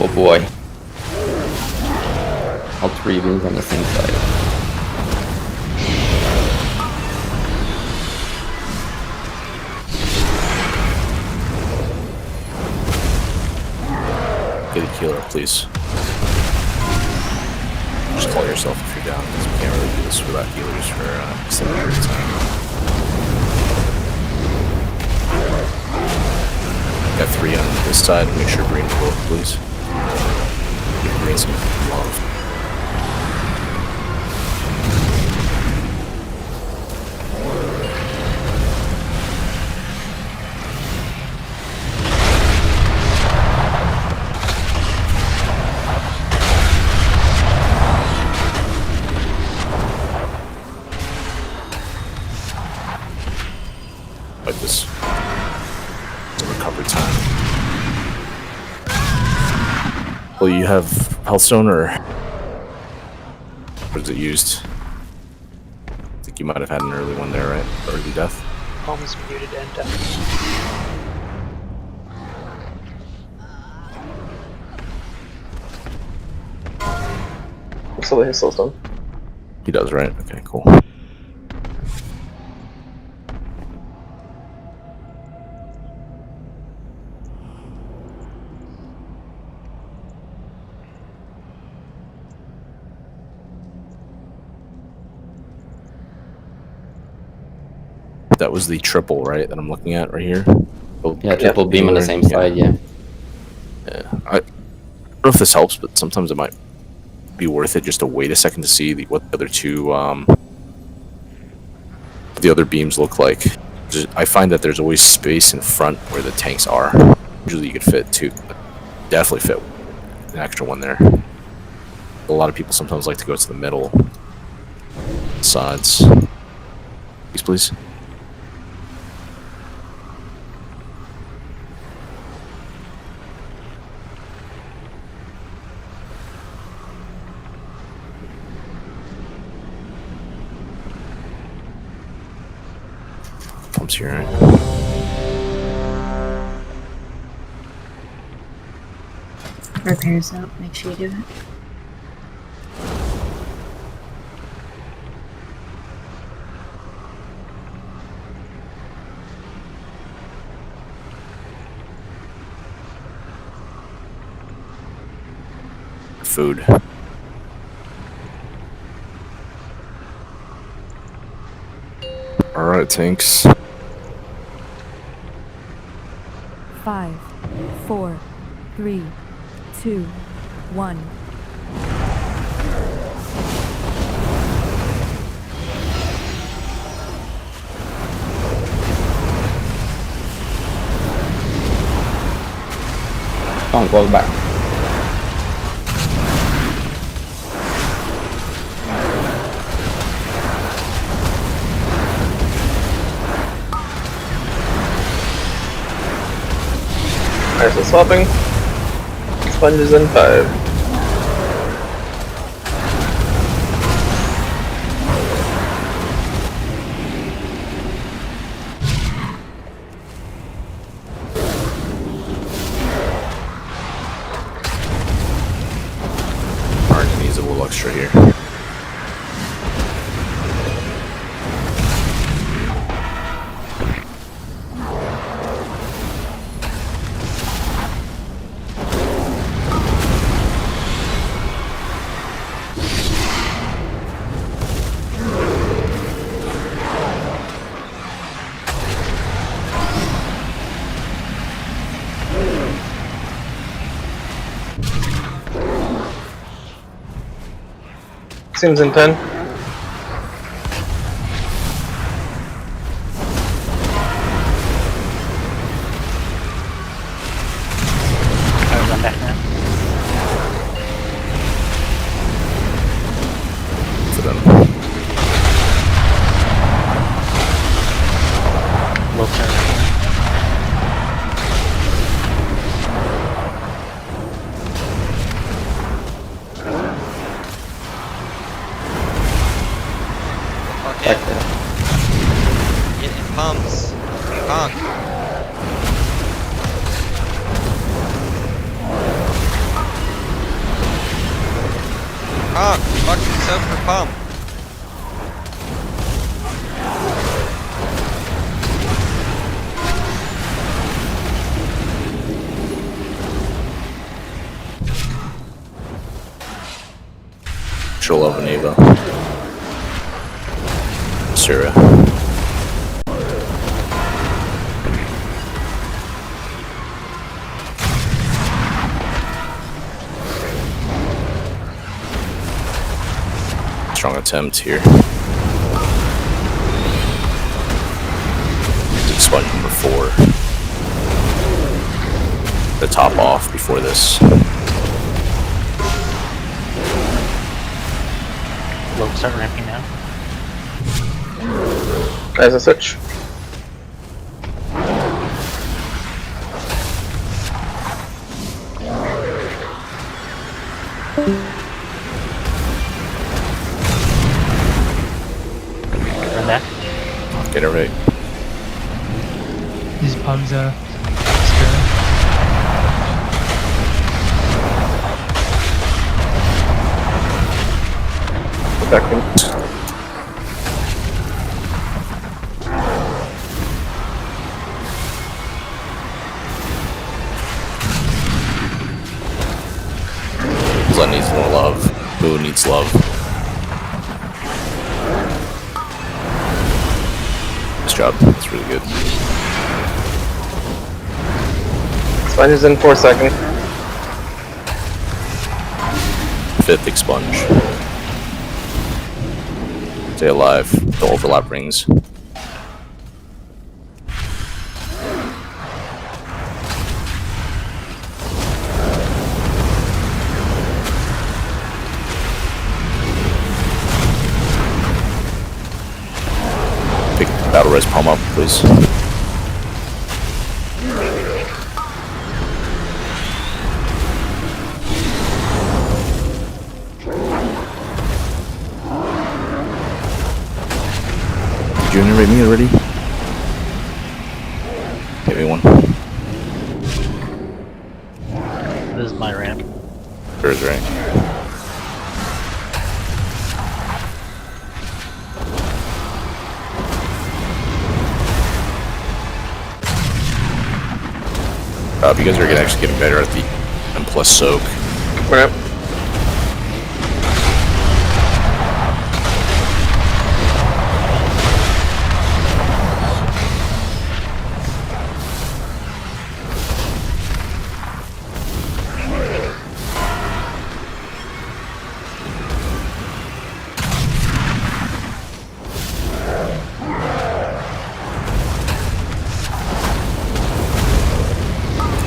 Oh boy. All three beams on the same side. Get a healer, please. Just call yourself if you're down, because we can't really do this without healers for an extended period of time. Got 3 on this side. Make sure green will, please. Give green some love. Like this. The recovery time. Well, you have Healthstone, or is it used? I think you might have had an early one there, right? Early death. Home is muted and deaf. So his Soulstone. He does, right? Okay, cool. That was the triple, right? That I'm looking at right here. Oh, Yeah, triple beam on the same side. Yeah. Yeah. I don't know if this helps, but sometimes it might be worth it just to wait a second to see what the other two, the other beams look like. I find that there's always space in front where the tanks are. Usually you could fit 2, but definitely fit an extra one there. A lot of people sometimes like to go to the middle sides. Please. Pumps here, right? Repairs out, make sure you do it. Food. Alright, tanks. 5, 4, 3, 2, 1. Come on, go back. Alright, so swapping. Sponges in 5. Alright, needs a little extra here. Seems in 10. I'll run back now. For them. We'll turn. pumps. Conk. Conk, fucking soak for pump. Control over Neva. Nathria. Strong attempt here. Sponge number 4. The top off before this. We'll start ramping now. As a such. Run that. Get it right. These pumps are Second. Zed needs more love. Boo needs love. Nice job. That's really good. Sponge is in 4 seconds. 5th expunge. Stay alive. The overlap rings. Pick battle res palm up, please. Did you generate me already? Give me one. This is my ramp. Yours, right? You guys are actually getting better at the M plus soak. Right.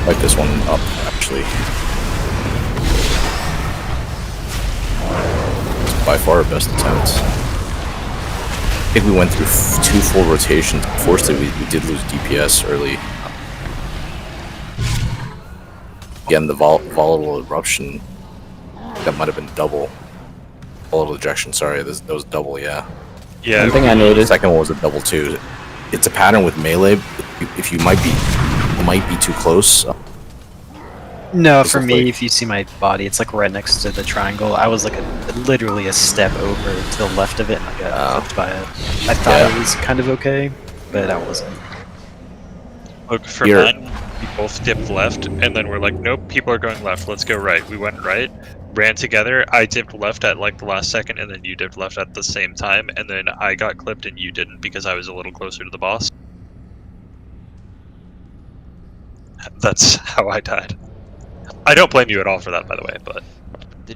Like this one up, actually. It's by far our best attempt. I think we went through 2 full rotations. Unfortunately, we did lose DPS early. Again, the volatile eruption, that might have been double. Volatile ejection, sorry, that was double, yeah. Yeah. One thing I noticed. The second one was a double too. It's a pattern with melee. If you might be too close. No, for me, if you see my body, it's like right next to the triangle. I was like literally a step over to the left of it, and I got hooked by it. I thought it was kind of okay, but I wasn't. Look, for mine, we both dipped left, and then we're like, nope, people are going left, let's go right. We went right, ran together, I dipped left at like the last second, and then you dipped left at the same time, and then I got clipped and you didn't because I was a little closer to the boss. That's how I died. I don't blame you at all for that, by the way, but...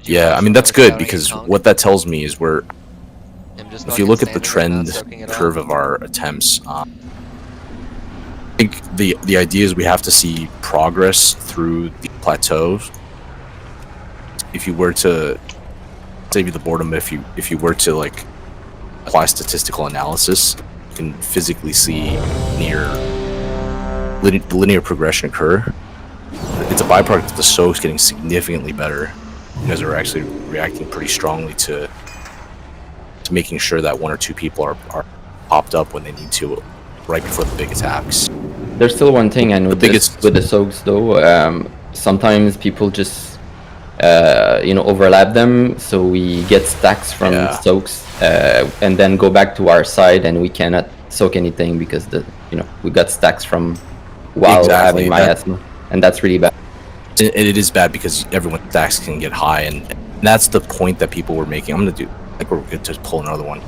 Yeah, I mean, that's good, because what that tells me is if you look at the trend curve of our attempts, I think the idea is we have to see progress through the plateaus. If you were to save you the boredom, if you were to like apply statistical analysis, you can physically see linear progression occur. It's a byproduct of the soaks getting significantly better. You guys are actually reacting pretty strongly to making sure that 1 or 2 people are popped up when they need to right before the big attacks. There's still one thing I know The biggest with the soaks though. Sometimes people just overlap them, so we get stacks from soaks and then go back to our side, and we cannot soak anything because we got stacks from while having miasma, and that's really bad. It is bad because everyone's stacks can get high, and that's the point that people were making. I'm gonna do like we're good to pull another one.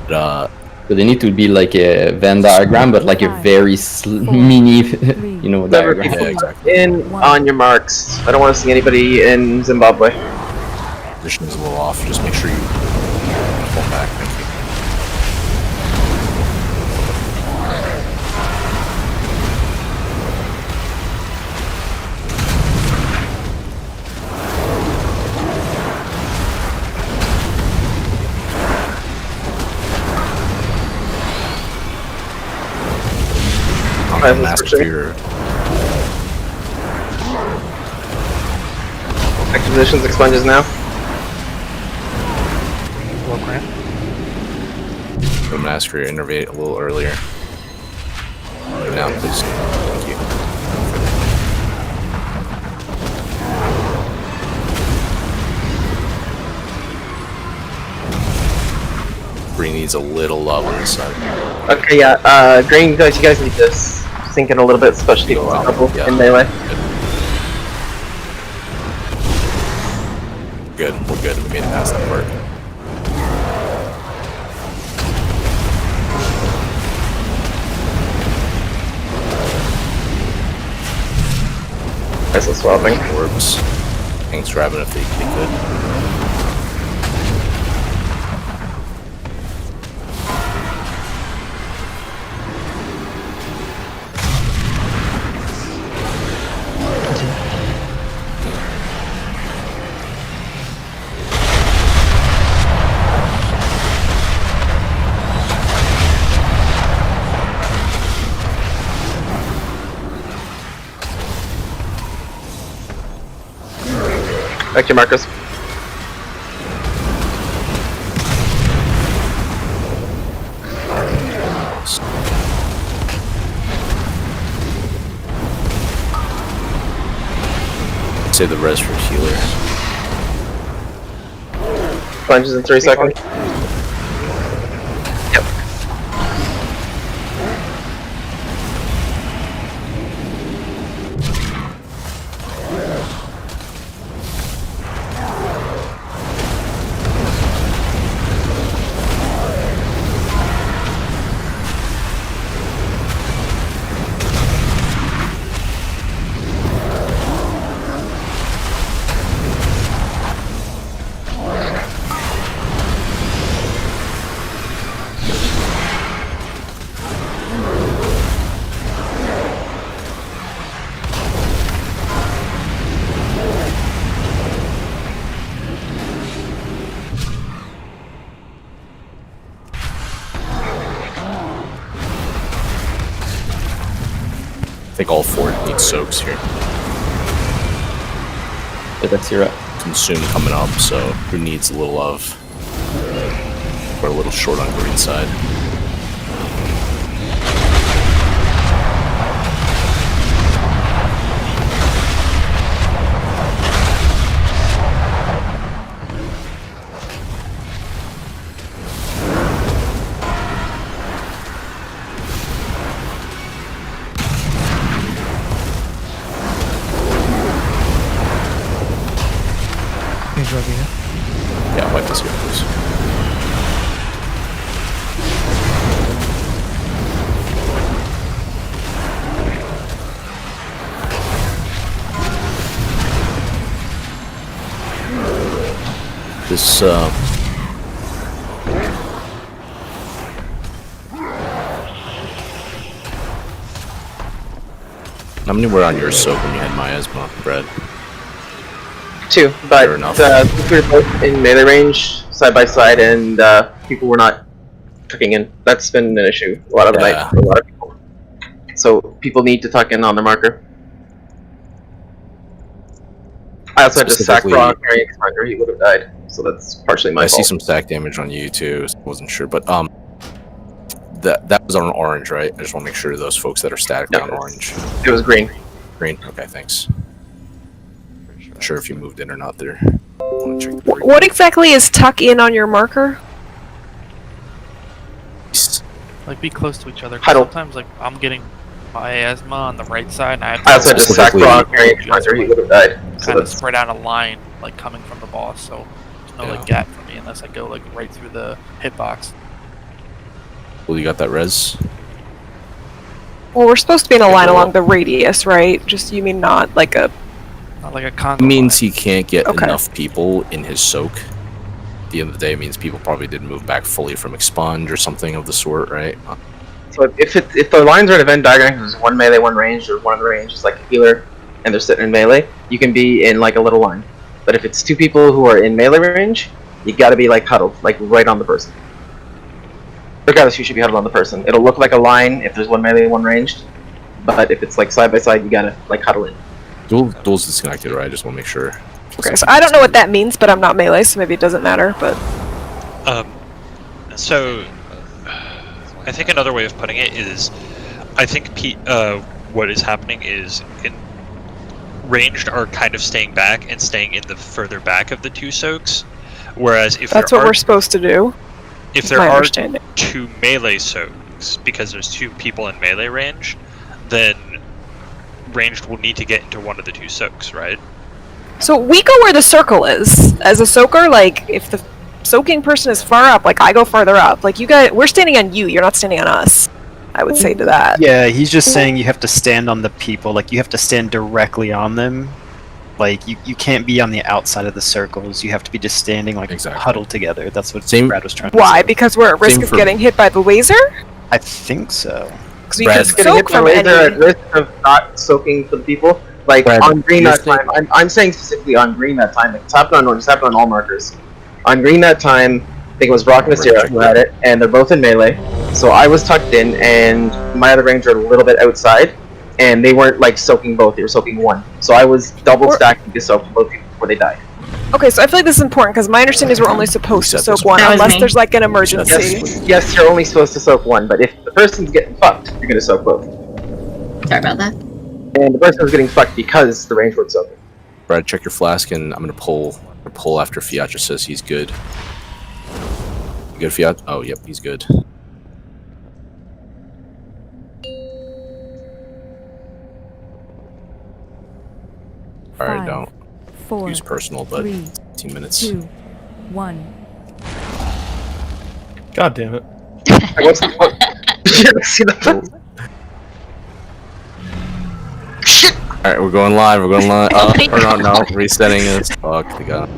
But they need to be like a Venn diagram, but like a very mini, diagram. Yeah, exactly. In on your marks. I don't want to see anybody in Zimbabwe. Position is a little off. Just make sure you pull back. Thank you. Master Active positions, expunges now. I'm gonna ask for your innervate a little earlier. Now, please. Thank you. Green needs a little love on this side. Okay, yeah. Green, you guys need this. Sink in a little bit, especially if it's a couple in melee. Good, we're good. We made it past that part. Nice swapping. Orbs. Thanks for having if they could. Back to Marcus. Save the res for healers. Plunges in 3 seconds. Yep. I think all 4 need soaks here. But that's your Consume coming up, so who needs a little love? We're a little short on green side. Yeah, wipe this here, please. This, how many were on your soap when you had miasma, Brad? 2, but we were both in melee range, side by side, and people were not tucking in. That's been an issue a lot of the night for a lot of people. So people need to tuck in on their marker. I also had to sack Raw carrying his marker, he would have died. So that's partially my fault. I see some stack damage on you too, wasn't sure, but that was on orange, right? I just want to make sure those folks that are static on orange. It was green. Green. Okay, thanks. Not sure if you moved in or not there. What exactly is tuck in on your marker? Like, be close to each other. 'Cause Huddle. sometimes, like, I'm getting miasma on the right side, and I have I also had to sack rock, he would have died. kind of spread out a line, like, coming from the boss, so there's no, like, gap for me unless I go, like, right through the hitbox. Well, you got that res? Well, we're supposed to be in a line along the radius, right? Just, you mean not like a... Not like a It means he can't get enough people in his soak. At the end of the day, it means people probably didn't move back fully from expunge or something of the sort, right? So if the lines are in a Venn diagram, there's one melee, one range, or one of the range is like a healer, and they're sitting in melee, you can be in like a little line. But if it's two people who are in melee range, you gotta be like huddled, like right on the person. Regardless, you should be huddled on the person. It'll look like a line if there's one melee and one ranged, but if it's like side by side, you gotta like huddle in. Duel's disconnected, right? I just want to make sure. Okay, so I don't know what that means, but I'm not melee, so maybe it doesn't matter, but... So, I think another way of putting it is, I think what is happening is, ranged are kind of staying back and staying in the further back of the two soaks, whereas if That's there what are, we're supposed to do. if there are two melee soaks, because there's two people in melee range, then ranged will need to get into one of the two soaks, right? So we go where the circle is. As a soaker, like, if the soaking person is far up, like, I go farther up. Like, you guys, we're standing on you, you're not standing on us. I would say to that. Yeah, he's just saying you have to stand on the people, like, you have to stand directly on them. Like, you can't be on the outside of the circles, you have to be just standing, like, huddled together. That's what Brad was trying to say. Why? Because we're at risk of getting hit by the laser? I think so. Because we can Getting hit soak by from laser any... at risk of not soaking for the people. Like on green that time, I'm saying specifically on green that time. It's happened on orange, it's happened on all markers. On green that time, I think it was Rock and Nathria who had it, and they're both in melee. So I was tucked in, and my other ranger a little bit outside, and they weren't like soaking both; they were soaking one. So I was double stacking to soak both people before they died. Okay, so I feel like this is important, because my understanding is we're only supposed to soak one, unless there's like an emergency. Yes, you're only supposed to soak one, but if the person's getting fucked, you're gonna soak both. Sorry about that. And the person was getting fucked because the range was soaking. Brad, check your flask, and I'm gonna pull after Fiatra says he's good. You good, Fiat? Oh, yep, he's good. Alright, don't use personal, but 15 minutes. 2, 1. God damn it. What's the see that? Alright, we're going live, Or no, resetting is. Fuck, they got it.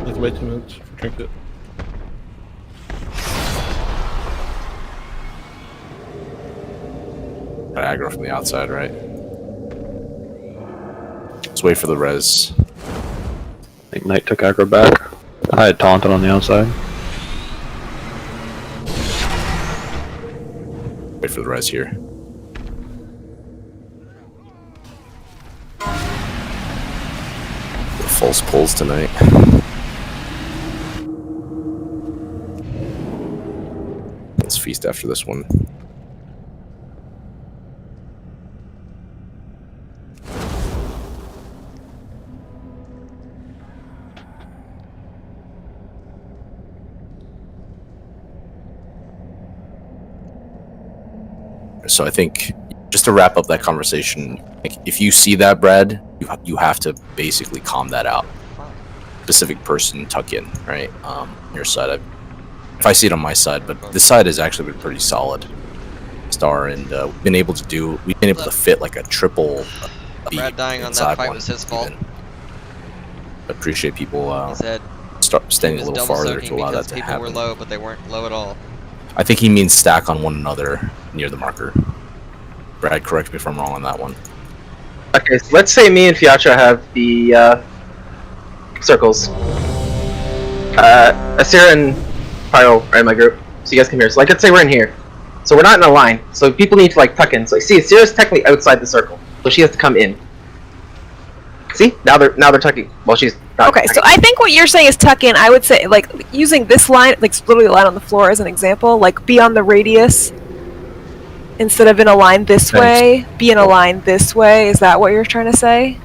Let's wait 2 minutes for trinket. Got aggro from the outside, right? Let's wait for the res. I think Knight took aggro back. I had taunted on the outside. Wait for the res here. False pulls tonight. Let's feast after this one. So I think, just to wrap up that conversation, like, if you see that, Brad, you have to basically calm that out. Specific person, tuck in, right? Your side. If I see it on my side, but this side has actually been pretty solid. Star, and we've been able to fit like a triple Brad dying on inside that fight one, was his fault. even. Appreciate people He said start standing he a was little double farther soaking to allow that because to people happen. were low, but they weren't low at all. I think he means stack on one another near the marker. Brad, correct me if I'm wrong on that one. Okay, so let's say me and Fiatra have the circles. Asira and Pyro are in my group, so you guys come here. So like, let's say we're in here. So we're not in a line, so people need to like tuck in. So you see, Asira's technically outside the circle, so she has to come in. See? Now they're tucking. Well, she's not Okay, so tucking. I think what you're saying is tuck in. I would say, like, using this line, like literally a line on the floor as an example, like be on the radius instead of in a line this Thanks. way, be in a line this way. Is that what you're trying to say?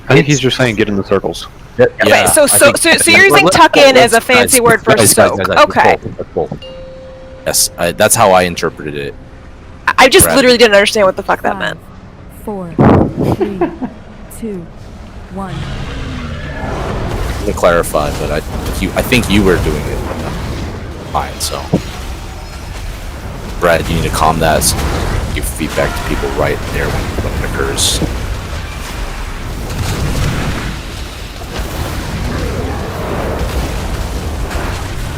I think he's just saying get in the circles. Okay, so you're using tuck in as a fancy word for soak. Okay. Yes, that's how I interpreted it. I just literally didn't understand what the fuck that meant. 4, 3, 2, 1. To clarify, but I think you were doing it fine. So, Brad, you need to calm that. So give feedback to people right there when it occurs.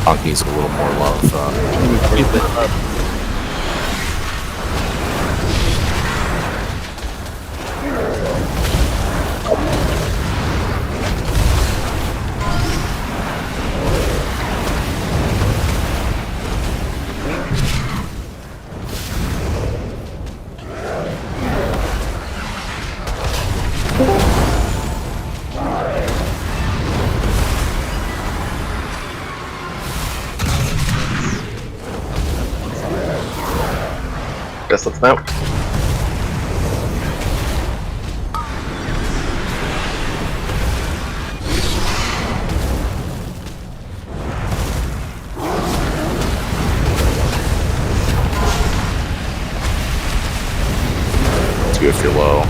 Punk needs a little more love. Guess that's now. Let's go if you're low.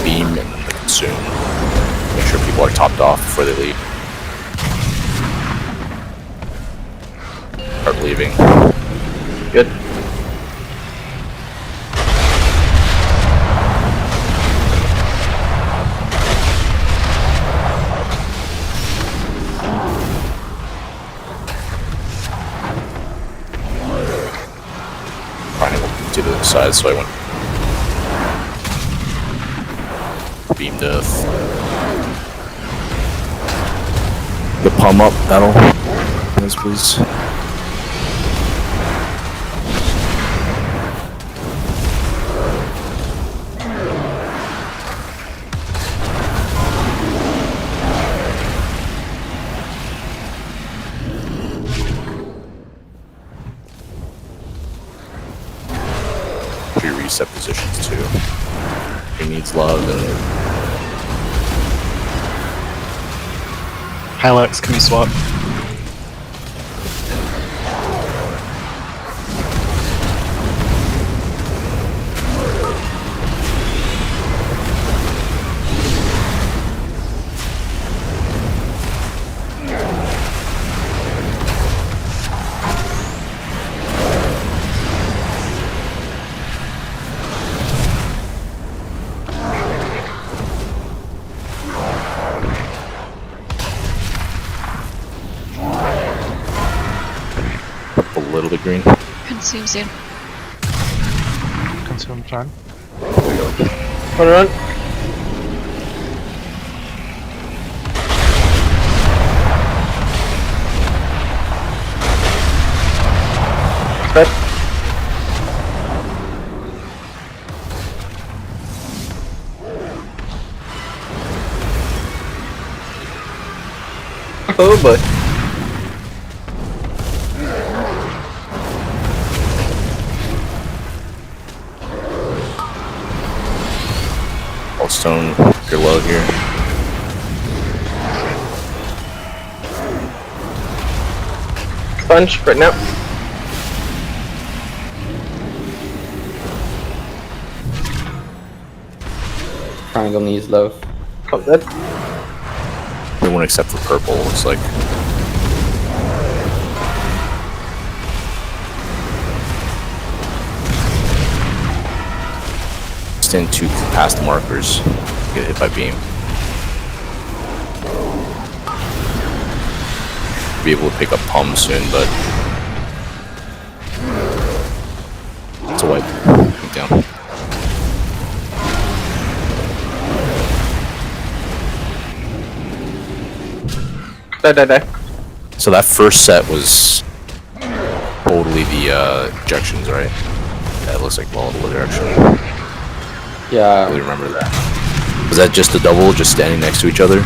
Beam and the consume. Make sure people are topped off before they leave. Start leaving. Good. Trying to to the side, so I went beam death. The palm up battle. Yes, please. Reset positions too. He needs love and Hilux, can we swap? a little bit green. Consume soon. Consume time. Run, run. Good. Oh boy. Stone, you're low here. Sponge right now. Triangle needs love. Oh, that. Everyone except for purple looks like. Stand two past the markers. Get hit by beam. Be able to pick up Pum soon, but it's a wipe. Down. Die. So that first set was totally the ejections, right? Yeah, it looks like volatile ejection. Yeah. I really remember that. Was that just a double, just standing next to each other?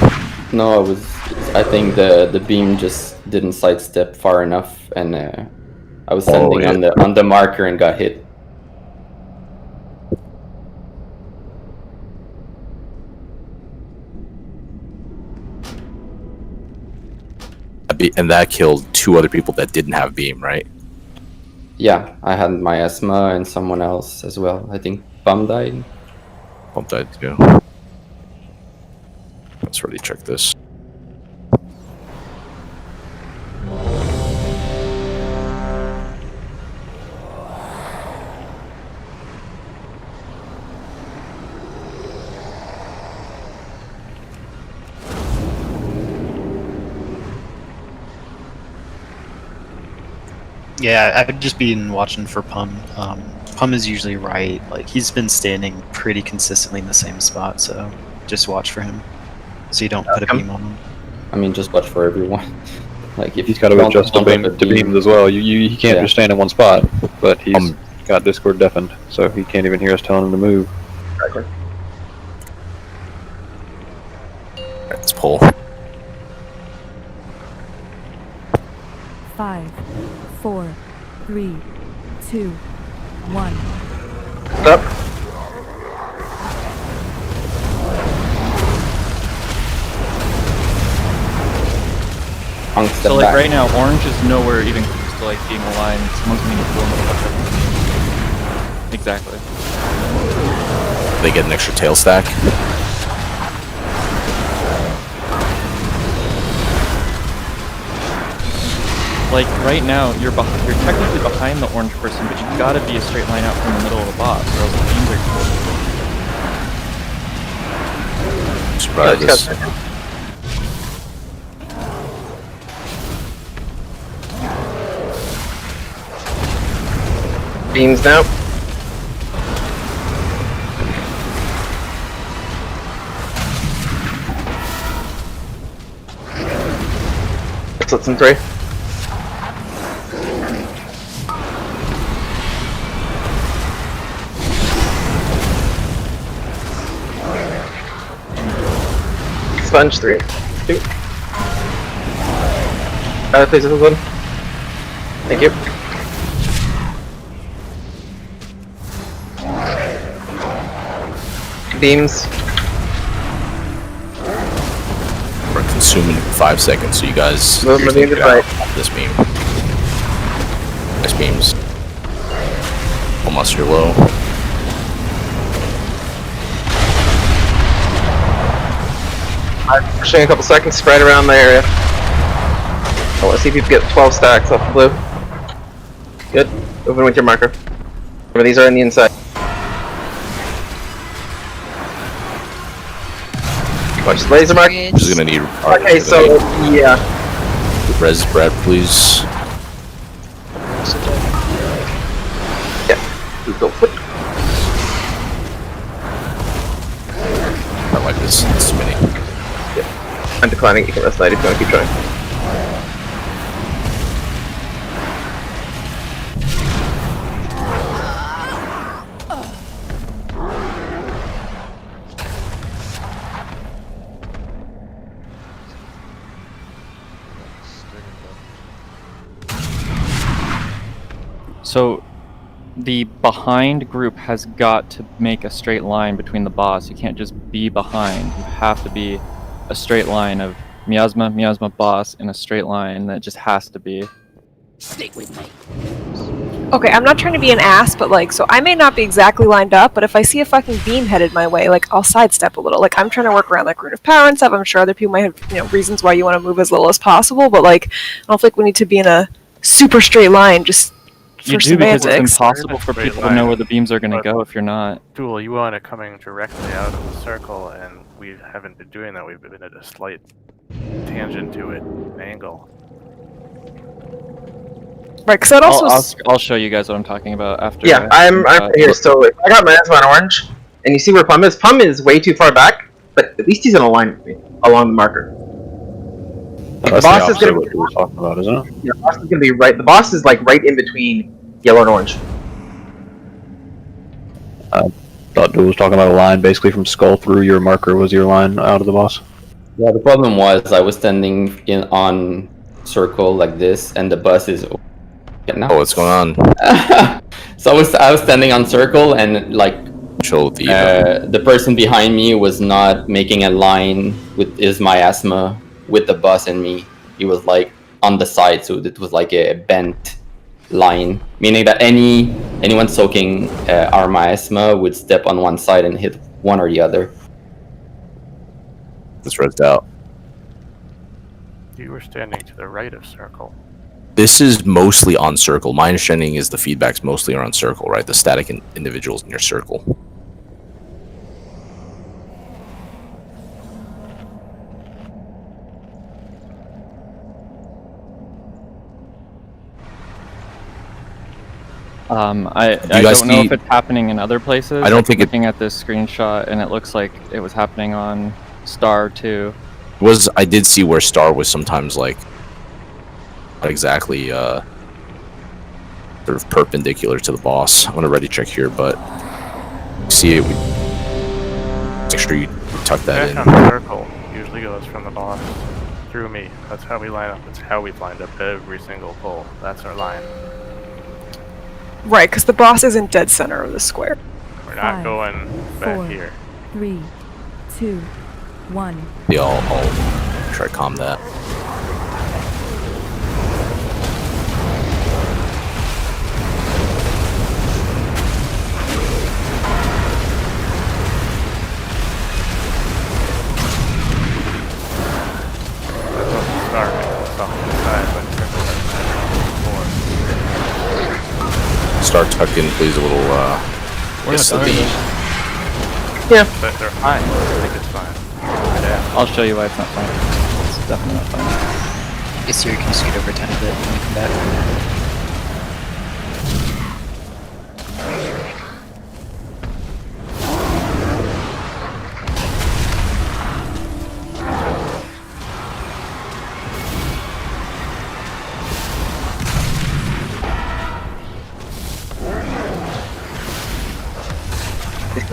No, it was. I think the beam just didn't sidestep far enough, and I was sending on the marker and got hit. And that killed 2 other people that didn't have beam, right? Yeah, I had miasma and someone else as well. I think Bum died. Bum died too. Let's really check this. Yeah, I've just been watching for Pum. Pum is usually right. Like, he's been standing pretty consistently in the same spot, so just watch for him. So you don't put a beam on him. I mean, just watch for everyone. Like, if he's got to adjust to beams as well. He can't just stand in one spot, but he's got Discord deafened, so he can't even hear us telling him to move. Exactly. Let's pull. 5, 4, 3, 2, 1. Up. So like right now, orange is nowhere even close to like being aligned. Someone's gonna need to pull him. Exactly. They get an extra tail stack. Like right now, you're technically behind the orange person, but you've got to be a straight line out from the middle of the boss, or else the beams are Surprise. Beams now. Let's in 3. Sponge 3, 2. Please, this is 1. Thank you. Beams. We're consuming 5 seconds, so you guys Move get to out of this beam. Nice beams. Almost you're low. I'm pushing a couple seconds, spread around the area. I want to see if you can get 12 stacks off the blue. Good. Moving with your marker. Remember, these are on the inside. Watch the laser mark. I'm just gonna need. Okay, so yeah. Res Brad, please. Yeah. Let's go quick. I like this. It's too many. Yeah. I'm declining. You can rest 90 if you want to keep trying. So, the behind group has got to make a straight line between the boss. You can't just be behind. You have to be a straight line of miasma, boss in a straight line. That just has to be. Stick with me. Okay, I'm not trying to be an ass, but like, so I may not be exactly lined up, but if I see a fucking beam headed my way, like, I'll sidestep a little. Like, I'm trying to work around that rune of power and stuff. I'm sure other people might have, reasons why you want to move as little as possible, but like, I don't think we need to be in a super straight line just You do because it's impossible for people to know where the beams are going to go if you're not. Duel, you want it coming directly out of the circle, and we haven't been doing that. We've been at a slight tangent to it, an angle. Right, because that also. I'll show you guys what I'm talking about after. Yeah, I'm here. So I got my asthma on orange, and you see where Pum is. Pum is way too far back, but at least he's in a line with me along the marker. The boss is gonna be what we were talking about, isn't it? Yeah, the boss is gonna be right. The boss is like right in between yellow and orange. Thought Duel was talking about a line basically from skull through your marker was your line out of the boss. Yeah, the problem was I was standing in on circle like this, and the bus is. Oh, what's going on? So I was standing on circle, and like the person behind me was not making a line with his miasma with the bus and me. He was like on the side, so it was like a bent line, meaning that anyone soaking our miasma would step on one side and hit one or the other. It's ripped out. You were standing to the right of circle. This is mostly on circle. My understanding is the feedbacks mostly are on circle, right? The static individuals in your circle. I don't know if it's happening in other places. I don't think looking at this screenshot, and it looks like it was happening on Star too. I did see where Star was sometimes like not exactly sort of perpendicular to the boss. I'm gonna ready check here, but see it. Make sure you tuck that in. Back on the circle usually goes from the boss through me. That's how we line up. That's how we've lined up every single pull. That's our line. Right, because the boss is in dead center of the square. We're not going back here. 3, 2, 1. Yeah, I'll try to calm that. Start tuck in, please, a little, yes, the B. Yeah. They're fine. I think it's fine. Yeah. I'll show you why it's not fine. It's definitely not fine. Yes, sir, you can scoot over a tiny bit when you come back.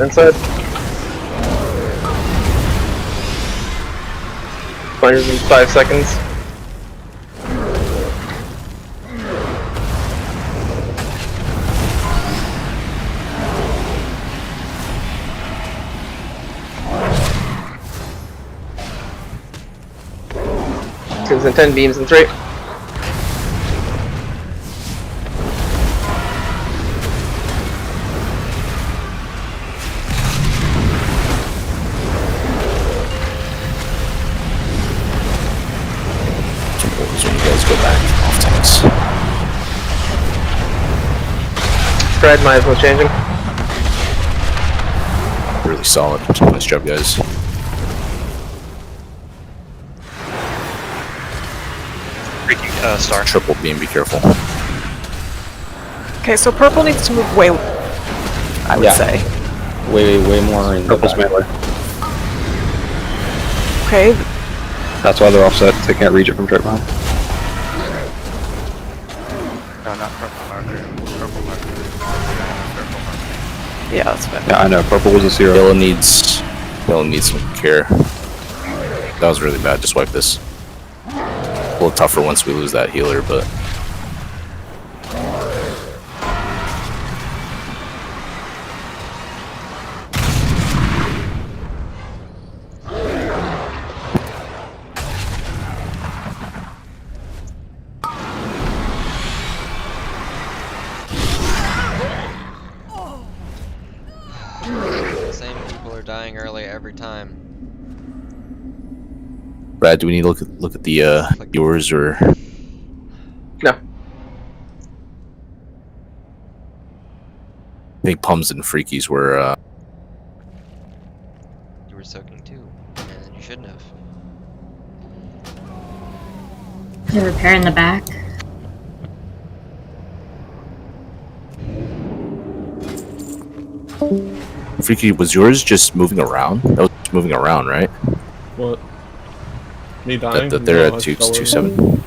Inside. 5 seconds. Skins and 10 beams in 3. Spread, might as well changing. Really solid. Nice job, guys. Freaking Star. Triple beam, be careful. Okay, so purple needs to move way, I would say. Way more in Purple's melee. Okay. That's why they're offset. They can't reach it from straight behind. No, not purple marker. Purple marker. Yeah, that's fine. Yeah, I know. Purple was a 0. Yellow needs some care. That was really bad. Just wipe this. A little tougher once we lose that healer, but. Same people are dying early every time. Brad, do we need to look at the yours or? No. I think Pums and Freakies were. You were soaking too, and you shouldn't have. The repair in the back. Freaky, was yours just moving around? That was just moving around, right? What? Me dying? That they're No, at it's 227.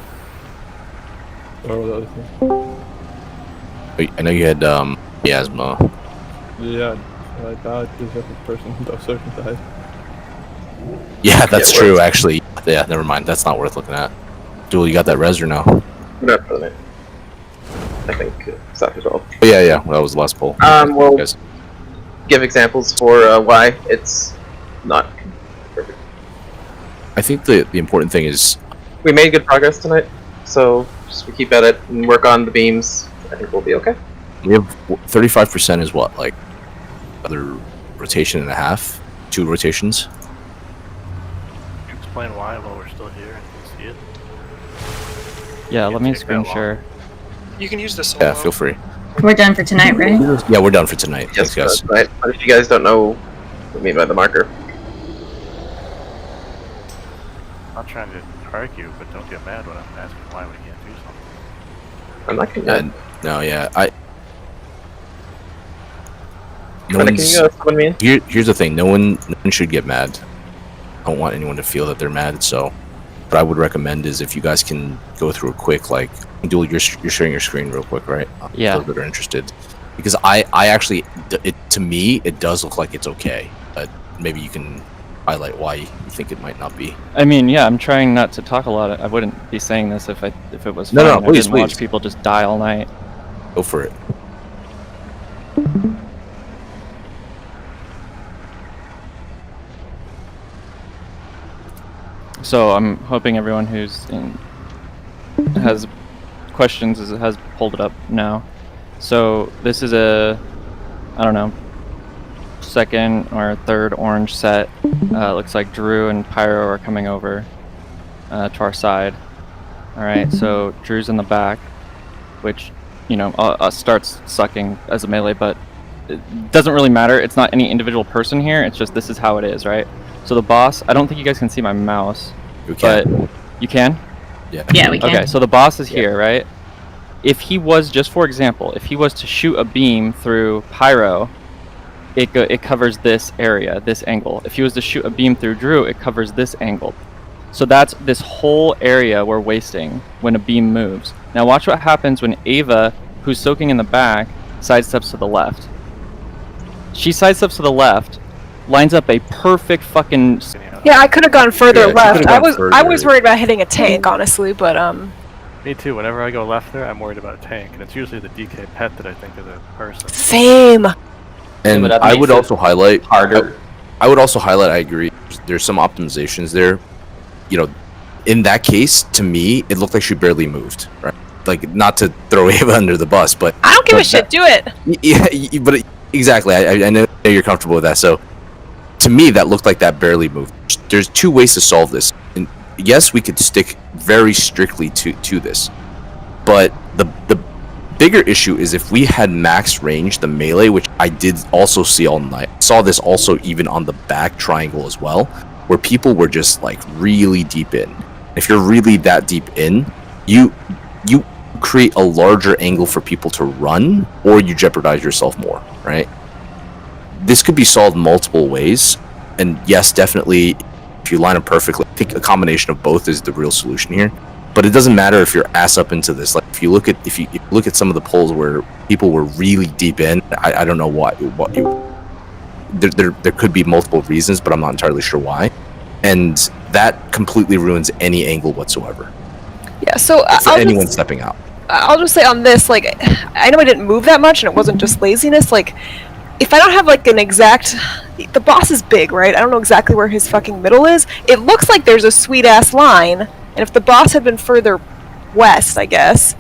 Or the other thing. Wait, I know you had miasma. Yeah, I died because the other person who was soaking died. Yeah, that's true, actually. Yeah, never mind. That's not worth looking at. Duel, you got that res or no? Not for the minute. I think it's not resolved. Oh, yeah, that was the last poll. We'll Guys. give examples for why it's not perfect. I think the important thing is We made good progress tonight, so just we keep at it and work on the beams. I think we'll be okay. we have 35% is what, like, other rotation and a half? 2 rotations? Can you explain why while we're still here and can see it? Yeah, let me take that screen long. share. You can use this. Yeah, feel free. We're done for tonight, right? Yeah, we're done for tonight. Yes, Thanks, guys. right. But if you guys don't know what I mean by the marker, I'm not trying to argue, but don't get mad when I'm asking why we can't do something. I'm not gonna. No, yeah, No Can one's, you summon me in? here's the thing. No one should get mad. I don't want anyone to feel that they're mad. So, what I would recommend is if you guys can go through a quick, like, Duel, you're sharing your screen real quick, right? Yeah. For those that are interested, because I actually, to me, it does look like it's okay, but maybe you can highlight why you think it might not be. I mean, yeah, I'm trying not to talk a lot. I wouldn't be saying this if it was No, fine. no, I please, didn't watch please. people just die all night. Go for it. So I'm hoping everyone has questions has pulled it up now. So this is a, I don't know, second or third orange set. Looks like Drew and Pyro are coming over to our side. All right, so Drew's in the back, which, you know, starts sucking as a melee, but it doesn't really matter. It's not any individual person here. It's just this is how it is, right? So the boss, I don't think you guys can see my mouse. You can. But you can? Yeah. Yeah, we can. Okay, so the boss is here, right? If he was, just for example, if he was to shoot a beam through Pyro, it covers this area, this angle. If he was to shoot a beam through Drew, it covers this angle. So that's this whole area we're wasting when a beam moves. Now watch what happens when Ava, who's soaking in the back, sidesteps to the left. She sidesteps to the left, lines up a perfect fucking... Yeah, I could have gone further Yeah, you left. could've gone I further. was worried about hitting a tank, honestly, but Me too. Whenever I go left there, I'm worried about a tank, and it's usually the DK pet that I think is a person. same. And but that I makes would it also highlight harder. I would also highlight. I agree. There's some optimizations there. You know, in that case, to me, it looked like she barely moved. Right? Like, not to throw Ava under the bus, but I don't give a shit. Do it. yeah, but exactly. I know you're comfortable with that. So, to me, that looked like that barely moved. There's 2 ways to solve this. And yes, we could stick very strictly to this, but the bigger issue is if we had max range, the melee, which I did also see all night. Saw this also even on the back triangle as well, where people were just like really deep in. If you're really that deep in, you create a larger angle for people to run, or you jeopardize yourself more, right? This could be solved multiple ways, and yes, definitely, if you line up perfectly, I think a combination of both is the real solution here. But it doesn't matter if you're ass up into this. Like, if you look at some of the polls where people were really deep in, I don't know what there could be multiple reasons, but I'm not entirely sure why, and that completely ruins any angle whatsoever. Yeah, so For anyone stepping out. I'll just say on this, like, I know I didn't move that much, and it wasn't just laziness. Like, if I don't have like an exact, the boss is big, right? I don't know exactly where his fucking middle is. It looks like there's a sweet ass line, and if the boss had been further west, I guess.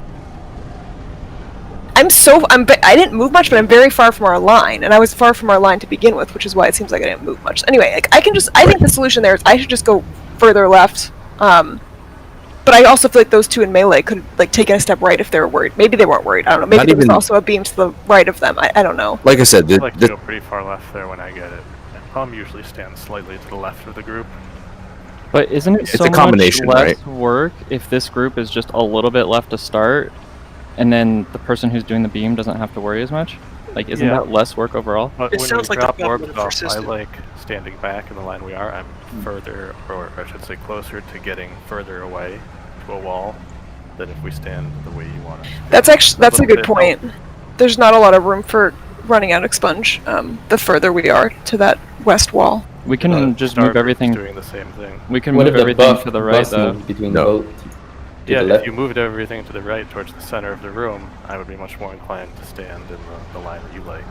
I didn't move much, but I'm very far from our line, and I was far from our line to begin with, which is why it seems like I didn't move much. Anyway, like, I think the solution there is I should just go further left. But I also feel like those 2 in melee could like take a step right if they were worried. Maybe they weren't worried. I don't know. Maybe Not there was even- also a beam to the right of them. I don't know. Like I said, I like to go pretty far left there when I get it. And Palm usually stands slightly to the left of the group. But isn't it It's so a combination, much less right? work if this group is just a little bit left to start, and then the person who's doing the beam doesn't have to worry as much? Like, isn't Yeah. that less work overall? But It when sounds we like they've drop got a orbs little off, I persistent. like standing back in the line we are. I'm further, or I should say closer to getting further away to a wall than if we stand the way you want us to. That's a good point. There's not a lot of room for running out expunge the further we are to that west wall. We can just move everything. Doing the same thing. We can What move if the everything buff, to the right, bus though. moves between No. both? To Yeah, the if left? you moved everything to the right towards the center of the room, I would be much more inclined to stand in the line that you like.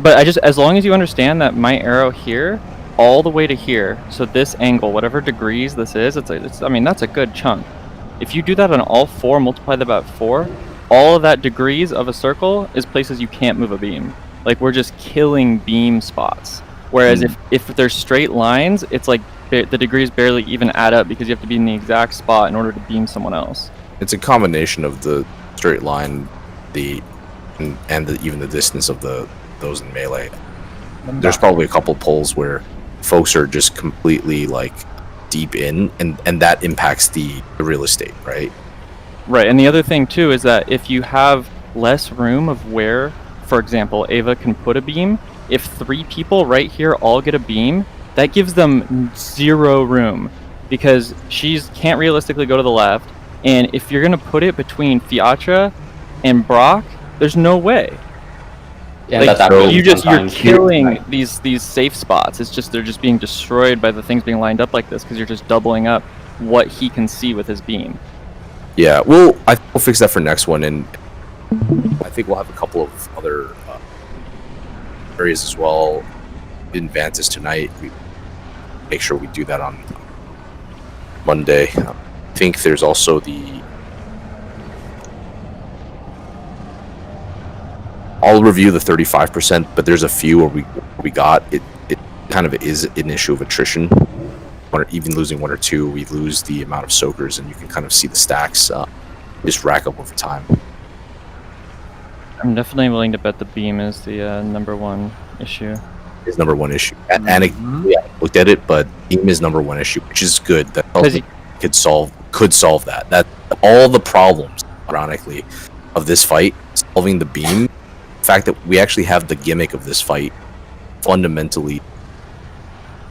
But I just, as long as you understand that my arrow here, all the way to here, so this angle, whatever degrees this is, I mean, that's a good chunk. If you do that on all four, multiply that by 4, all of that degrees of a circle is places you can't move a beam. Like, we're just killing beam spots. Whereas if there's straight lines, it's like the degrees barely even add up because you have to be in the exact spot in order to beam someone else. It's a combination of the straight line, even the distance of those in melee. There's probably a couple pulls where folks are just completely like deep in, and that impacts the real estate, right? Right, and the other thing too is that if you have less room of where, for example, Ava can put a beam, if 3 people right here all get a beam, that gives them 0 room because she can't realistically go to the left, and if you're gonna put it between Fiatra and Brock, there's no way. Yeah, like, that's you're killing these safe spots. It's just they're just being destroyed by the things being lined up like this because you're just doubling up what he can see with his beam. Yeah, we'll fix that for next one, and I think we'll have a couple of other areas as well. In Vantis tonight, we make sure we do that on Monday. I think there's also I'll review the 35%, but there's a few where we got it kind of is an issue of attrition. Or even losing 1 or 2, we lose the amount of soakers, and you can kind of see the stacks just rack up over time. I'm definitely willing to bet the beam is the #1 issue. Is #1 issue. Anecdotally, I looked at it, but beam is #1 issue, which is good. That could solve that. That all the problems, ironically, of this fight, solving the beam. The fact that we actually have the gimmick of this fight fundamentally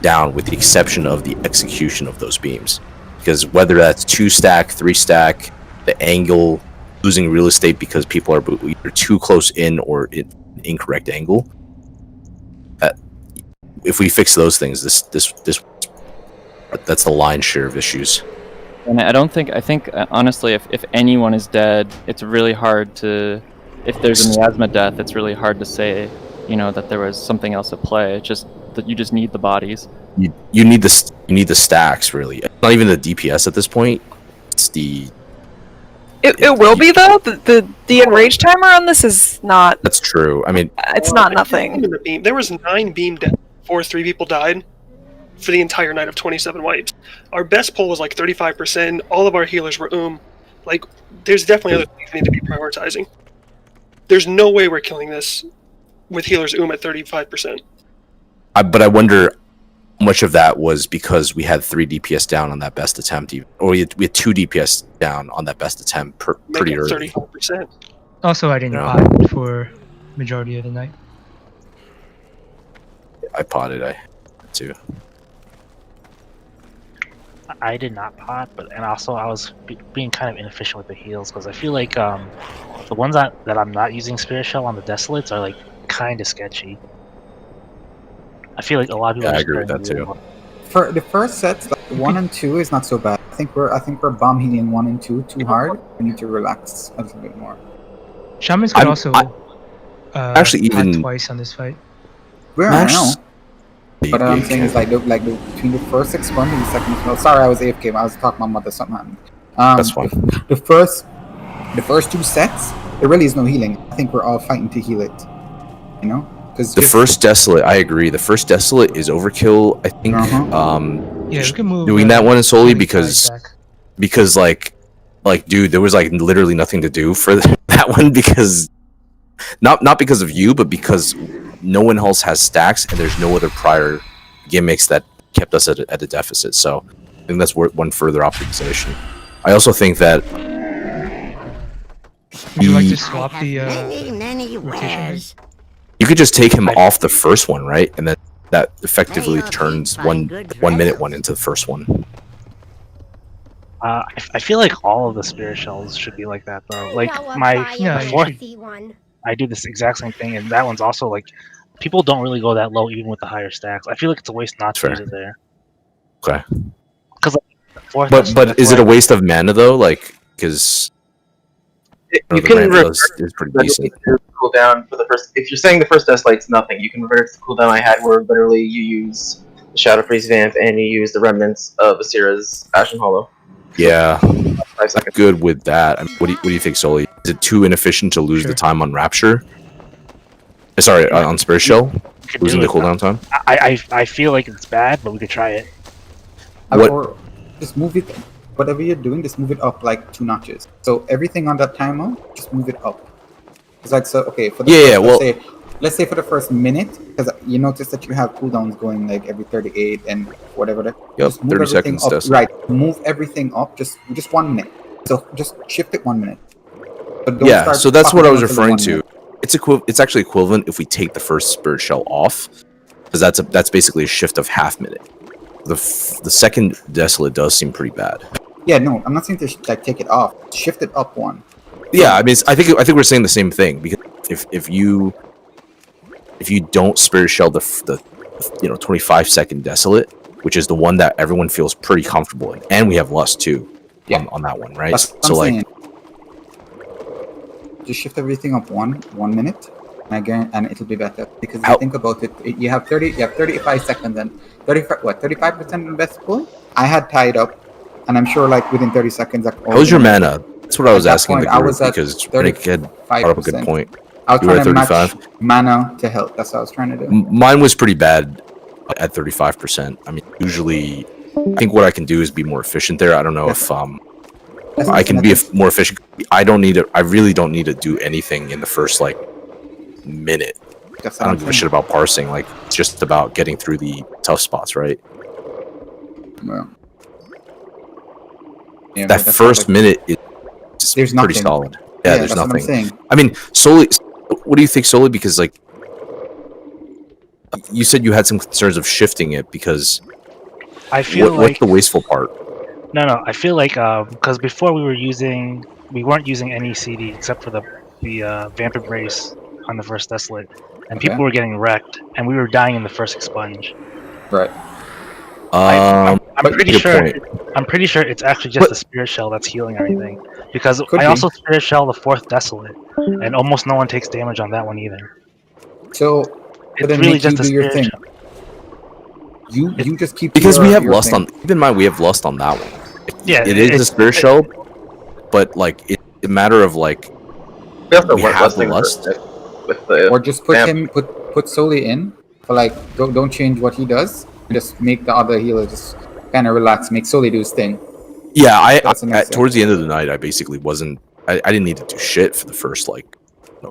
down, with the exception of the execution of those beams, because whether that's 2 stack, 3 stack, the angle, losing real estate because people are either too close in or in an incorrect angle. If we fix those things, that's the lion's share of issues. And I think honestly, if anyone is dead, it's really hard to. If there's a miasma death, it's really hard to say, that there was something else at play. It's just that you just need the bodies. You need the stacks, really. It's not even the DPS at this point. It's the. It will be though. The enrage timer on this is not. That's true. I mean, it's not nothing. There was 9 beam deaths before 3 people died for the entire night of 27 wipes. Our best pull was like 35%. All of our healers were Like, there's definitely other things we need to be prioritizing. There's no way we're killing this with healers at 35%. But I wonder how much of that was because we had 3 DPS down on that best attempt, or we had 2 DPS down on that best attempt pretty early. 35%. Also, I didn't pot for majority of the night. I potted, too. I did not pot, and also I was being kind of inefficient with the heals because I feel like the ones that I'm not using Spirit Shell on the Desolates are like kind of sketchy. I feel like a lot of people. Yeah, I agree with that too. For the first sets, like 1 and 2 is not so bad. I think we're bomb healing 1 and 2 too hard. We need to relax a little bit more. Shamans could also actually even twice on this fight. I know. But what I'm saying is between the first expunge and the second. Oh, sorry, I was AFK. I was talking to my mother. Something happened. That's fine. The first 2 sets, there really is no healing. I think we're all fighting to heal it. Because the first Desolate, I agree. The first Desolate is overkill. I think. Yeah, we can move. Doing that one solely because dude, there was like literally nothing to do for that one because not because of you, but because no one else has stacks and there's no other prior gimmicks that kept us at a deficit. So I think that's one further optimization. I also think that. Would you like to swap the rotation? You could just take him off the first one, right? And then that effectively turns one minute one into the first one. I feel like all of the Spirit Shells should be like that, though. Like, I do this exact same thing, and that one's also like people don't really go that low even with the higher stacks. I feel like it's a waste not to use it there. Okay. Because But is it a waste of mana though? Like, because You the can ramp revert is pretty literally decent. to cooldown for the first. If you're saying the first Deathlight's nothing, you can revert to the cooldown I had, where literally you use the Shadow Priest Vamp and you use the remnants of Asira's Ashen Hollow. Yeah, 5 seconds. good with that. I mean, what do you think, Soli? Is it too inefficient to lose the time on Rapture? Sorry, on Spirit Shell, could losing do the it. cooldown time. I feel like it's bad, but we could try it. Or just move it. Whatever you're doing, just move it up like 2 notches. So everything on that timer, just move it up. It's like, so okay, for the let's say for the first minute, because you notice that you have cooldowns going like every 38 and whatever. Yep, just move 30 everything seconds. up. Does. Right, move everything up just 1 minute. So just shift it 1 minute. But don't Yeah, start so that's what I was popping referring until the 1 to. It's actually equivalent if we take the first Spirit Shell off, because that's basically a shift of half minute. The second Desolate does seem pretty bad. Yeah, no, I'm not saying to like take it off. Shift it up 1. Yeah, I mean, I think we're saying the same thing, because if you don't Spirit Shell the 25-second Desolate, which is the one that everyone feels pretty comfortable in, and we have Lust too, on that one, right? That's what So I'm like, saying. Just shift everything up 1 minute, and it'll be better. Because if you think about it, you have 35 seconds and 35% in best pull. I had tied up, and I'm sure like within 30 seconds. how was your mana? That's what I was asking the I group, was at because Nick had brought up a good 35%. point. I was You were trying at to 35. match mana to health. That's what I was trying to do. Mine was pretty bad at 35%. I mean, usually, I think what I can do is be more efficient there. I don't know if I can be more efficient. I really don't need to do anything in the first like minute. I don't give a shit about parsing. Like, it's just about getting through the tough spots, right? Well, yeah, that first minute is pretty nothing. solid. Yeah, there's that's what I'm nothing. saying. I mean, Soli, what do you think, Soli? Because like, you said you had some concerns of shifting it because I feel what's the wasteful part? No, I feel like because before we weren't using any CD except for the Vamp Embrace on the first Desolate, and people were getting wrecked, and we were dying in the first Expunge. Right. I'm pretty sure. I'm pretty sure it's actually just the Spirit Shell that's healing everything, because I also Spirit Shell the 4th Desolate, and almost no one takes damage on that one either. So it's really just you a do your Spirit thing. Shell. You just keep because we have your Lust thing. on. Keep in mind, we have Lust on that one. Yeah, it is a Spirit Shell, but like it's a matter of like We have to we work have the Lust Lust. with the or just put Soli in for like don't change what he does. Just make the other healer just kind of relax. Make Soli do his thing. Yeah, I towards the end of the night, I basically wasn't. I didn't need to do shit for the first like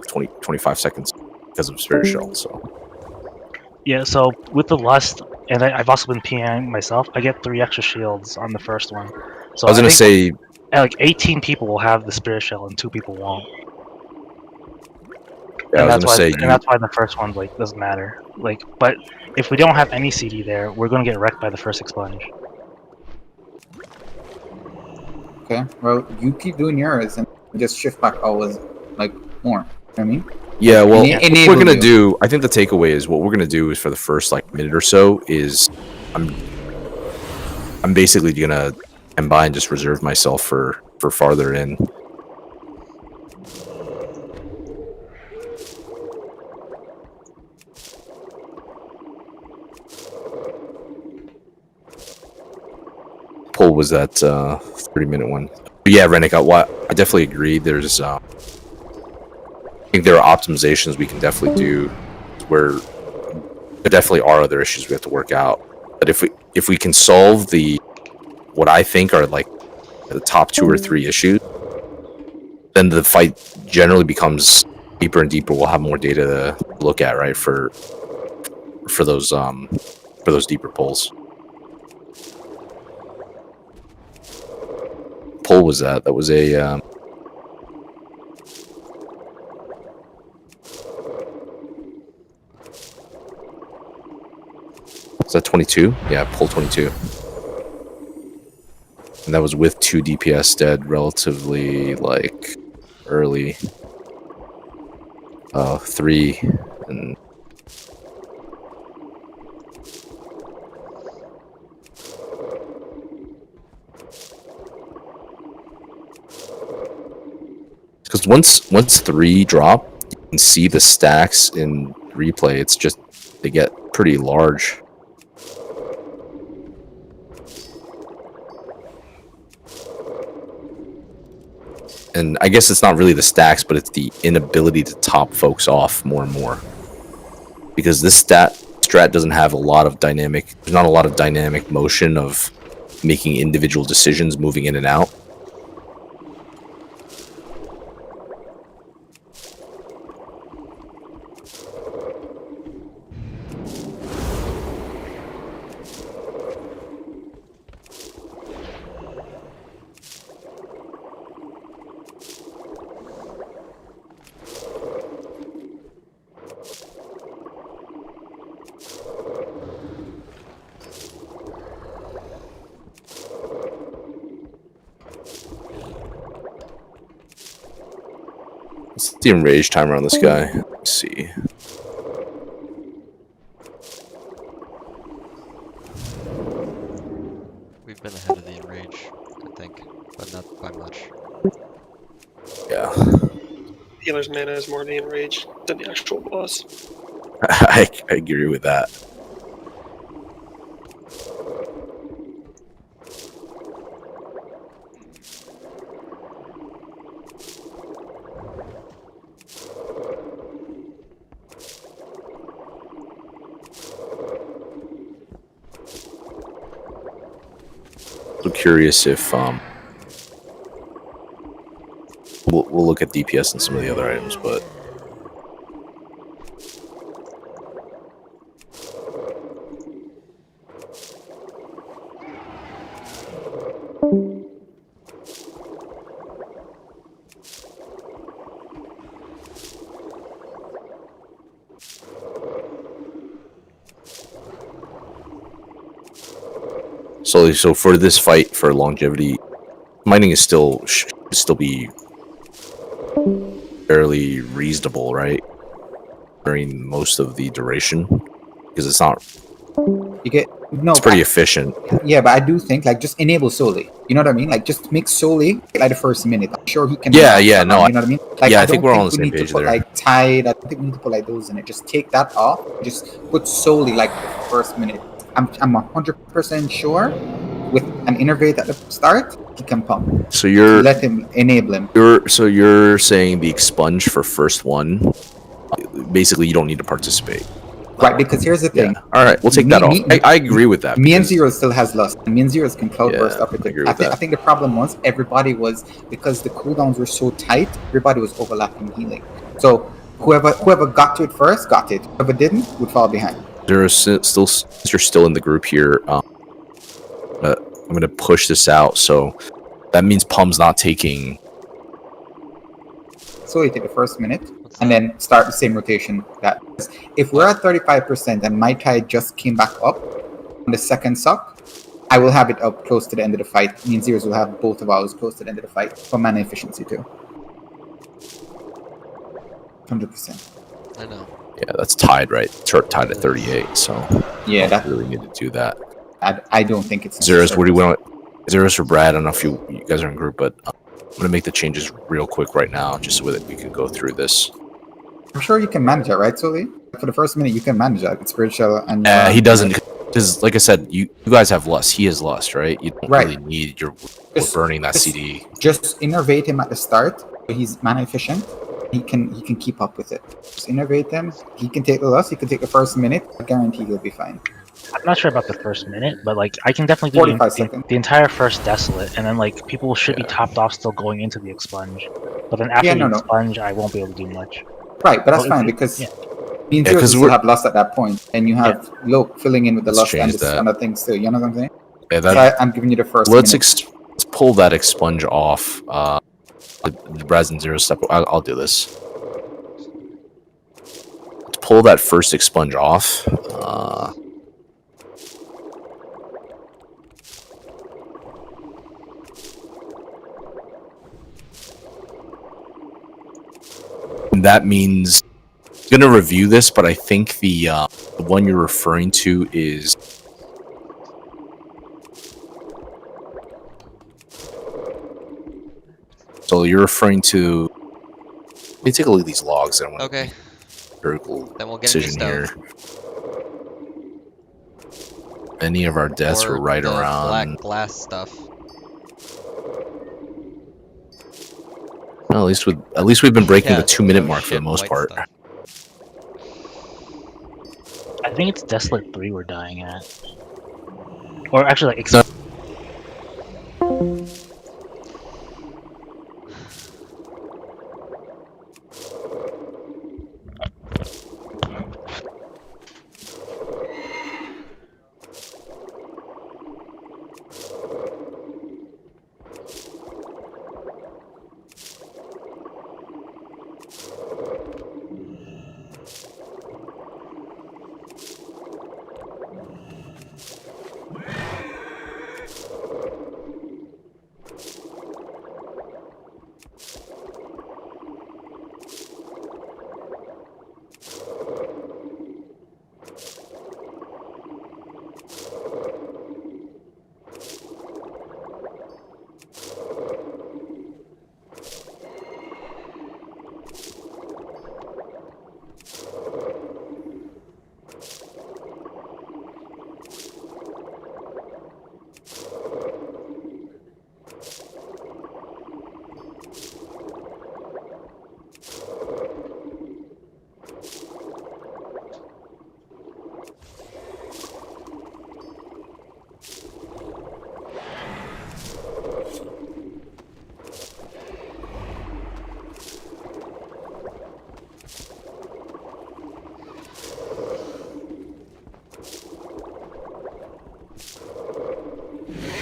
25 seconds because of Spirit Shell. So Yeah, so with the Lust, and I've also been PMing myself, I get 3 extra shields on the first one. So I was gonna say, like 18 people will have the Spirit Shell and 2 people won't. Yeah, and I was gonna say, that's why the first one like doesn't matter. Like, but if we don't have any CD there, we're gonna get wrecked by the first Expunge. Okay, well, you keep doing yours and just shift back always like more. You know what I mean? yeah, well, Enable what we're gonna you. do, I think the takeaway is what we're gonna do is for the first like minute or so is I'm basically gonna stand by and just reserve myself for farther in. Pull was that 30-minute one. But yeah, Rennick, I definitely agree. There's I think there are optimizations we can definitely do where there definitely are other issues we have to work out. But if we can solve what I think are like the top 2 or 3 issues, then the fight generally becomes deeper and deeper. We'll have more data to look at, right, for those deeper pulls. Pull was that? That was a was that 22? Yeah, pull 22. And that was with 2 DPS dead relatively like early. 3 and because once 3 drop, you can see the stacks in replay. It's just they get pretty large. And I guess it's not really the stacks, but it's the inability to top folks off more and more. Because this strat doesn't have a lot of dynamic, there's not a lot of dynamic motion of making individual decisions moving in and out. What's the enrage timer on this guy? Let's see. We've been ahead of the enrage, I think, but not by much. Yeah. Healer's mana is more the enrage than the actual boss. I agree with that. I'm curious if we'll look at DPS and some of the other items, but so for this fight for longevity, mining is still should still be fairly reasonable, right? During most of the duration, because it's not. You get no. It's pretty efficient. Yeah, but I do think like just enable solely. You know what I mean? Like just make solely like the first minute. I'm sure he can. Yeah, yeah, no. You know what I mean? Like, yeah, I think we're all on the same we need page to put there. like tide. I think we need to put like those in it. Just take that off. Just put solely like the first minute. I'm 100% sure with an innervate at the start, he can pump. So you're let him enable him. You're saying the expunge for first one, basically you don't need to participate. Right, because here's the thing. Yeah. All right, we'll take that off. I agree with that. Me and Zero still has lust. And me and Zero's can cloud burst up. I think the problem was everybody was, because the cooldowns were so tight, everybody was overlapping healing. So whoever got to it first got it. Whoever didn't would fall behind. There's still, since you're still in the group here, I'm gonna push this out. So that means Pum's not taking. So you take the first minute and then start the same rotation. That if we're at 35% and my tide just came back up on the second suck, I will have it up close to the end of the fight. Me and Zeros will have both of ours close to the end of the fight for mana efficiency too. 100%. I know. Yeah, that's tied, right? Tied at 38. So yeah, that really need to do that. I don't think it's Zeros. What do you want? Zeros or Brad? I don't know if you guys are in group, but I'm gonna make the changes real quick right now, just so that we can go through this. I'm sure you can manage that, right, Sully? For the first minute, you can manage that. It's spiritual and he doesn't, because like I said, you guys have lust. He has lust, right? You don't really need your burning that CD. Just innervate him at the start. So he's mana efficient. He can keep up with it. Just innervate him. He can take the lust. He can take the first minute. I guarantee he'll be fine. I'm not sure about the first minute, but like I can definitely do the entire first desolate, and then like people should be topped off still going into the expunge. But then after the expunge, I won't be able to do much. Right, but that's fine because me and Zeros still have lust at that point, and you have Loke filling in with the lust and the other things too. You know what I'm saying? Yeah, so I'm giving you the first. Let's pull that expunge off. The Braz and Zero step. I'll do this. Let's pull that first expunge off. That means gonna review this, but I think the one you're referring to is. So you're referring to. Let me take a look at these logs. I want Okay. Critical Then we'll get a new decision stove. here. Any of our deaths Or were right the around. black glass stuff. Well, at least we've been breaking Yeah, the 2-minute no mark for the shit, most white part. stuff. I think it's Desolate 3 we're dying at. Or actually, like, No,